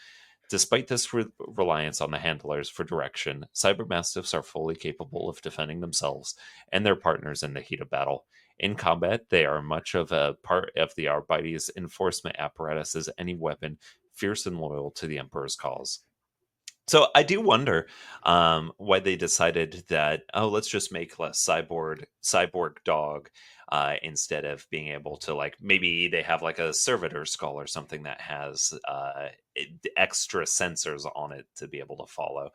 [SPEAKER 3] Despite this reliance on the handlers for direction, cybermastiffs are fully capable of defending themselves and their partners in the heat of battle. In combat, they are much of a part of the Arbites' enforcement apparatus as any weapon, fierce and loyal to the Emperor's cause. So I do wonder why they decided that, let's just make a cyborg dog, instead of being able to, like, maybe they have like a servitor skull or something that has extra sensors on it to be able to follow.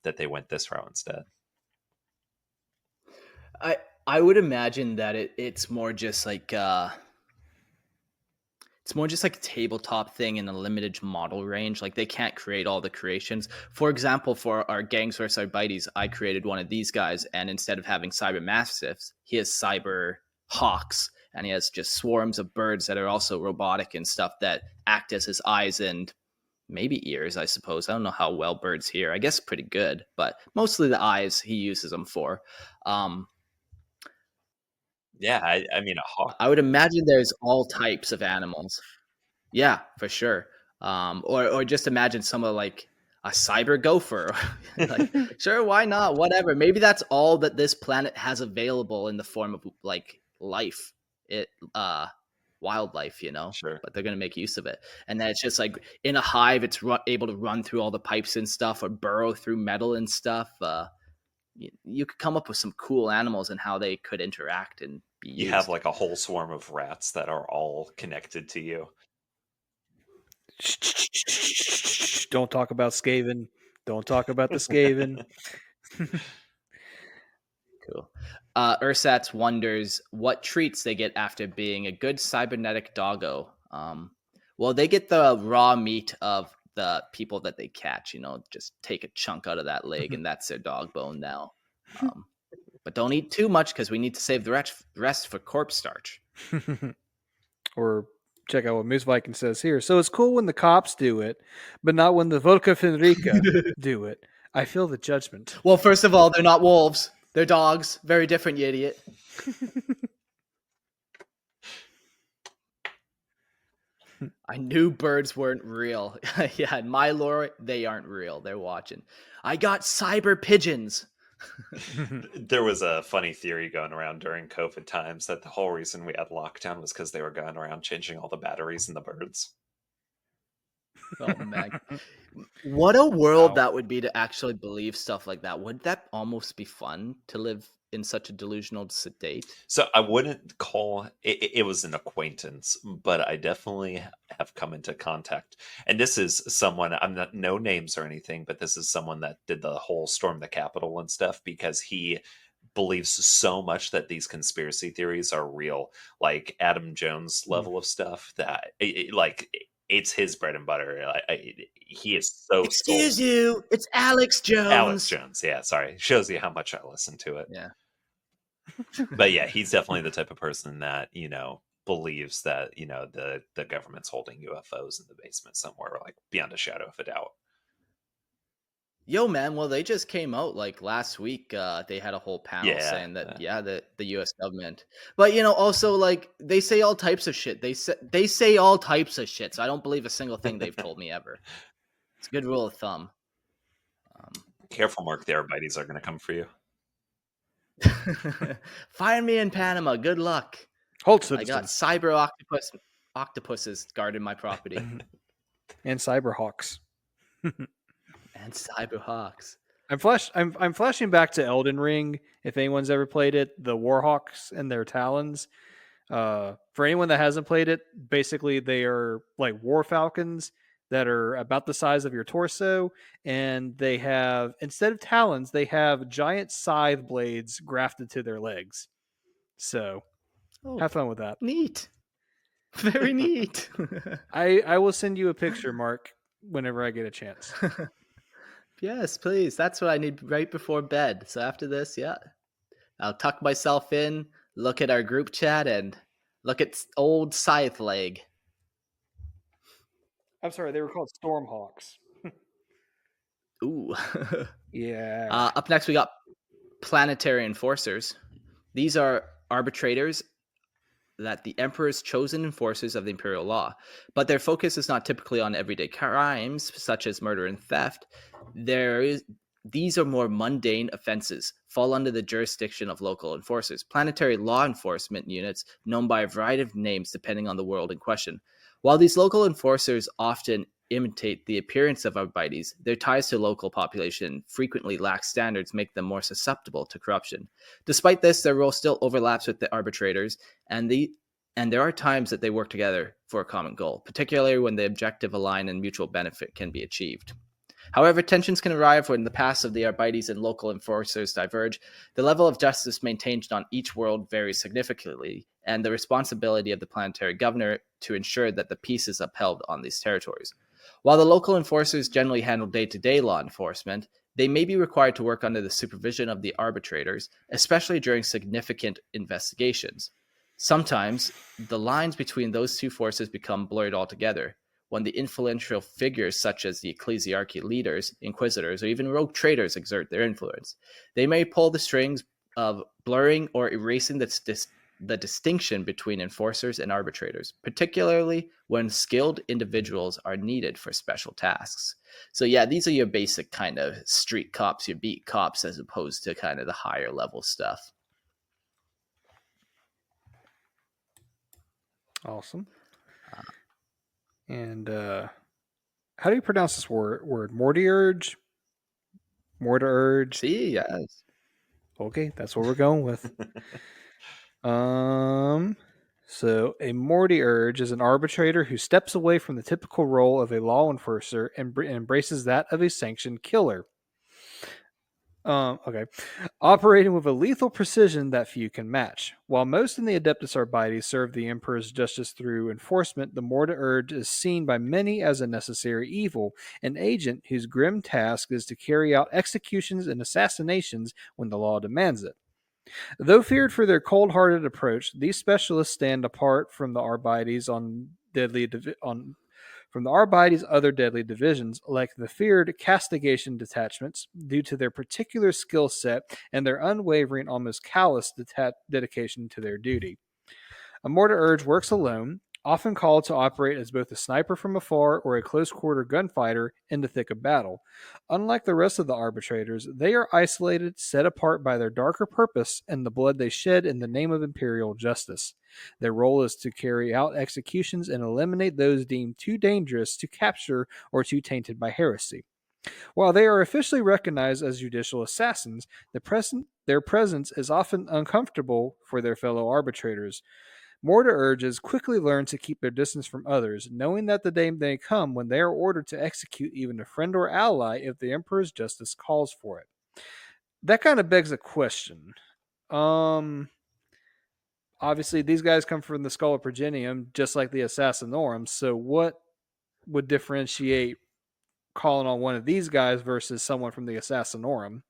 [SPEAKER 3] That they went this route instead.
[SPEAKER 1] I would imagine that it's more just like It's more just like a tabletop thing in a limited model range. Like they can't create all the creations. For example, for our Gangs vs. Arbites, I created one of these guys, and instead of having cyber mastiffs, he has cyber hawks, and he has just swarms of birds that are also robotic and stuff that act as his eyes and maybe ears, I suppose. I don't know how well birds hear. I guess pretty good, but mostly the eyes he uses them for. Um,
[SPEAKER 3] Yeah, I mean, a hawk.
[SPEAKER 1] I would imagine there's all types of animals. Yeah, for sure. Or just imagine someone like a cyber gopher. Like, sure, why not? Whatever. Maybe that's all that this planet has available in the form of like life. It wildlife, you know.
[SPEAKER 3] Sure.
[SPEAKER 1] But they're gonna make use of it. And then it's just like in a hive, it's able to run through all the pipes and stuff, or burrow through metal and stuff. You could come up with some cool animals and how they could interact and be used.
[SPEAKER 3] You have like a whole swarm of rats that are all connected to you.
[SPEAKER 2] Don't talk about Skaven. Don't talk about the Skaven.
[SPEAKER 1] Cool. Ursat's wonders what treats they get after being a good cybernetic doggo. Well, they get the raw meat of the people that they catch. You know, just take a chunk out of that leg, and that's their dog bone now. But don't eat too much because we need to save the rest for corpse starch.
[SPEAKER 2] Or check out what Moose Viking says here. So it's cool when the cops do it, but not when the Volca Fenrica do it. I feel the judgment.
[SPEAKER 1] Well, first of all, they're not wolves. They're dogs. Very different, you idiot. I knew birds weren't real. Yeah, in my lore, they aren't real. They're watching. I got cyber pigeons.
[SPEAKER 3] There was a funny theory going around during COVID times that the whole reason we had lockdown was because they were going around changing all the batteries in the birds.
[SPEAKER 1] Oh, man. What a world
[SPEAKER 2] Wow.
[SPEAKER 1] that would be to actually believe stuff like that. Would that almost be fun to live in such a delusional state?
[SPEAKER 3] So I wouldn't call it was an acquaintance, but I definitely have come into contact. And this is someone, I'm not, no names or anything, but this is someone that did the whole storm the Capitol and stuff because he believes so much that these conspiracy theories are real, like Adam Jones level of stuff that it's his bread and butter. He is so
[SPEAKER 1] Excuse
[SPEAKER 3] sold.
[SPEAKER 1] you, it's Alex Jones.
[SPEAKER 3] Alex Jones, yeah, sorry. Shows you how much I listen to it.
[SPEAKER 1] Yeah.
[SPEAKER 3] But yeah, he's definitely the type of person that, believes that, the government's holding UFOs in the basement somewhere, like beyond a shadow of a doubt.
[SPEAKER 1] Yo, man, well, they just came out like last week. They had a whole panel
[SPEAKER 3] Yeah,
[SPEAKER 1] saying that, the U.S. government. But, also, like, they say all types of shit. They say all types of shit, so I don't believe a single thing they've told me ever. It's a good rule of thumb.
[SPEAKER 3] Careful, Mark, the Arbites are going to come for you.
[SPEAKER 1] Find me in Panama. Good luck.
[SPEAKER 2] Hold
[SPEAKER 1] I got
[SPEAKER 2] citizen.
[SPEAKER 1] cyber octopuses guarding my property.
[SPEAKER 2] And Cyberhawks.
[SPEAKER 1] And cyberhawks.
[SPEAKER 2] I'm flashing back to Elden Ring. If anyone's ever played it, the Warhawks and their talons. For anyone that hasn't played it, basically they are like war falcons that are about the size of your torso, and they have, instead of talons, they have giant scythe blades grafted to their legs. So have fun with that.
[SPEAKER 1] Neat. Very neat.
[SPEAKER 2] I will send you a picture, Mark, whenever I get a chance.
[SPEAKER 1] Yes, please. That's what I need right before bed. So after this, I'll tuck myself in, look at our group chat, and look at old scythe leg.
[SPEAKER 2] I'm sorry, they were called Stormhawks.
[SPEAKER 1] Ooh.
[SPEAKER 2] Yeah.
[SPEAKER 1] Up next, we got planetary enforcers. These are arbitrators that the Emperor's chosen enforcers of the Imperial law, but their focus is not typically on everyday crimes such as murder and theft. These are more mundane offenses, fall under the jurisdiction of local enforcers, planetary law enforcement units known by a variety of names depending on the world in question. While these local enforcers often imitate the appearance of Arbites, their ties to local population frequently lax standards make them more susceptible to corruption. Despite this, their role still overlaps with the arbitrators, and there are times that they work together for a common goal, particularly when the objective align and mutual benefit can be achieved. However, tensions can arrive when the paths of the Arbites and local enforcers diverge. The level of justice maintained on each world varies significantly, and the responsibility of the planetary governor to ensure that the peace is upheld on these territories. While the local enforcers generally handle day-to-day law enforcement, they may be required to work under the supervision of the arbitrators, especially during significant investigations. Sometimes, the lines between those two forces become blurred altogether when the influential figures such as the ecclesiarchy leaders, inquisitors, or even rogue traders exert their influence. They may pull the strings of blurring or erasing the distinction between enforcers and arbitrators, particularly when skilled individuals are needed for special tasks. So yeah, these are your basic kind of street cops, your beat cops, as opposed to kind of the higher level stuff.
[SPEAKER 2] Awesome. And how do you pronounce this word? Mortiurge? Mortiurge?
[SPEAKER 1] See, yes.
[SPEAKER 2] Okay, that's what we're going with. So a Mortiurge is an arbitrator who steps away from the typical role of a law enforcer and embraces that of a sanctioned killer. Okay. Operating with a lethal precision that few can match. While most in the Adeptus Arbites serve the Emperor's justice through enforcement, the Mortiurge is seen by many as a necessary evil, an agent whose grim task is to carry out executions and assassinations when the law demands it. Though feared for their cold-hearted approach, these specialists stand apart from the Arbites from the Arbites' other deadly divisions, like the feared castigation detachments, due to their particular skill set and their unwavering, almost callous dedication to their duty. A Mortiurge works alone, often called to operate as both a sniper from afar or a close-quarter gunfighter in the thick of battle. Unlike the rest of the arbitrators, they are isolated, set apart by their darker purpose and the blood they shed in the name of imperial justice. Their role is to carry out executions and eliminate those deemed too dangerous to capture or too tainted by heresy. While they are officially recognized as judicial assassins, their presence is often uncomfortable for their fellow arbitrators. Mortiurges quickly learn to keep their distance from others, knowing that the day may come when they are ordered to execute even a friend or ally if the Emperor's justice calls for it. That kind of begs a question. Obviously, these guys come from the Schola Progenium, just like the Assassinorum, so what would differentiate calling on one of these guys versus someone from the Assassinorum?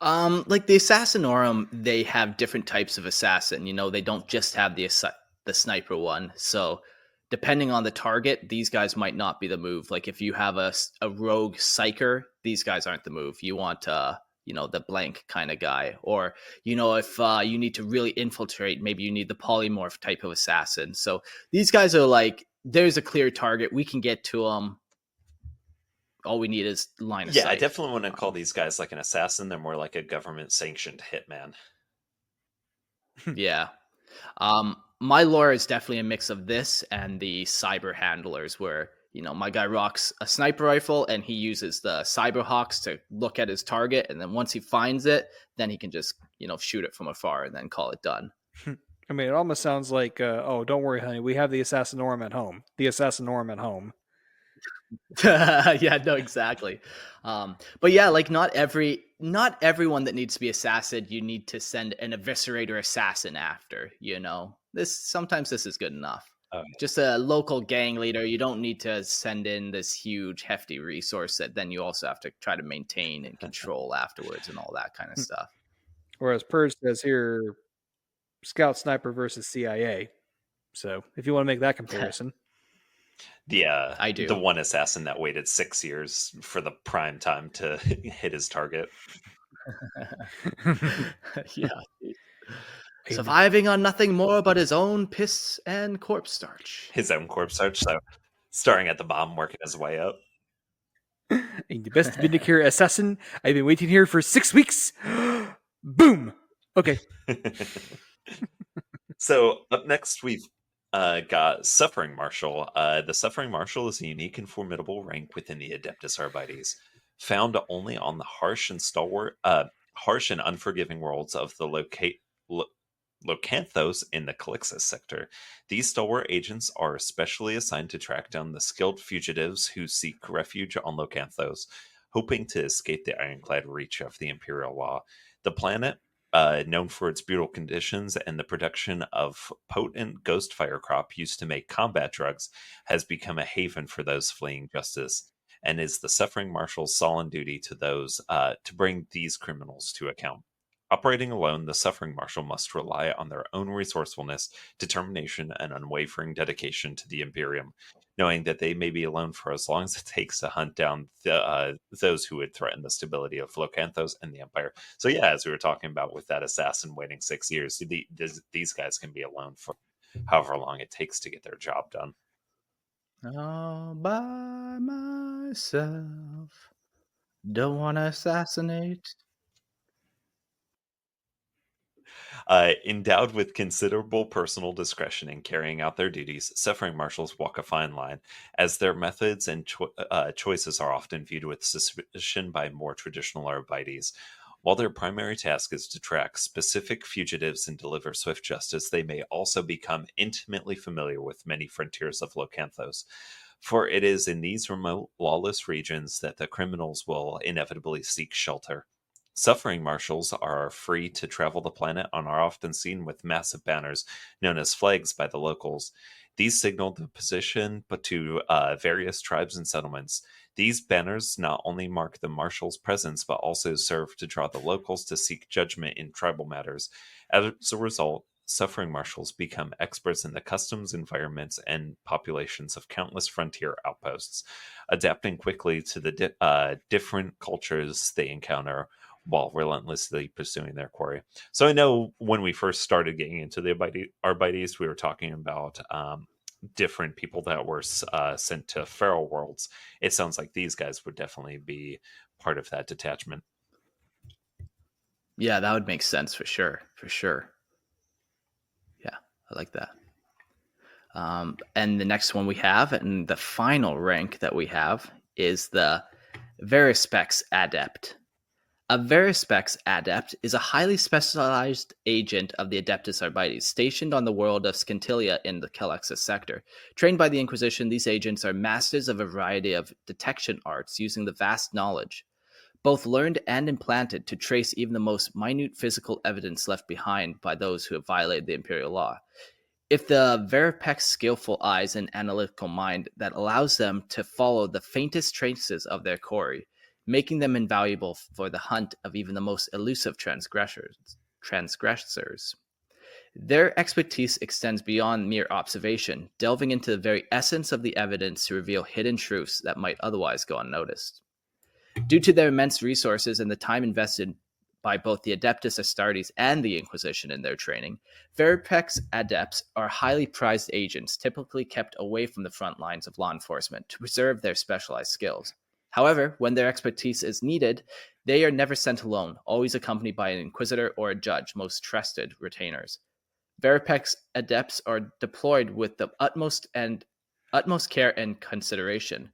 [SPEAKER 1] Like the Assassinorum, they have different types of assassin. You know, they don't just have the sniper one. So depending on the target, these guys might not be the move. Like if you have a rogue psyker, these guys aren't the move. You want the blank kind of guy. Or, if you need to really infiltrate, maybe you need the polymorph type of assassin. So these guys are like, there's a clear target. We can get to them. All we need is line of sight.
[SPEAKER 3] Yeah, I definitely want to call these guys like an assassin. They're more like a government-sanctioned hitman.
[SPEAKER 1] Yeah. My lore is definitely a mix of this and the cyber handlers where, my guy rocks a sniper rifle and he uses the cyber hawks to look at his target. And then once he finds it, then he can just, shoot it from afar and then call it done.
[SPEAKER 2] I mean, it almost sounds like, don't worry, honey. We have the Assassinorum at home. The Assassinorum at home.
[SPEAKER 1] Yeah, no, exactly. But yeah, like not everyone that needs to be assassinated, you need to send an eviscerator assassin after, sometimes this is good enough.
[SPEAKER 3] Okay.
[SPEAKER 1] Just a local gang leader. You don't need to send in this huge hefty resource that then you also have to try to maintain and control afterwards and all that kind of stuff.
[SPEAKER 2] Whereas Purge says here, Scout Sniper versus CIA. So if you want to make that comparison.
[SPEAKER 3] Yeah,
[SPEAKER 1] I do.
[SPEAKER 3] The one assassin that waited 6 years for the prime time to hit his target.
[SPEAKER 1] Yeah. Surviving on nothing more but his own piss and corpse starch.
[SPEAKER 3] His own corpse starch. So starting at the bottom, working his way up.
[SPEAKER 2] The best Vindicare assassin. I've been waiting here for 6 weeks. Boom. Okay.
[SPEAKER 3] So up next, we've got Suffering Marshal. The Suffering Marshal is a unique and formidable rank within the Adeptus Arbites, found only on the harsh and unforgiving worlds of the Locanthos in the Calixus sector. These stalwart agents are specially assigned to track down the skilled fugitives who seek refuge on Locanthos, hoping to escape the ironclad reach of the Imperial law. The planet, known for its brutal conditions and the production of potent ghost fire crop used to make combat drugs, has become a haven for those fleeing justice, and is the suffering marshal's solemn duty to those to bring these criminals to account. Operating alone, the suffering marshal must rely on their own resourcefulness, determination, and unwavering dedication to the Imperium, knowing that they may be alone for as long as it takes to hunt down those who would threaten the stability of Locanthos and the Empire. So, yeah, as we were talking about with that assassin waiting 6 years, these guys can be alone for however long it takes to get their job done.
[SPEAKER 1] All by myself. Don't want to assassinate.
[SPEAKER 3] Endowed with considerable personal discretion in carrying out their duties, suffering marshals walk a fine line, as their methods and choices are often viewed with suspicion by more traditional Arbites. While their primary task is to track specific fugitives and deliver swift justice, they may also become intimately familiar with many frontiers of Locanthos. For it is in these remote, lawless regions that the criminals will inevitably seek shelter. Suffering marshals are free to travel the planet and are often seen with massive banners known as flags by the locals. These signal the position but to various tribes and settlements. These banners not only mark the marshal's presence but also serve to draw the locals to seek judgment in tribal matters. As a result, suffering marshals become experts in the customs, environments, and populations of countless frontier outposts, adapting quickly to the different cultures they encounter while relentlessly pursuing their quarry. So I know when we first started getting into the Arbites, we were talking about different people that were sent to feral worlds. It sounds like these guys would definitely be part of that detachment.
[SPEAKER 1] Yeah, that would make sense for sure. For sure. Yeah, I like that. And the next one we have, and the final rank that we have, is the Verispex Adept. A Verispex Adept is a highly specialized agent of the Adeptus Arbites, stationed on the world of Scintilia in the Calixus sector. Trained by the Inquisition, these agents are masters of a variety of detection arts using the vast knowledge, both learned and implanted, to trace even the most minute physical evidence left behind by those who have violated the Imperial law. If the Veripex's skillful eyes and analytical mind that allows them to follow the faintest traces of their quarry, making them invaluable for the hunt of even the most elusive transgressors. Their expertise extends beyond mere observation, delving into the very essence of the evidence to reveal hidden truths that might otherwise go unnoticed. Due to their immense resources and the time invested by both the Adeptus Astartes and the Inquisition in their training, Veripex adepts are highly prized agents, typically kept away from the front lines of law enforcement to preserve their specialized skills. However, when their expertise is needed, they are never sent alone, always accompanied by an inquisitor or a judge, most trusted retainers. Veripex adepts are deployed with the utmost care and consideration.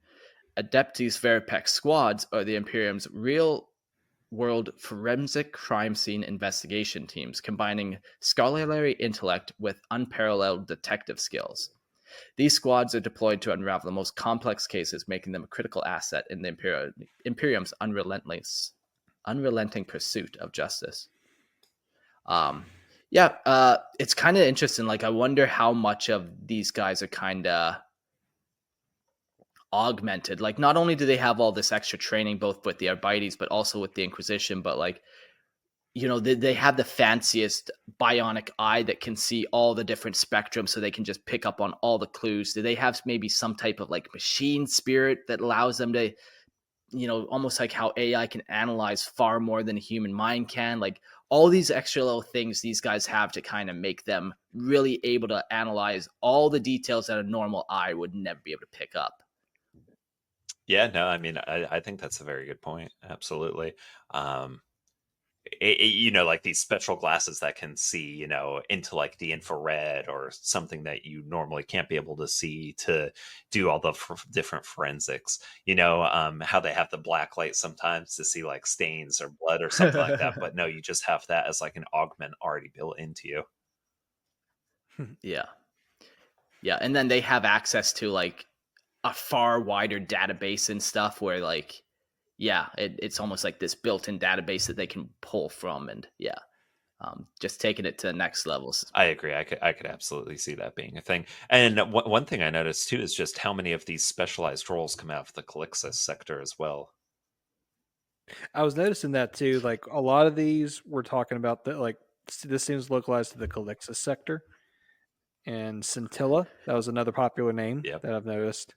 [SPEAKER 1] Adeptus Veripex squads are the Imperium's real-world forensic crime scene investigation teams, combining scholarly intellect with unparalleled detective skills. These squads are deployed to unravel the most complex cases, making them a critical asset in the Imperium's unrelenting pursuit of justice. It's kind of interesting. Like, I wonder how much of these guys are kind of augmented. Like, not only do they have all this extra training, both with the Arbites, but also with the Inquisition, but like, they have the fanciest bionic eye that can see all the different spectrums, so they can just pick up on all the clues. Do they have maybe some type of like machine spirit that allows them to, almost like how AI can analyze far more than a human mind can? Like, all these extra little things these guys have to kind of make them really able to analyze all the details that a normal eye would never be able to pick up.
[SPEAKER 3] Yeah, no, I mean, I think that's a very good point. Absolutely. Like these special glasses that can see, into like the infrared or something that you normally can't be able to see to do all the different forensics. How they have the black light sometimes to see like stains or blood or something like that. But no, you just have that as like an augment already built into you.
[SPEAKER 1] Yeah. Yeah. And then they have access to like a far wider database and stuff where like, yeah, it's almost like this built-in database that they can pull from. And yeah, just taking it to the next levels.
[SPEAKER 3] I agree. I could absolutely see that being a thing. And one thing I noticed too is just how many of these specialized roles come out of the Calixus sector as well.
[SPEAKER 2] I was noticing that too. Like a lot of these, we're talking about that. Like this seems localized to the Calixus sector and Scintilla. That was another popular name
[SPEAKER 3] Yep.
[SPEAKER 2] that I've noticed.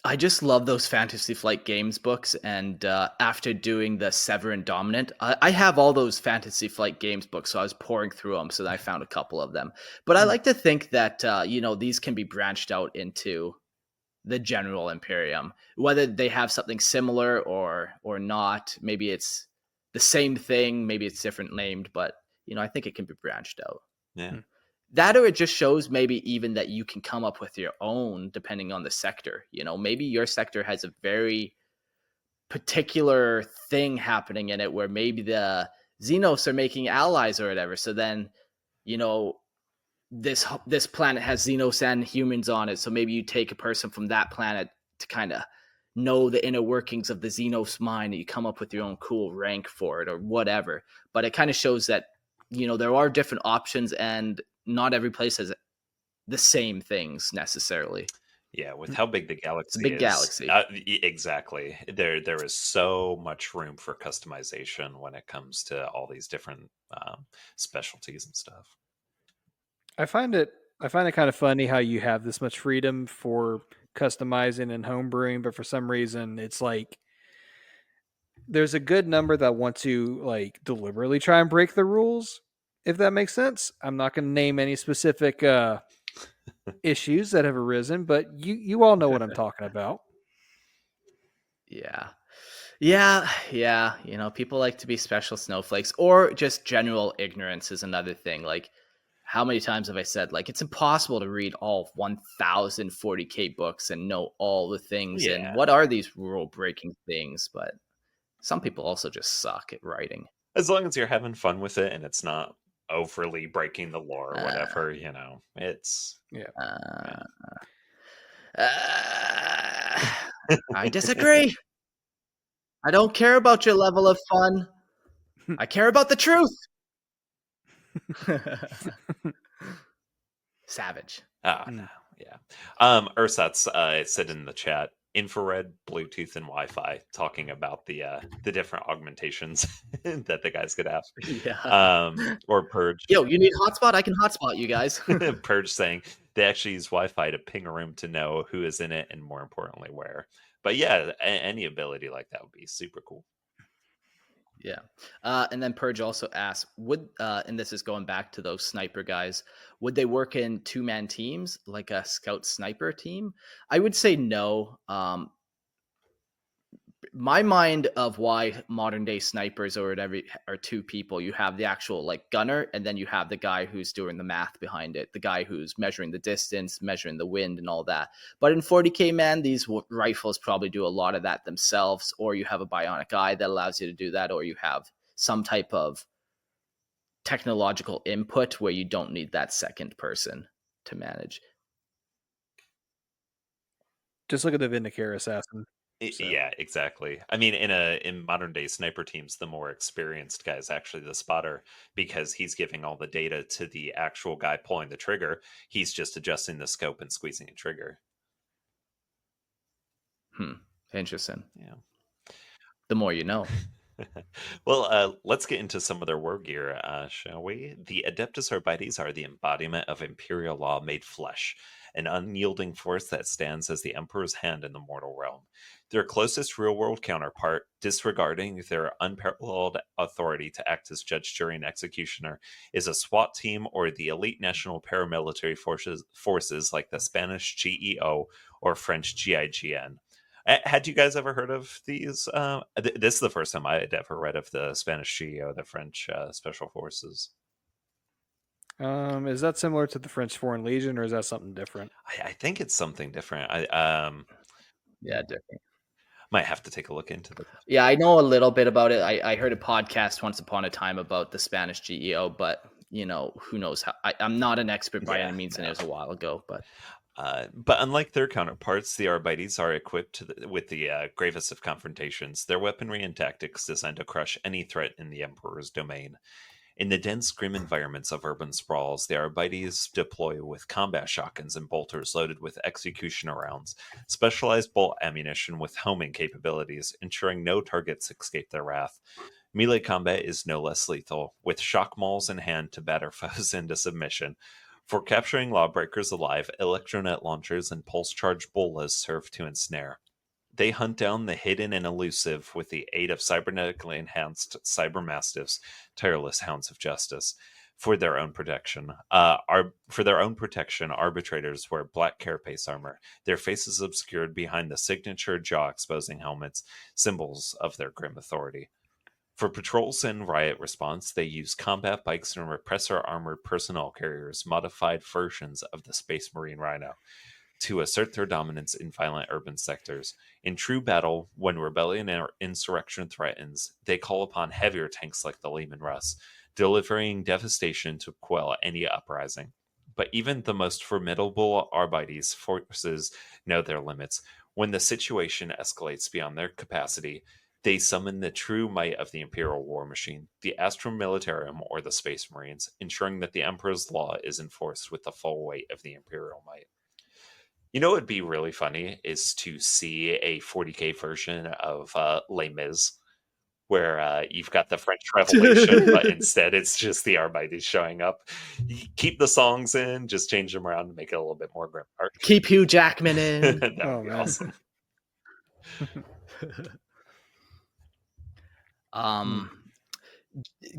[SPEAKER 1] I just love those Fantasy Flight Games books, and after doing the Severin Dominant, I have all those Fantasy Flight Games books, so I was pouring through them, so I found a couple of them. But I like to think that these can be branched out into the general Imperium, whether they have something similar or not. Maybe it's the same thing, maybe it's different named, but I think it can be branched out.
[SPEAKER 3] Yeah.
[SPEAKER 1] That, or it just shows maybe even that you can come up with your own depending on the sector. Maybe your sector has a very particular thing happening in it where maybe the Xenos are making allies or whatever. So then, this planet has Xenos and humans on it. So maybe you take a person from that planet to kind of know the inner workings of the Xenos mind, and you come up with your own cool rank for it or whatever. But it kind of shows that, there are different options, and not every place has the same things necessarily.
[SPEAKER 3] Yeah, with how big the
[SPEAKER 1] It's a
[SPEAKER 3] galaxy
[SPEAKER 1] big
[SPEAKER 3] is,
[SPEAKER 1] galaxy.
[SPEAKER 3] exactly. There is so much room for customization when it comes to all these different specialties and stuff.
[SPEAKER 2] I find it kind of funny how you have this much freedom for customizing and homebrewing, but for some reason it's like there's a good number that want to like deliberately try and break the rules, if that makes sense. I'm not going to name any specific issues that have arisen, but you all know what I'm talking about.
[SPEAKER 1] Yeah. People like to be special snowflakes, or just general ignorance is another thing. Like, how many times have I said, like, it's impossible to read all 1040K books and know all the things and
[SPEAKER 3] Yeah.
[SPEAKER 1] what are these rule breaking things? But some people also just suck at writing.
[SPEAKER 3] As long as you're having fun with it and it's not overly breaking the law or
[SPEAKER 1] Uh,
[SPEAKER 3] whatever, it's
[SPEAKER 2] Yeah.
[SPEAKER 1] I disagree. I don't care about your level of fun. I care about the truth. Savage.
[SPEAKER 3] no, yeah. Ursat's said in the chat, infrared, Bluetooth, and Wi-Fi, talking about the different augmentations that the guys could have.
[SPEAKER 1] Yeah.
[SPEAKER 3] Or Purge.
[SPEAKER 1] Yo, you need hotspot? I can hotspot you guys.
[SPEAKER 3] Purge saying they actually use Wi-Fi to ping a room to know who is in it and more importantly where. But yeah, any ability like that would be super cool.
[SPEAKER 1] Yeah. And then Purge also asked, and this is going back to those sniper guys, would they work in 2-man teams like a scout sniper team? I would say no. My mind of why modern day snipers or whatever are 2 people. You have the actual like gunner, and then you have the guy who's doing the math behind it, the guy who's measuring the distance, measuring the wind and all that. But in 40K, man, these rifles probably do a lot of that themselves, or you have a bionic eye that allows you to do that, or you have some type of technological input where you don't need that second person to manage.
[SPEAKER 2] Just look at the Vindicare assassin.
[SPEAKER 3] So. Yeah, exactly. I mean, in modern day sniper teams, the more experienced guy is actually the spotter, because he's giving all the data to the actual guy pulling the trigger. He's just adjusting the scope and squeezing a trigger.
[SPEAKER 1] Interesting.
[SPEAKER 3] Yeah.
[SPEAKER 1] The more you know.
[SPEAKER 3] Well, let's get into some of their Wargear, shall we? The Adeptus Arbites are the embodiment of Imperial law made flesh, an unyielding force that stands as the Emperor's hand in the mortal realm. Their closest real-world counterpart, disregarding their unparalleled authority to act as judge, jury, and executioner, is a SWAT team or the elite national paramilitary forces like the Spanish GEO or French GIGN. Had you guys ever heard of these? This is the first time I had ever read of the Spanish GEO, the French Special Forces.
[SPEAKER 2] Is that similar to the French Foreign Legion, or is that something different?
[SPEAKER 3] I think it's something different.
[SPEAKER 1] Yeah, different.
[SPEAKER 3] Might have to take a look into this.
[SPEAKER 1] Yeah, I know a little bit about it. I heard a podcast once upon a time about the Spanish GEO, but who knows how. I'm not an expert by
[SPEAKER 3] Yeah,
[SPEAKER 1] any means, and it was a while ago, but
[SPEAKER 3] But unlike their counterparts, the Arbites are equipped with the gravest of confrontations, their weaponry and tactics designed to crush any threat in the Emperor's domain. In the dense, grim environments of urban sprawls, the Arbites deploy with combat shotguns and bolters loaded with executioner rounds, specialized bolt ammunition with homing capabilities, ensuring no targets escape their wrath. Melee combat is no less lethal, with shock mauls in hand to batter foes into submission. For capturing lawbreakers alive, electronet launchers and pulse-charged bolas serve to ensnare. They hunt down the hidden and elusive with the aid of cybernetically enhanced cybermastiffs, tireless hounds of justice. For their own protection, arbitrators wear black carapace armor, their faces obscured behind the signature jaw-exposing helmets, symbols of their grim authority. For patrols and riot response, they use combat bikes and repressor-armored personnel carriers, modified versions of the Space Marine Rhino, to assert their dominance in violent urban sectors. In true battle, when rebellion or insurrection threatens, they call upon heavier tanks like the Lehman Russ, delivering devastation to quell any uprising. But even the most formidable Arbites forces know their limits. When the situation escalates beyond their capacity, they summon the true might of the Imperial war machine, the Astrum Militarum or the Space Marines, ensuring that the Emperor's law is enforced with the full weight of the Imperial might. You know what would be really funny is to see a 40k version of Les Mis, where you've got the French Revolution, but instead it's just the Arbites showing up. You keep the songs in, just change them around to make it a little bit more grim.
[SPEAKER 1] keep Hugh Jackman in.
[SPEAKER 3] That would
[SPEAKER 2] Oh,
[SPEAKER 3] be
[SPEAKER 2] man.
[SPEAKER 3] awesome.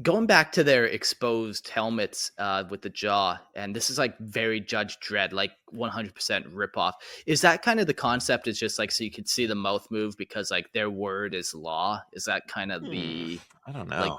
[SPEAKER 1] Going back to their exposed helmets with the jaw, and this is like very Judge Dredd, like 100% ripoff. Is that kind of the concept? Is just like so you could see the mouth move because like their word is law? Is that kind of the?
[SPEAKER 3] I don't know.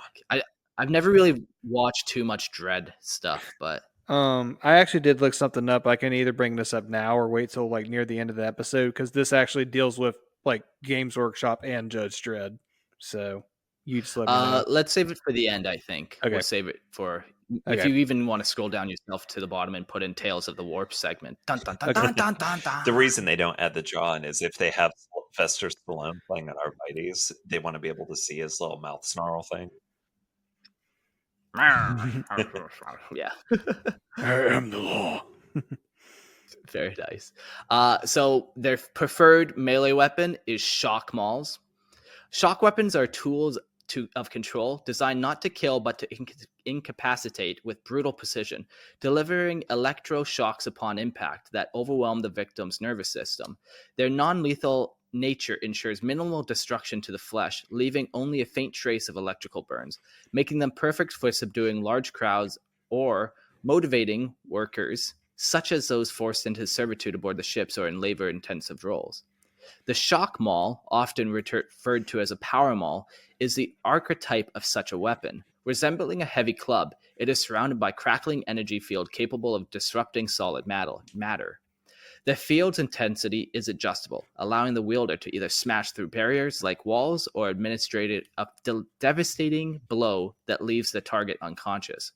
[SPEAKER 1] I've never really watched too much Dredd stuff, but
[SPEAKER 2] I actually did look something up. I can either bring this up now or wait till like near the end of the episode because this actually deals with like Games Workshop and Judge Dredd. So you just let me know.
[SPEAKER 1] let's save it for the end. I think
[SPEAKER 2] Okay.
[SPEAKER 1] we'll save it for if
[SPEAKER 2] Okay.
[SPEAKER 1] you even want to scroll down yourself to the bottom and put in Tales of the Warp segment. Dun, dun, dun,
[SPEAKER 2] Okay.
[SPEAKER 1] dun, dun, dun, dun.
[SPEAKER 3] The reason they don't add the jaw in is if they have Sylvester Stallone playing on Arbites, they want to be able to see his little mouth snarl thing.
[SPEAKER 1] Yeah.
[SPEAKER 4] I am the law.
[SPEAKER 1] Very nice. So their preferred melee weapon is shock mauls. Shock weapons are tools of control designed not to kill but to incapacitate with brutal precision, delivering electroshocks upon impact that overwhelm the victim's nervous system. Their non-lethal nature ensures minimal destruction to the flesh, leaving only a faint trace of electrical burns, making them perfect for subduing large crowds or motivating workers, such as those forced into servitude aboard the ships or in labor-intensive roles. The shock maul, often referred to as a power maul, is the archetype of such a weapon. Resembling a heavy club, it is surrounded by crackling energy field capable of disrupting solid matter. The field's intensity is adjustable, allowing the wielder to either smash through barriers like walls or administrate a devastating blow that leaves the target unconscious,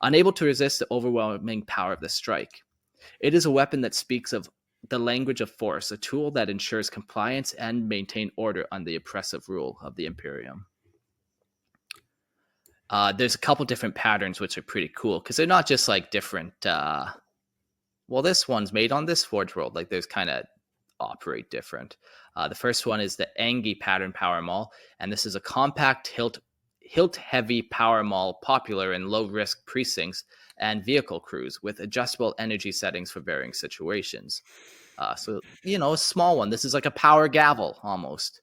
[SPEAKER 1] unable to resist the overwhelming power of the strike. It is a weapon that speaks of the language of force, a tool that ensures compliance and maintain order on the oppressive rule of the Imperium. There's a couple different patterns which are pretty cool because they're not just like different. Well, this one's made on this Forge World. Like there's kind of operate different. The first one is the Angie pattern power maul, and this is a compact hilt heavy power maul popular in low risk precincts and vehicle crews with adjustable energy settings for varying situations. So, a small one. This is like a power gavel almost.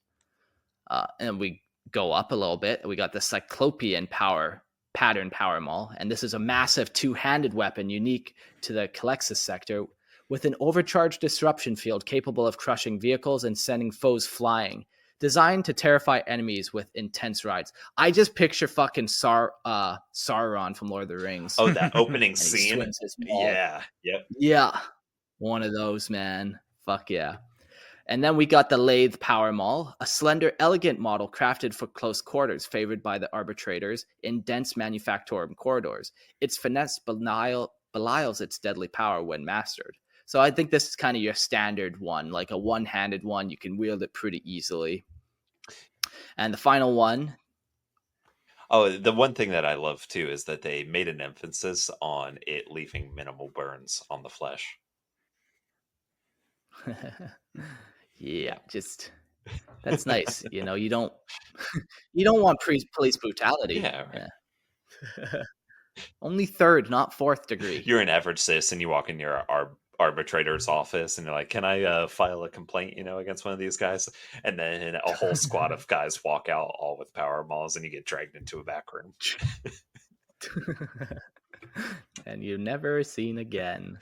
[SPEAKER 1] And we go up a little bit. We got the Cyclopean pattern power maul. And this is a massive two-handed weapon unique to the Calexis sector with an overcharged disruption field capable of crushing vehicles and sending foes flying. Designed to terrify enemies with intense rides. I just picture fucking Sauron from Lord of the Rings.
[SPEAKER 3] Oh, that opening
[SPEAKER 1] And he
[SPEAKER 3] scene.
[SPEAKER 1] swings his maul.
[SPEAKER 3] Yeah. Yep.
[SPEAKER 1] Yeah. One of those, man. Fuck yeah. And then we got the Lathe Power Maul, a slender, elegant model crafted for close quarters, favored by the arbitrators in dense manufactorum corridors. Its finesse belies its deadly power when mastered. So I think this is kind of your standard one, like a one-handed one. You can wield it pretty easily. And the final one.
[SPEAKER 3] Oh, the one thing that I love too is that they made an emphasis on it leaving minimal burns on the flesh.
[SPEAKER 1] Yeah, just that's nice. You know, you don't want police brutality.
[SPEAKER 3] Yeah, right.
[SPEAKER 1] Yeah. Only third, not fourth degree.
[SPEAKER 3] You're an average citizen. You walk in your arbitrator's office and you're like, "Can I file a complaint, against one of these guys?" And then a whole squad of guys walk out, all with power mauls, and you get dragged into a back room.
[SPEAKER 1] And you're never seen again.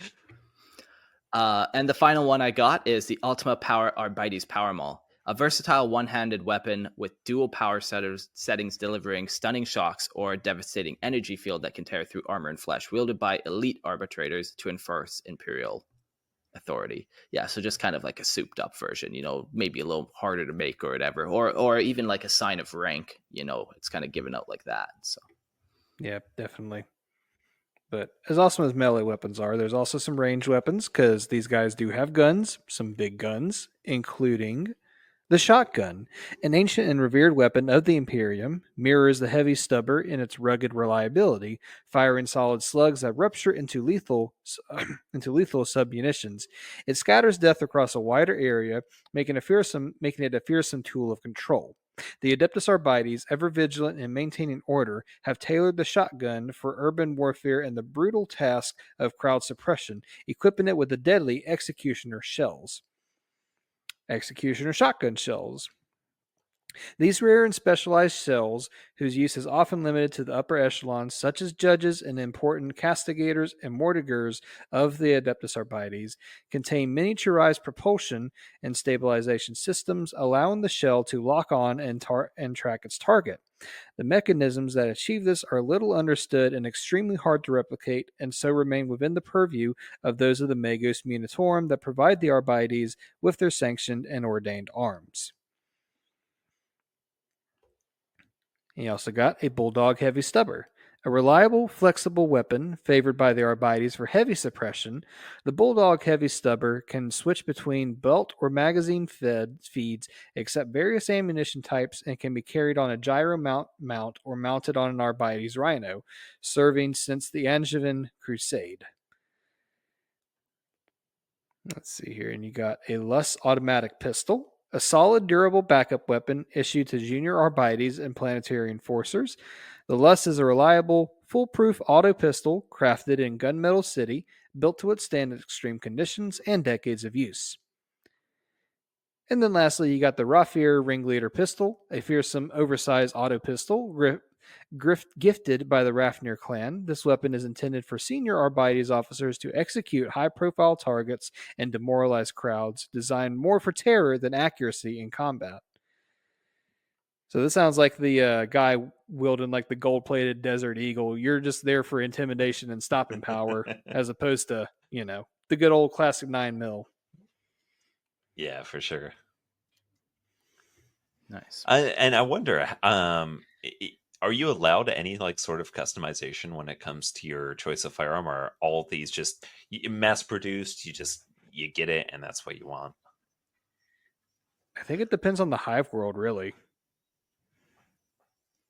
[SPEAKER 1] And the final one I got is the Ultima Power Arbites Power Maul, a versatile one-handed weapon with dual power settings delivering stunning shocks or a devastating energy field that can tear through armor and flesh, wielded by elite arbitrators to enforce Imperial authority. Yeah, so just kind of like a souped-up version, maybe a little harder to make or whatever, or even like a sign of rank. It's kind of given out like that. So
[SPEAKER 2] Yeah, definitely. But as awesome as melee weapons are, there's also some ranged weapons, because these guys do have guns, some big guns, including the shotgun. An ancient and revered weapon of the Imperium, mirrors the heavy stubber in its rugged reliability, firing solid slugs that rupture into lethal submunitions. It scatters death across a wider area, making it a fearsome tool of control. The Adeptus Arbites, ever vigilant in maintaining order, have tailored the shotgun for urban warfare and the brutal task of crowd suppression, equipping it with the deadly executioner shotgun shells. These rare and specialized shells, whose use is often limited to the upper echelons, such as judges and important castigators and mortigers of the Adeptus Arbites, contain miniaturized propulsion and stabilization systems, allowing the shell to lock on and track its target. The mechanisms that achieve this are little understood and extremely hard to replicate, and so remain within the purview of those of the Magos Munitorum that provide the Arbites with their sanctioned and ordained arms. He also got a Bulldog Heavy Stubber. A reliable, flexible weapon favored by the Arbites for heavy suppression, the Bulldog Heavy Stubber can switch between belt or magazine feeds, accept various ammunition types, and can be carried on a gyro mount or mounted on an Arbites Rhino, serving since the Angevin Crusade. Let's see here, and you got a Luss automatic pistol. A solid, durable backup weapon issued to junior Arbites and planetary enforcers. The Luss is a reliable, foolproof auto pistol crafted in Gunmetal City, built to withstand extreme conditions and decades of use. And then lastly, you got the Raffir Ringleader pistol, a fearsome, oversized auto pistol gifted by the Rafnir clan. This weapon is intended for senior Arbites officers to execute high-profile targets and demoralize crowds, designed more for terror than accuracy in combat. So this sounds like the guy wielding like the gold-plated Desert Eagle. You're just there for intimidation and stopping power, as opposed to, the good old classic 9mm.
[SPEAKER 3] Yeah, for sure.
[SPEAKER 1] nice.
[SPEAKER 3] And I wonder, are you allowed any sort of customization when it comes to your choice of firearm, or are all these just mass produced? You get it, and that's what you want.
[SPEAKER 2] I think it depends on the hive world, really.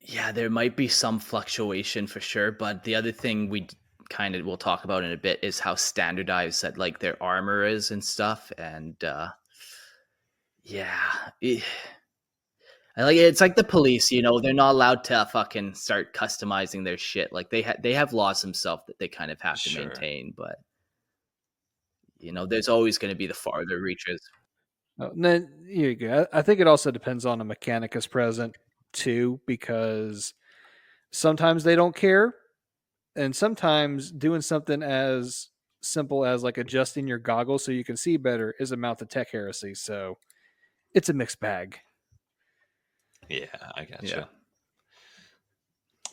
[SPEAKER 1] Yeah, there might be some fluctuation for sure, but the other thing we'll talk about in a bit is how standardized that their armor is and stuff, and it's like the police, they're not allowed to fucking start customizing their shit. They have laws themselves that they kind of have to maintain, but there's always going to be the farther reaches.
[SPEAKER 2] And then here you go. I think it also depends on a mechanicus present too, because sometimes they don't care, and sometimes doing something as simple as adjusting your goggles so you can see better is a mount of tech heresy. So it's a mixed bag.
[SPEAKER 3] Yeah, I gotcha.
[SPEAKER 1] Yeah.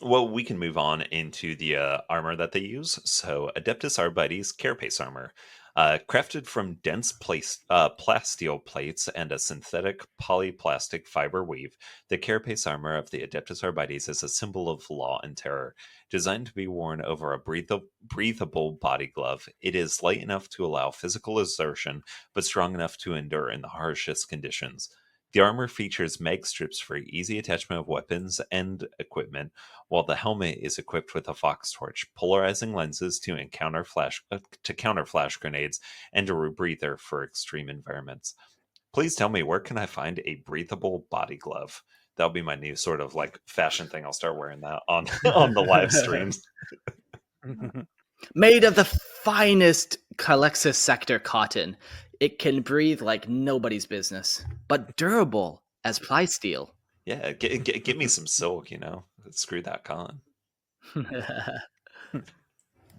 [SPEAKER 3] Well, we can move on into the armor that they use. So, Adeptus Arbites Carapace armor. Crafted from dense plasteel plates and a synthetic polyplastic fiber weave, the carapace armor of the Adeptus Arbites is a symbol of law and terror. Designed to be worn over a breathable body glove, it is light enough to allow physical exertion, but strong enough to endure in the harshest conditions. The armor features mag strips for easy attachment of weapons and equipment, while the helmet is equipped with a fox torch, polarizing lenses to counter flash grenades, and a rebreather for extreme environments. Please tell me, where can I find a breathable body glove? That'll be my new sort of like fashion thing. I'll start wearing that on on the live streams.
[SPEAKER 1] Made of the finest Calexis sector cotton. It can breathe like nobody's business, but durable as ply steel.
[SPEAKER 3] Yeah, get me some silk, Screw that con.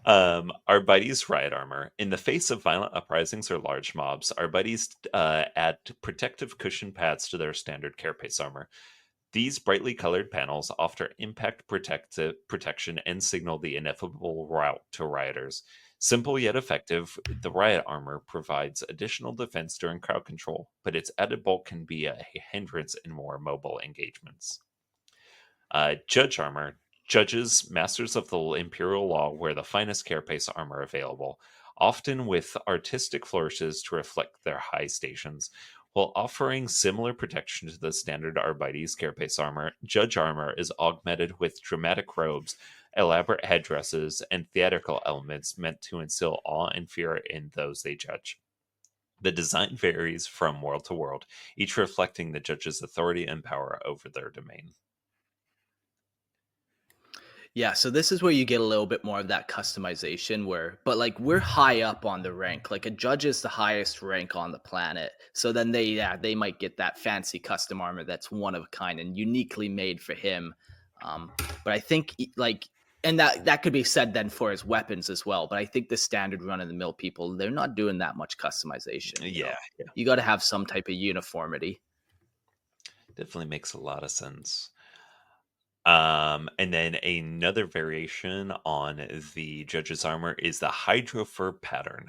[SPEAKER 3] Arbites riot armor. In the face of violent uprisings or large mobs, Arbites add protective cushion pads to their standard carapace armor. These brightly colored panels offer impact protection and signal the inevitable route to rioters. Simple yet effective, the riot armor provides additional defense during crowd control, but its added bulk can be a hindrance in more mobile engagements. Judge armor. Judges, masters of the Imperial law, wear the finest carapace armor available, often with artistic flourishes to reflect their high stations. While offering similar protection to the standard Arbites carapace armor, Judge armor is augmented with dramatic robes, elaborate headdresses, and theatrical elements meant to instill awe and fear in those they judge. The design varies from world to world, each reflecting the judge's authority and power over their domain.
[SPEAKER 1] Yeah, so this is where you get a little bit more of that customization but like we're high up on the rank. Like a judge is the highest rank on the planet. So then they might get that fancy custom armor that's one of a kind and uniquely made for him. But I think and that could be said then for his weapons as well. But I think the standard run of the mill people, they're not doing that much customization.
[SPEAKER 3] Yeah.
[SPEAKER 1] You got to have some type of uniformity.
[SPEAKER 3] Definitely makes a lot of sense. And then another variation on the judge's armor is the hydrofur pattern.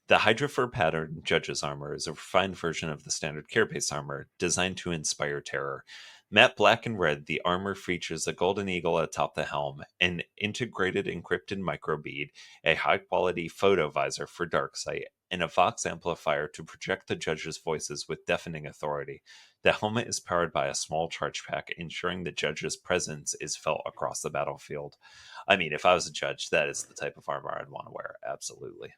[SPEAKER 3] The hydrofur pattern judge's armor is a refined version of the standard carapace armor designed to inspire terror. Matte black and red, the armor features a golden eagle atop the helm, an integrated encrypted microbead, a high-quality photo visor for dark sight, and a vox amplifier to project the judge's voices with deafening authority. The helmet is powered by a small charge pack, ensuring the judge's presence is felt across the battlefield. I mean, if I was a judge, that is the type of armor I'd want to wear. Absolutely.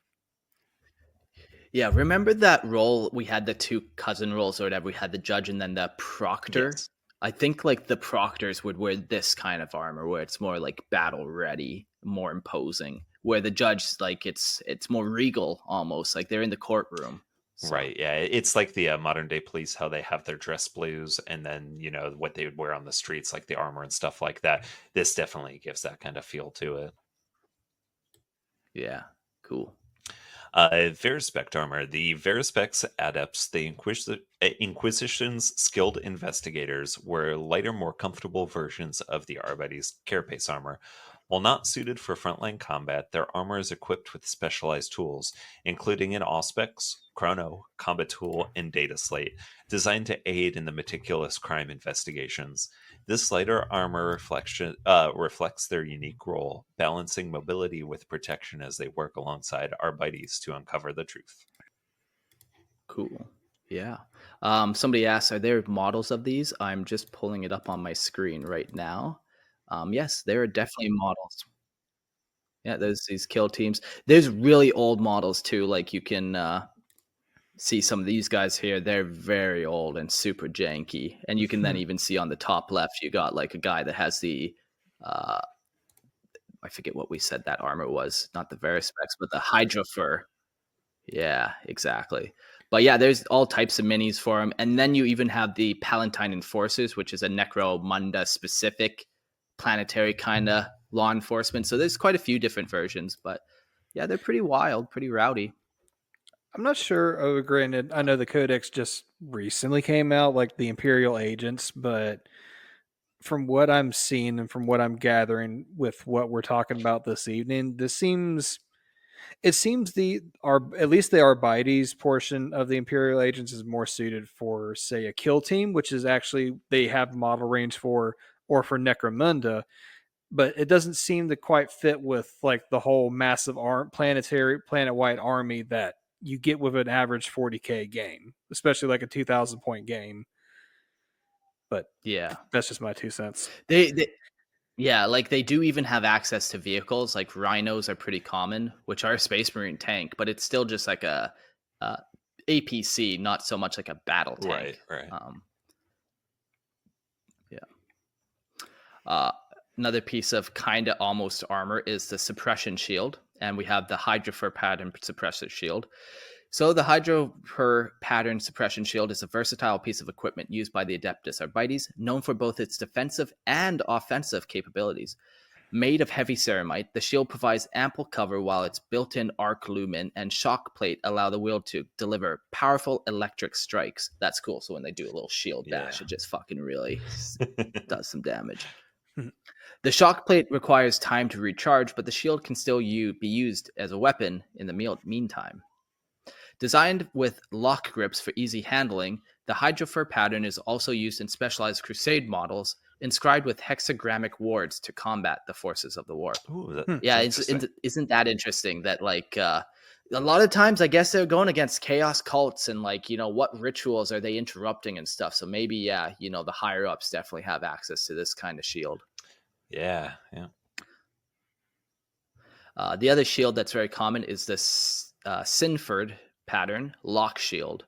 [SPEAKER 1] Yeah, remember that role? We had the two cousin roles or whatever. We had the judge and then the proctor.
[SPEAKER 3] Yes.
[SPEAKER 1] I think like the proctors would wear this kind of armor where it's more like battle ready, more imposing. Where the judge, like it's more regal almost, like they're in the courtroom. So.
[SPEAKER 3] Right. Yeah. It's like the modern day police, how they have their dress blues and then, what they would wear on the streets, like the armor and stuff like that. This definitely gives that kind of feel to it.
[SPEAKER 1] Yeah. Cool.
[SPEAKER 3] Verispect armor. The Verispect's adepts, the Inquisition's skilled investigators, were lighter, more comfortable versions of the Arbites carapace armor. While not suited for frontline combat, their armor is equipped with specialized tools, including an Auspex, Chrono, Combat Tool, and Data Slate, designed to aid in the meticulous crime investigations. This lighter armor reflects their unique role, balancing mobility with protection as they work alongside Arbites to uncover the truth.
[SPEAKER 1] Cool. Yeah. Somebody asked, are there models of these? I'm just pulling it up on my screen right now. Yes, there are definitely models. Yeah, there's these kill teams. There's really old models too. Like you can see some of these guys here. They're very old and super janky. And you can then even see on the top left, you got like a guy that has the, I forget what we said that armor was. Not the Verispex, but the Hydrofur. Yeah, exactly. But yeah, there's all types of minis for them. And then you even have the Palatine Enforcers, which is a Necromunda specific planetary kind of law enforcement. So there's quite a few different versions, but yeah, they're pretty wild, pretty rowdy.
[SPEAKER 2] I'm not sure. Oh, granted, I know the Codex just recently came out, like the Imperial agents, but from what I'm seeing and from what I'm gathering with what we're talking about this evening, this seems It seems at least the Arbites portion of the Imperial agents is more suited for, say, a kill team, which is actually they have model range for, or for Necromunda, but it doesn't seem to quite fit with like the whole massive planetary planet-wide army that you get with an average 40k game, especially like a 2,000 point game. But
[SPEAKER 1] Yeah.
[SPEAKER 2] that's just my 2 cents.
[SPEAKER 1] They yeah, like they do even have access to vehicles. Like rhinos are pretty common, which are a space marine tank, but it's still just like a APC, not so much like a battle tank.
[SPEAKER 3] Right.
[SPEAKER 1] Yeah. Another piece of kind of almost armor is the suppression shield, and we have the Hydra pattern suppressor shield. So the Hydra pattern suppression shield is a versatile piece of equipment used by the Adeptus Arbites, known for both its defensive and offensive capabilities. Made of heavy ceramite, the shield provides ample cover while its built-in arc lumen and shock plate allow the wield to deliver powerful electric strikes. That's cool. So when they do a little shield bash, it just fucking really does some damage. The shock plate requires time to recharge, but the shield can still be used as a weapon in the meantime. Designed with lock grips for easy handling, the Hydra fur pattern is also used in specialized crusade models, inscribed with hexagrammic wards to combat the forces of the war.
[SPEAKER 3] Ooh,
[SPEAKER 1] Isn't that interesting that like a lot of times I guess they're going against chaos cults and like, you know, what rituals are they interrupting and stuff. So maybe, yeah, you know, the higher ups definitely have access to this kind of shield.
[SPEAKER 3] Yeah.
[SPEAKER 1] The other shield that's very common is this Sinford pattern lock shield.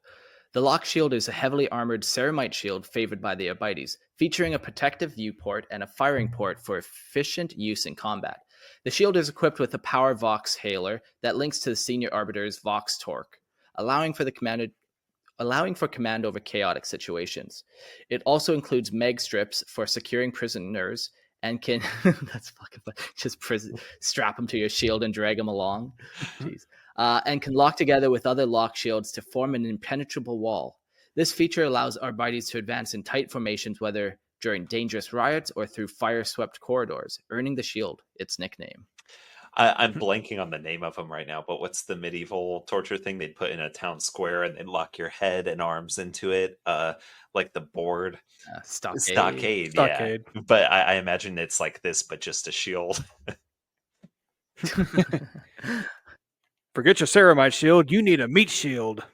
[SPEAKER 1] The lock shield is a heavily armored ceramite shield favored by the Arbites, featuring a protective viewport and a firing port for efficient use in combat. The shield is equipped with a power Vox hailer that links to the senior arbiter's Vox torque, allowing for command over chaotic situations. It also includes meg strips for securing prisoners and can that's fucking fun. Just strap them to your shield and drag them along. Jeez. And can lock together with other lock shields to form an impenetrable wall. This feature allows Arbites to advance in tight formations, whether during dangerous riots or through fire-swept corridors, earning the shield its nickname.
[SPEAKER 3] I'm blanking on the name of them right now, but what's the medieval torture thing they'd put in a town square and they'd lock your head and arms into it, like the board? Stockade. Yeah. But I imagine it's like this, but just a shield.
[SPEAKER 2] Forget your ceramite shield. You need a meat shield.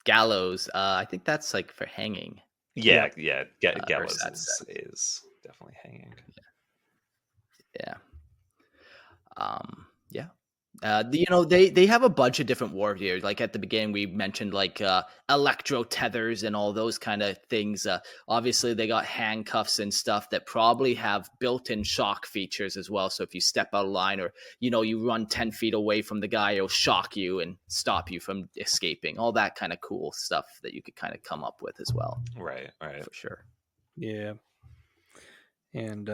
[SPEAKER 1] Gallows. I think that's like for hanging.
[SPEAKER 3] Yeah. Gallows is definitely hanging.
[SPEAKER 1] Yeah. You know, they have a bunch of different Wargear. Like at the beginning, we mentioned like electro tethers and all those kind of things. Obviously, they got handcuffs and stuff that probably have built-in shock features as well. So if you step out of line or, you know, you run 10 feet away from the guy, it'll shock you and stop you from escaping. All that kind of cool stuff that you could kind of come up with as well.
[SPEAKER 3] Right.
[SPEAKER 1] For sure.
[SPEAKER 2] Yeah. And,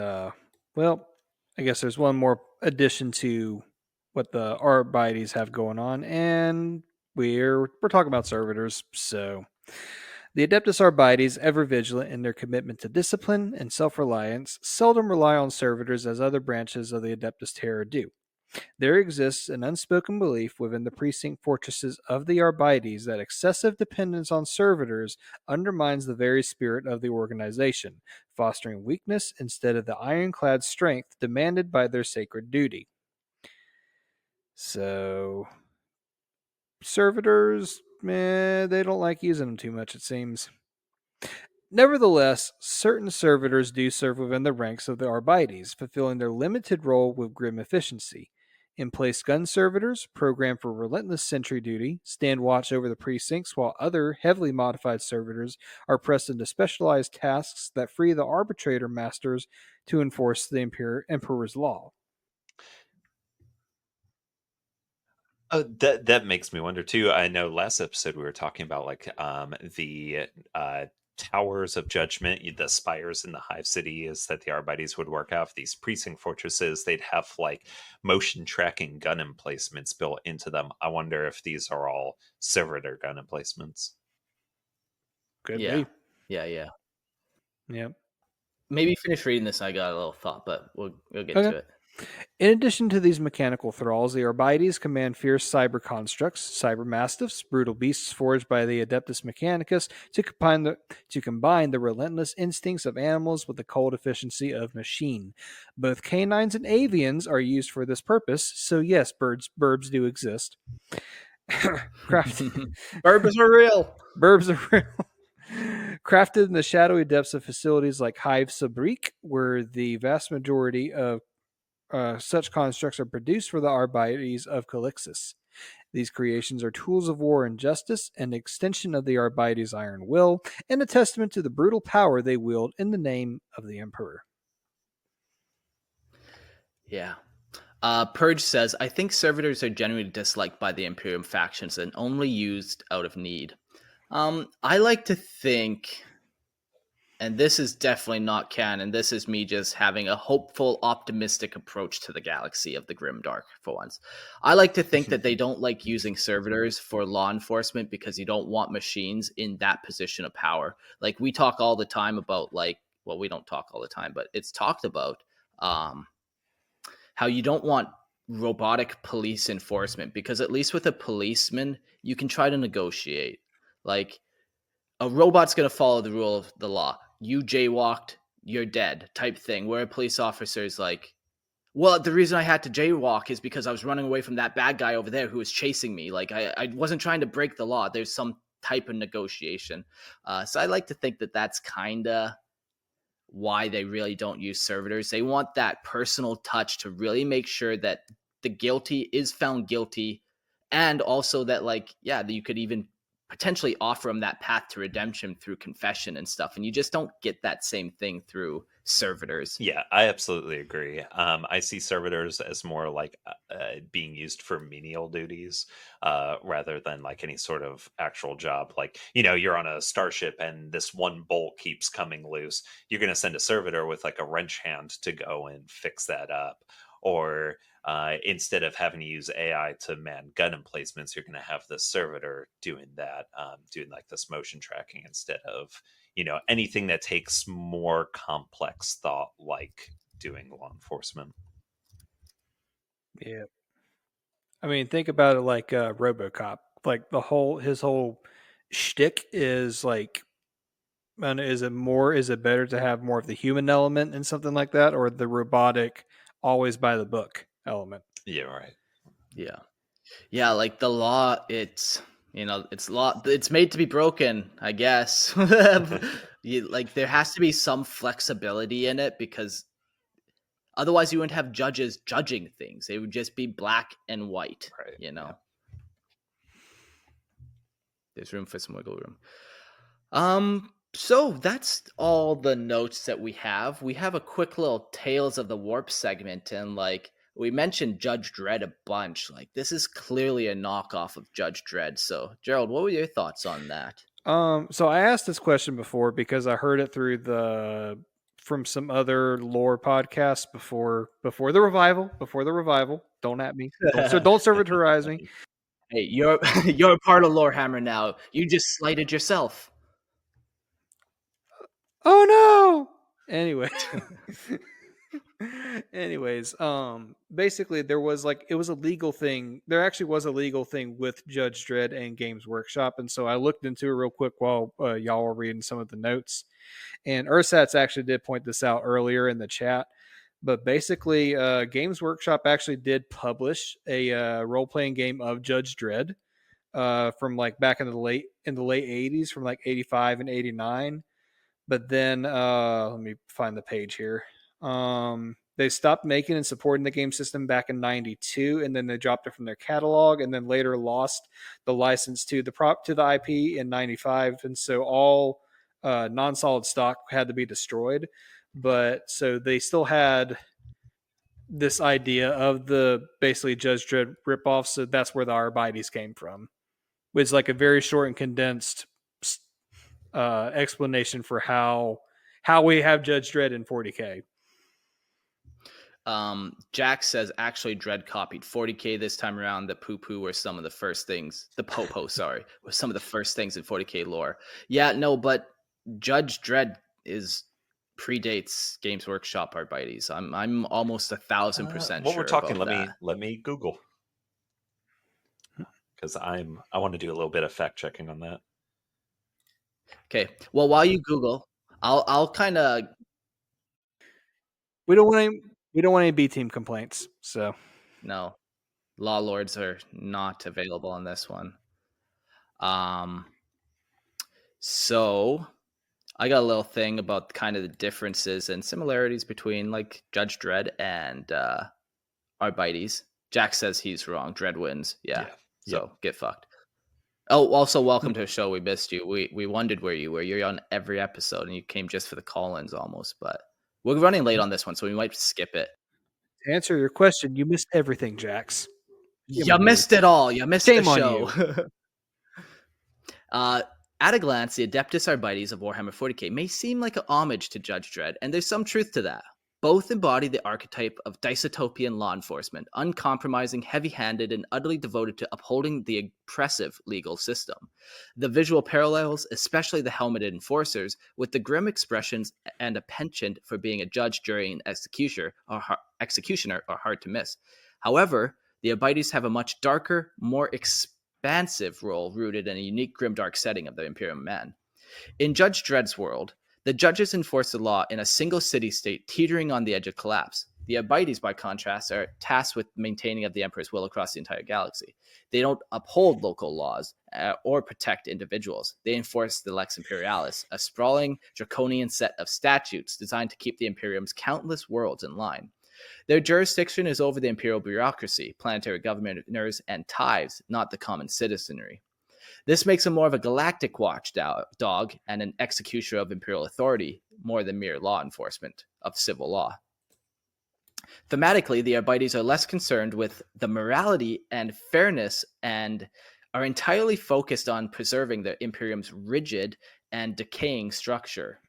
[SPEAKER 2] well, I guess there's one more addition to what the Arbites have going on, and we're talking about servitors. So the Adeptus Arbites, ever vigilant in their commitment to discipline and self-reliance, seldom rely on servitors as other branches of the Adeptus Terra do. There exists an unspoken belief within the precinct fortresses of the Arbites that excessive dependence on servitors undermines the very spirit of the organization, fostering weakness instead of the ironclad strength demanded by their sacred duty. So, servitors, they don't like using them too much, it seems. Nevertheless, certain servitors do serve within the ranks of the Arbites, fulfilling their limited role with grim efficiency. In-place gun servitors, programmed for relentless sentry duty, stand watch over the precincts, while other heavily modified servitors are pressed into specialized tasks that free the arbitrator masters to enforce the Emperor's law.
[SPEAKER 3] That makes me wonder too. I know last episode we were talking about like the towers of judgment, the spires in the hive cities that the Arbites would work off. These precinct fortresses, they'd have like motion tracking gun emplacements built into them. I wonder if these are all servitor gun emplacements.
[SPEAKER 2] Could be.
[SPEAKER 1] Yeah.
[SPEAKER 2] Yep.
[SPEAKER 1] Maybe finish reading this. I got a little thought, but we'll get to it.
[SPEAKER 2] In addition to these mechanical thralls, the Arbites command fierce cyber constructs, cyber mastiffs, brutal beasts forged by the Adeptus Mechanicus to combine the relentless instincts of animals with the cold efficiency of machine. Both canines and avians are used for this purpose, so yes, burbs do exist.
[SPEAKER 1] Burbs are real.
[SPEAKER 2] Burbs are real. Crafted in the shadowy depths of facilities like Hive Sabrique, where the vast majority of such constructs are produced for the Arbites of Calixis. These creations are tools of war and justice, an extension of the Arbites' iron will, and a testament to the brutal power they wield in the name of the Emperor.
[SPEAKER 1] Yeah. Purge says, I think servitors are generally disliked by the Imperium factions and only used out of need. I like to think, and this is definitely not canon, this is me just having a hopeful, optimistic approach to the galaxy of the Grimdark for once. I like to think that they don't like using servitors for law enforcement because you don't want machines in that position of power. Like, we talk all the time about, like, well, we don't talk all the time, but it's talked about how you don't want robotic police enforcement, because at least with a policeman, you can try to negotiate. Like, a robot's going to follow the rule of the law. You jaywalked, you're dead type thing, where a police officer is like, well, the reason I had to jaywalk is because I was running away from that bad guy over there who was chasing me. Like, I wasn't trying to break the law. There's some type of negotiation. So I like to think that that's kind of why they really don't use servitors. They want that personal touch to really make sure that the guilty is found guilty, and also that, like, yeah, that you could even potentially offer them that path to redemption through confession and stuff, and you just don't get that same thing through servitors.
[SPEAKER 3] Yeah, I absolutely agree. I see servitors as more like being used for menial duties rather than like any sort of actual job. Like, you're on a starship and this one bolt keeps coming loose. You're going to send a servitor with like a wrench hand to go and fix that up. Or instead of having to use AI to man gun emplacements, you're going to have the servitor doing that, doing like this motion tracking instead of anything that takes more complex thought, like doing law enforcement.
[SPEAKER 2] Yeah. I mean, think about it like RoboCop. Like his whole shtick is like, and is it better to have more of the human element in something like that, or the robotic, always by the book element?
[SPEAKER 3] Yeah, right.
[SPEAKER 1] Yeah, like the law, it's law, it's made to be broken, I guess. Like, there has to be some flexibility in it, because otherwise you wouldn't have judges judging things. It would just be black and white.
[SPEAKER 3] Right.
[SPEAKER 1] Yeah. There's room for some wiggle room. So that's all the notes that we have. We have a quick little Tales of the Warp segment, and like, we mentioned Judge Dredd a bunch. Like, this is clearly a knockoff of Judge Dredd. So, Gerald, what were your thoughts on that?
[SPEAKER 2] So I asked this question before because I heard it from some other lore podcasts before the revival. Don't at me. Don't servitorize me.
[SPEAKER 1] Hey, you're a part of Lorehammer now. You just slighted yourself.
[SPEAKER 2] Oh no. Anyways, basically it was a legal thing. There actually was a legal thing with Judge Dredd and Games Workshop, and so I looked into it real quick while y'all were reading some of the notes. And Ursats actually did point this out earlier in the chat. But basically, Games Workshop actually did publish a role-playing game of Judge Dredd from like back in the late 80s, from like 85 and 89. But then let me find the page here. They stopped making and supporting the game system back in 92, and then they dropped it from their catalog, and then later lost the license to the IP in 95. And so all non-solid stock had to be destroyed. But so they still had this idea of the basically Judge Dredd ripoff. So that's where the Arbites came from. It's like a very short and condensed explanation for how we have Judge Dredd in 40K.
[SPEAKER 1] Jack says actually Dredd copied 40K this time around. The poo-poo were some of the first things. The po-po, sorry, were some of the first things in 40K lore. Yeah, no, but Judge Dredd is predates Games Workshop Arbites. I'm almost 1,000%
[SPEAKER 3] While we're
[SPEAKER 1] sure
[SPEAKER 3] talking,
[SPEAKER 1] about that.
[SPEAKER 3] let me Google, because I want to do a little bit of fact checking on that.
[SPEAKER 1] Okay. Well, while you Google, I'll kind of
[SPEAKER 2] We don't want any B team complaints. So
[SPEAKER 1] no. Law lords are not available on this one. So I got a little thing about kind of the differences and similarities between like Judge Dredd and Arbites. Jack says he's wrong. Dredd wins. Yeah. So get fucked. Oh, also welcome to the show. We missed you. We wondered where you were. You're on every episode, and you came just for the call-ins almost. But we're running late on this one, so we might skip it.
[SPEAKER 2] to answer your question, you missed everything, Jax.
[SPEAKER 1] You missed it all. You missed the
[SPEAKER 2] Shame on
[SPEAKER 1] show. At a glance, the Adeptus Arbites of Warhammer 40k may seem like an homage to Judge Dredd, and there's some truth to that. Both embody the archetype of dystopian law enforcement, uncompromising, heavy-handed, and utterly devoted to upholding the oppressive legal system. The visual parallels, especially the helmeted enforcers, with the grim expressions and a penchant for being a judge, jury, and executioner are hard to miss. However, the Arbites have a much darker, more expansive role rooted in a unique grimdark setting of the Imperial man. In Judge Dredd's world, the judges enforce the law in a single city-state teetering on the edge of collapse. The Arbites, by contrast, are tasked with maintaining of the Emperor's will across the entire galaxy. They don't uphold local laws or protect individuals. They enforce the Lex Imperialis, a sprawling, draconian set of statutes designed to keep the Imperium's countless worlds in line. Their jurisdiction is over the imperial bureaucracy, planetary governors, and tithes, not the common citizenry. This makes them more of a galactic watchdog and an executioner of imperial authority, more than mere law enforcement of civil law. Thematically, the Arbites are less concerned with the morality and fairness and are entirely focused on preserving the Imperium's rigid and decaying structure.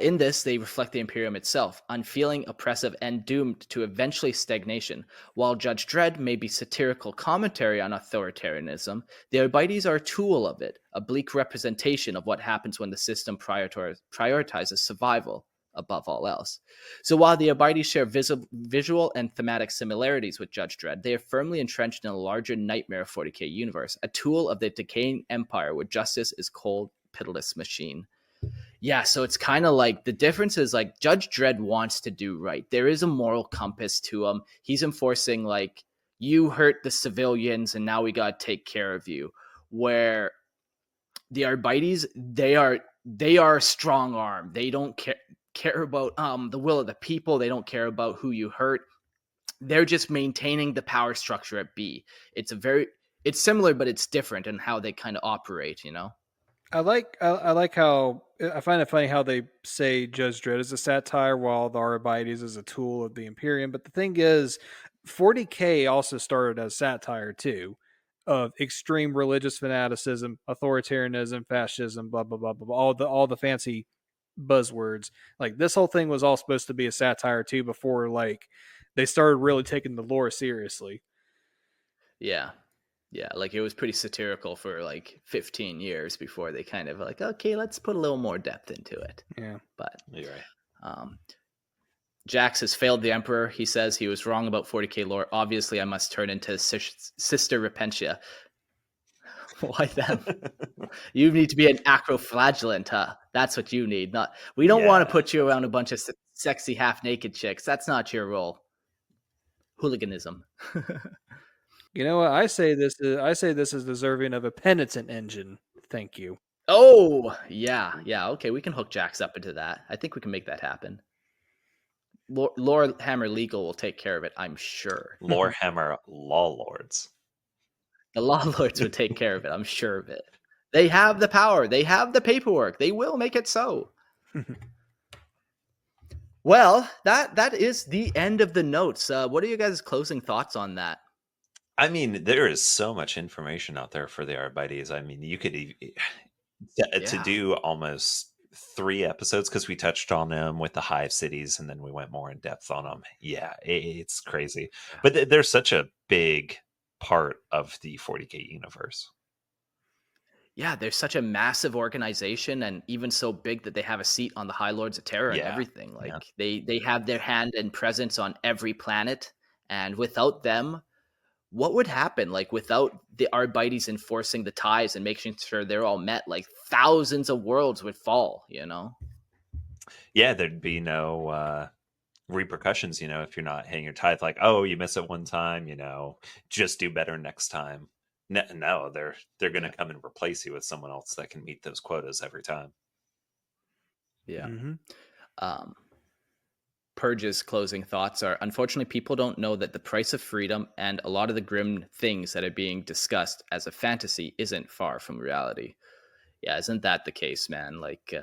[SPEAKER 1] In this, they reflect the Imperium itself, unfeeling, oppressive, and doomed to eventually stagnation. While Judge Dredd may be satirical commentary on authoritarianism, the Arbites are a tool of it, a bleak representation of what happens when the system prioritizes survival above all else. So while the Arbites share visual and thematic similarities with Judge Dredd, they are firmly entrenched in a larger nightmare 40k universe, a tool of the decaying empire where justice is cold, pitiless machine. Yeah, so it's kind of like the difference is like Judge Dredd wants to do right. There is a moral compass to him. He's enforcing like you hurt the civilians and now we got to take care of you. Where the Arbites, they are a strong arm. They don't care about the will of the people. They don't care about who you hurt. They're just maintaining the power structure at B. It's similar, but it's different in how they kind of operate, you know?
[SPEAKER 2] I like how I find it funny how they say Judge Dredd is a satire while the Arbites is a tool of the Imperium. But the thing is, 40k also started as satire too, of extreme religious fanaticism, authoritarianism, fascism, blah blah blah blah, all the fancy buzzwords. Like this whole thing was all supposed to be a satire too before like they started really taking the lore seriously.
[SPEAKER 1] Yeah. Yeah, like it was pretty satirical for like 15 years before they kind of like, okay, let's put a little more depth into it.
[SPEAKER 2] Yeah.
[SPEAKER 1] But
[SPEAKER 3] You're right.
[SPEAKER 1] Jax has failed the Emperor. He says he was wrong about 40k lore. Obviously, I must turn into Sister Repentia. Why them? You need to be an acroflagellant, huh? That's what you need. Not we don't want to put you around a bunch of sexy half-naked chicks. That's not your role. Hooliganism.
[SPEAKER 2] You know what? I say this is deserving of a penitent engine. Thank you.
[SPEAKER 1] Oh, yeah. Okay, we can hook Jax up into that. I think we can make that happen. Lord Hammer Legal will take care of it, I'm sure.
[SPEAKER 3] Lore Hammer Law Lords.
[SPEAKER 1] The Law Lords would take care of it, I'm sure of it. They have the power. They have the paperwork. They will make it so. Well, that is the end of the notes. What are you guys' closing thoughts on that?
[SPEAKER 3] I mean, there is so much information out there for the Arbites. I mean, you could to do almost 3 episodes because we touched on them with the hive cities and then we went more in depth on them. Yeah, it's crazy. But they're such a big part of the 40k universe.
[SPEAKER 1] Yeah, they're such a massive organization, and even so big that they have a seat on the High Lords of Terror and
[SPEAKER 3] Yeah.
[SPEAKER 1] everything. Like
[SPEAKER 3] Yeah.
[SPEAKER 1] they have their hand and presence on every planet, and without them, what would happen? Like without the Arbites enforcing the ties and making sure they're all met, like thousands of worlds would fall.
[SPEAKER 3] Yeah, there'd be no repercussions, if you're not hitting your tithe. Like, oh, you miss it one time, just do better next time. No, they're going to
[SPEAKER 1] Yeah,
[SPEAKER 3] come and replace you with someone else that can meet those quotas every time.
[SPEAKER 1] yeah.
[SPEAKER 2] Mm-hmm.
[SPEAKER 1] Um, Purge's closing thoughts are: unfortunately, people don't know that the price of freedom and a lot of the grim things that are being discussed as a fantasy isn't far from reality. Yeah, isn't that the case, man? Like,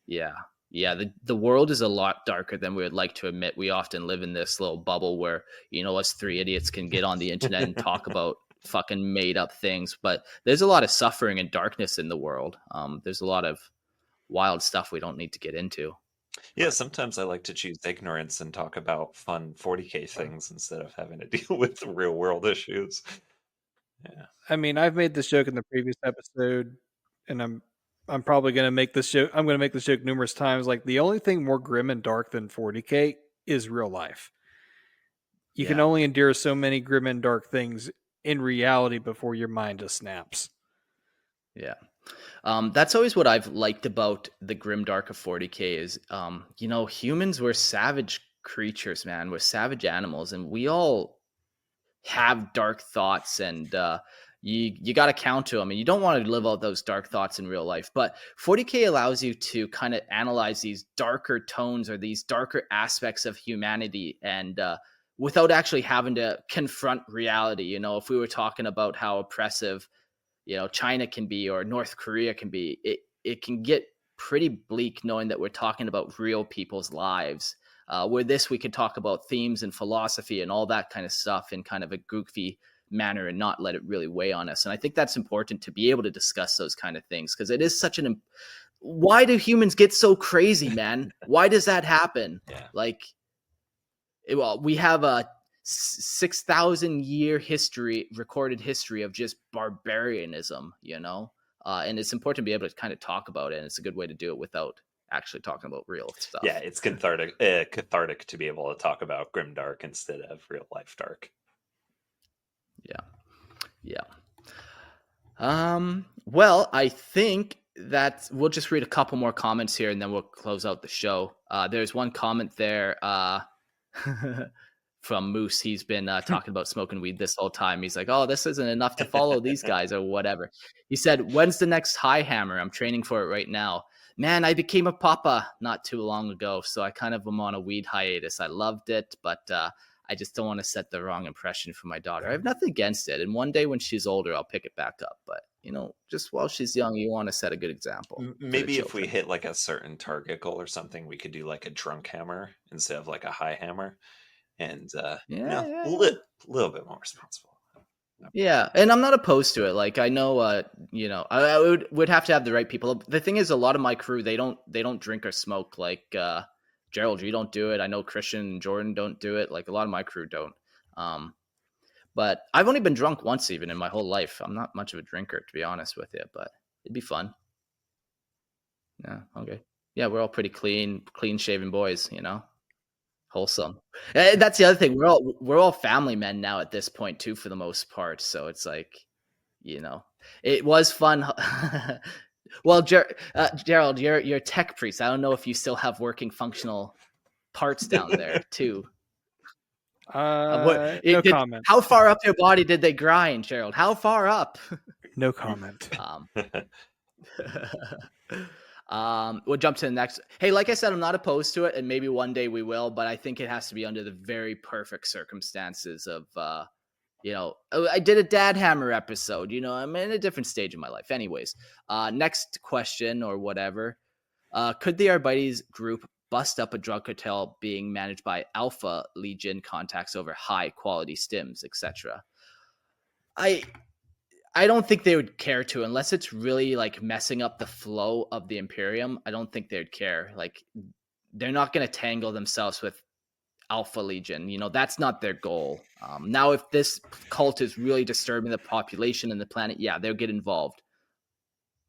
[SPEAKER 1] yeah, yeah. The world is a lot darker than we would like to admit. We often live in this little bubble where us three idiots can get on the internet and talk about fucking made up things, but there's a lot of suffering and darkness in the world. There's a lot of wild stuff we don't need to get into.
[SPEAKER 3] Yeah,
[SPEAKER 1] But
[SPEAKER 3] sometimes I like to choose ignorance and talk about fun 40K things instead of having to deal with real world issues. Yeah.
[SPEAKER 2] I mean, I've made this joke in the previous episode, and I'm probably going to make this joke. I'm going to make this joke numerous times. Like, the only thing more grim and dark than 40K is real life. You can
[SPEAKER 1] yeah,
[SPEAKER 2] only endure so many grim and dark things in reality before your mind just snaps.
[SPEAKER 1] yeah. That's always what I've liked about the grimdark of 40K is, humans were savage creatures, man. We're savage animals, and we all have dark thoughts, and you got to counter them, and you don't want to live out those dark thoughts in real life. But 40K allows you to kind of analyze these darker tones or these darker aspects of humanity, and without actually having to confront reality. If we were talking about how oppressive China can be or North Korea can be, it can get pretty bleak knowing that we're talking about real people's lives. Where this, we could talk about themes and philosophy and all that kind of stuff in kind of a goofy manner and not let it really weigh on us. And I think that's important to be able to discuss those kind of things, because it is such why do humans get so crazy, man? Why does that happen?
[SPEAKER 3] Yeah.
[SPEAKER 1] Like, well, we have a 6,000 year recorded history of just barbarianism, and it's important to be able to kind of talk about it. And it's a good way to do it without actually talking about real stuff.
[SPEAKER 3] Yeah, it's cathartic to be able to talk about grimdark instead of real life dark.
[SPEAKER 1] Yeah. Well, I think that we'll just read a couple more comments here and then we'll close out the show. There's one comment there from Moose. He's been talking about smoking weed this whole time. He's like, oh, this isn't enough to follow these guys or whatever. He said, when's the next high hammer? I'm training for it right now. Man, I became a papa not too long ago, so I kind of am on a weed hiatus. I loved it, but I just don't want to set the wrong impression for my daughter. I have nothing against it, and one day when she's older, I'll pick it back up. But just while she's young, you want to set a good example.
[SPEAKER 3] Maybe if we hit like a certain target goal or something, we could do like a drunk hammer instead of like a high hammer, and a little bit more responsible.
[SPEAKER 1] Yeah, and I'm not opposed to it. Like, I know, I would have to have the right people. The thing is, a lot of my crew, they don't drink or smoke. Like Gerald, you don't do it. I know Christian and Jordan don't do it. Like, a lot of my crew don't. But I've only been drunk once even in my whole life. I'm not much of a drinker, to be honest with you, but it'd be fun. Yeah, okay. Yeah, we're all pretty clean shaven boys, wholesome. And that's the other thing. We're all family men now at this point too, for the most part. So it's like, it was fun. Well, Gerald, you're a tech priest. I don't know if you still have working functional parts down there too.
[SPEAKER 2] No comment.
[SPEAKER 1] How far up your body did they grind, Gerald? How far up?
[SPEAKER 2] No comment.
[SPEAKER 1] We'll jump to the next. Hey, like I said, I'm not opposed to it, and maybe one day we will, but I think it has to be under the very perfect circumstances of, I did a Dad Hammer episode, I'm in a different stage of my life. Anyways, next question or whatever. Could the Arbites group bust up a drug cartel being managed by Alpha Legion contacts over high quality stims, etc.? I don't think they would care to, unless it's really like messing up the flow of the Imperium. I don't think they'd care. Like, they're not going to tangle themselves with Alpha Legion. That's not their goal. Now, if this cult is really disturbing the population and the planet, yeah, they'll get involved.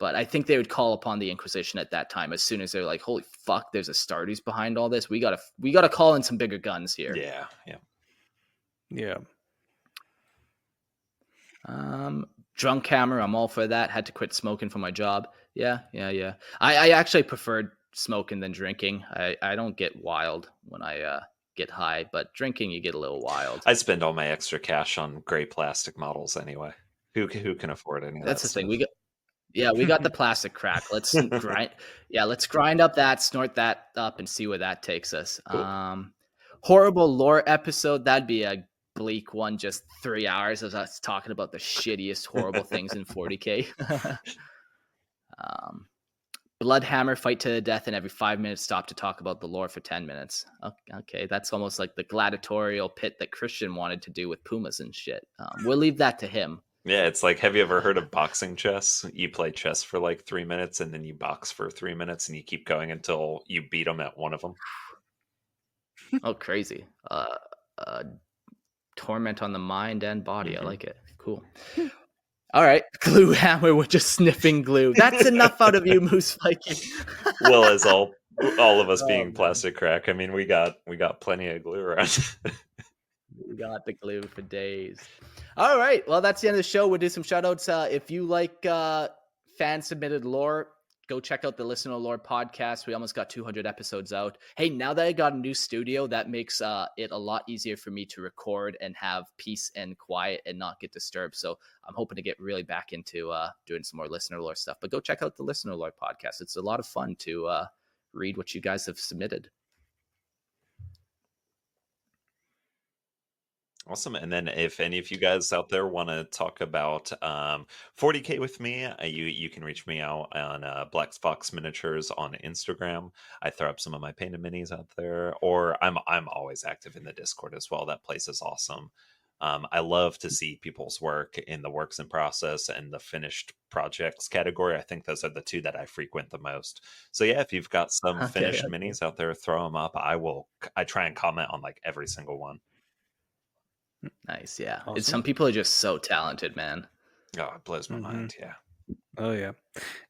[SPEAKER 1] But I think they would call upon the Inquisition at that time as soon as they're like, "Holy fuck, there's Astartes behind all this. We gotta call in some bigger guns here."
[SPEAKER 3] Yeah.
[SPEAKER 2] Yeah.
[SPEAKER 1] Drunk hammer, I'm all for that. Had to quit smoking for my job. Yeah. I actually preferred smoking than drinking. I don't get wild when I get high, but drinking you get a little wild.
[SPEAKER 3] I spend all my extra cash on gray plastic models anyway. Who can afford any of
[SPEAKER 1] That's
[SPEAKER 3] that
[SPEAKER 1] the thing.
[SPEAKER 3] stuff?
[SPEAKER 1] We got the plastic crack. Let's grind up that, snort that up, and see where that takes us.
[SPEAKER 3] Cool.
[SPEAKER 1] Horrible lore episode. That'd be a bleak one. Just 3 hours of us talking about the shittiest, horrible things in 40K. Bloodhammer, fight to the death, and every 5 minutes stop to talk about the lore for 10 minutes. Okay, that's almost like the gladiatorial pit that Christian wanted to do with pumas and shit. We'll leave that to him.
[SPEAKER 3] Yeah, it's like, have you ever heard of boxing chess? You play chess for like 3 minutes and then you box for 3 minutes and you keep going until you beat them at one of them.
[SPEAKER 1] Oh, crazy. Torment on the mind and body. I like it. Cool. All right. Glue hammer, we're just sniffing glue. That's enough out of you, Moose Viking.
[SPEAKER 3] Well, as all of us being plastic crack, I mean, we got plenty of glue around.
[SPEAKER 1] We got the glue for days. All right. Well, that's the end of the show. We'll do some shout outs. If you like fan submitted lore, go check out the Listen to Lore podcast. We almost got 200 episodes out. Hey, now that I got a new studio, that makes it a lot easier for me to record and have peace and quiet and not get disturbed. So I'm hoping to get really back into doing some more Listener Lore stuff. But go check out the Listener Lore podcast. It's a lot of fun to read what you guys have submitted.
[SPEAKER 3] Awesome. And then if any of you guys out there want to talk about 40K with me, you can reach me out on Black Fox Miniatures on Instagram. I throw up some of my painted minis out there, or I'm always active in the Discord as well. That place is awesome. I love to see people's work in the works in process and the finished projects category. I think those are the two that I frequent the most. So yeah, if you've got some finished minis out there, throw them up. I try and comment on like every single one.
[SPEAKER 1] Nice, yeah.
[SPEAKER 2] Awesome.
[SPEAKER 1] Some people are just so talented, man.
[SPEAKER 3] Oh, it blows my mind, yeah.
[SPEAKER 2] Oh, yeah.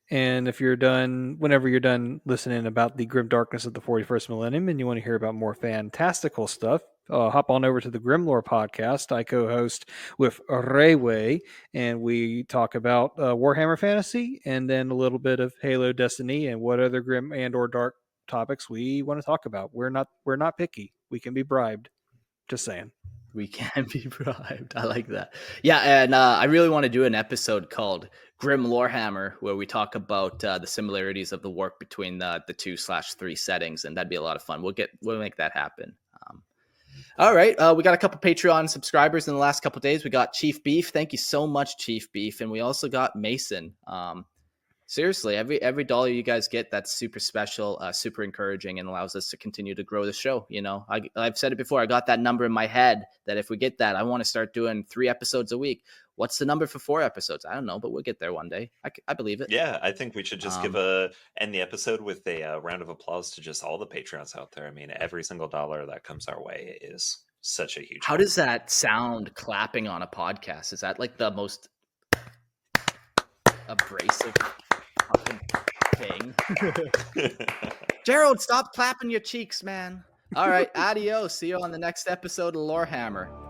[SPEAKER 2] And if whenever you're done listening about the grim darkness of the 41st millennium and you want to hear about more fantastical stuff, hop on over to the Grimlore podcast. I co-host with Rayway, and we talk about Warhammer Fantasy and then a little bit of Halo Destiny and what other grim and or dark topics we want to talk about. We're not picky. We can be bribed. Just saying.
[SPEAKER 1] We can be bribed. I like that. Yeah, and I really want to do an episode called Grim Lorehammer, where we talk about the similarities of the warp between the 2/3 settings, and that'd be a lot of fun. We'll make that happen. All right, we got a couple Patreon subscribers in the last couple days. We got Chief Beef. Thank you so much, Chief Beef, and we also got Mason. Seriously, every dollar you guys get, that's super special, super encouraging, and allows us to continue to grow the show. You know, I've said it before. I got that number in my head that if we get that, I want to start doing 3 episodes a week. What's the number for 4 episodes? I don't know, but we'll get there one day. I believe it.
[SPEAKER 3] Yeah, I think we should just end the episode with a round of applause to just all the Patreons out there. I mean, every single dollar that comes our way is such a huge.
[SPEAKER 1] How does that sound clapping on a podcast? Is that like the most abrasive fucking thing? Gerald, stop clapping your cheeks, man. All right, adios. See you on the next episode of Lorehammer.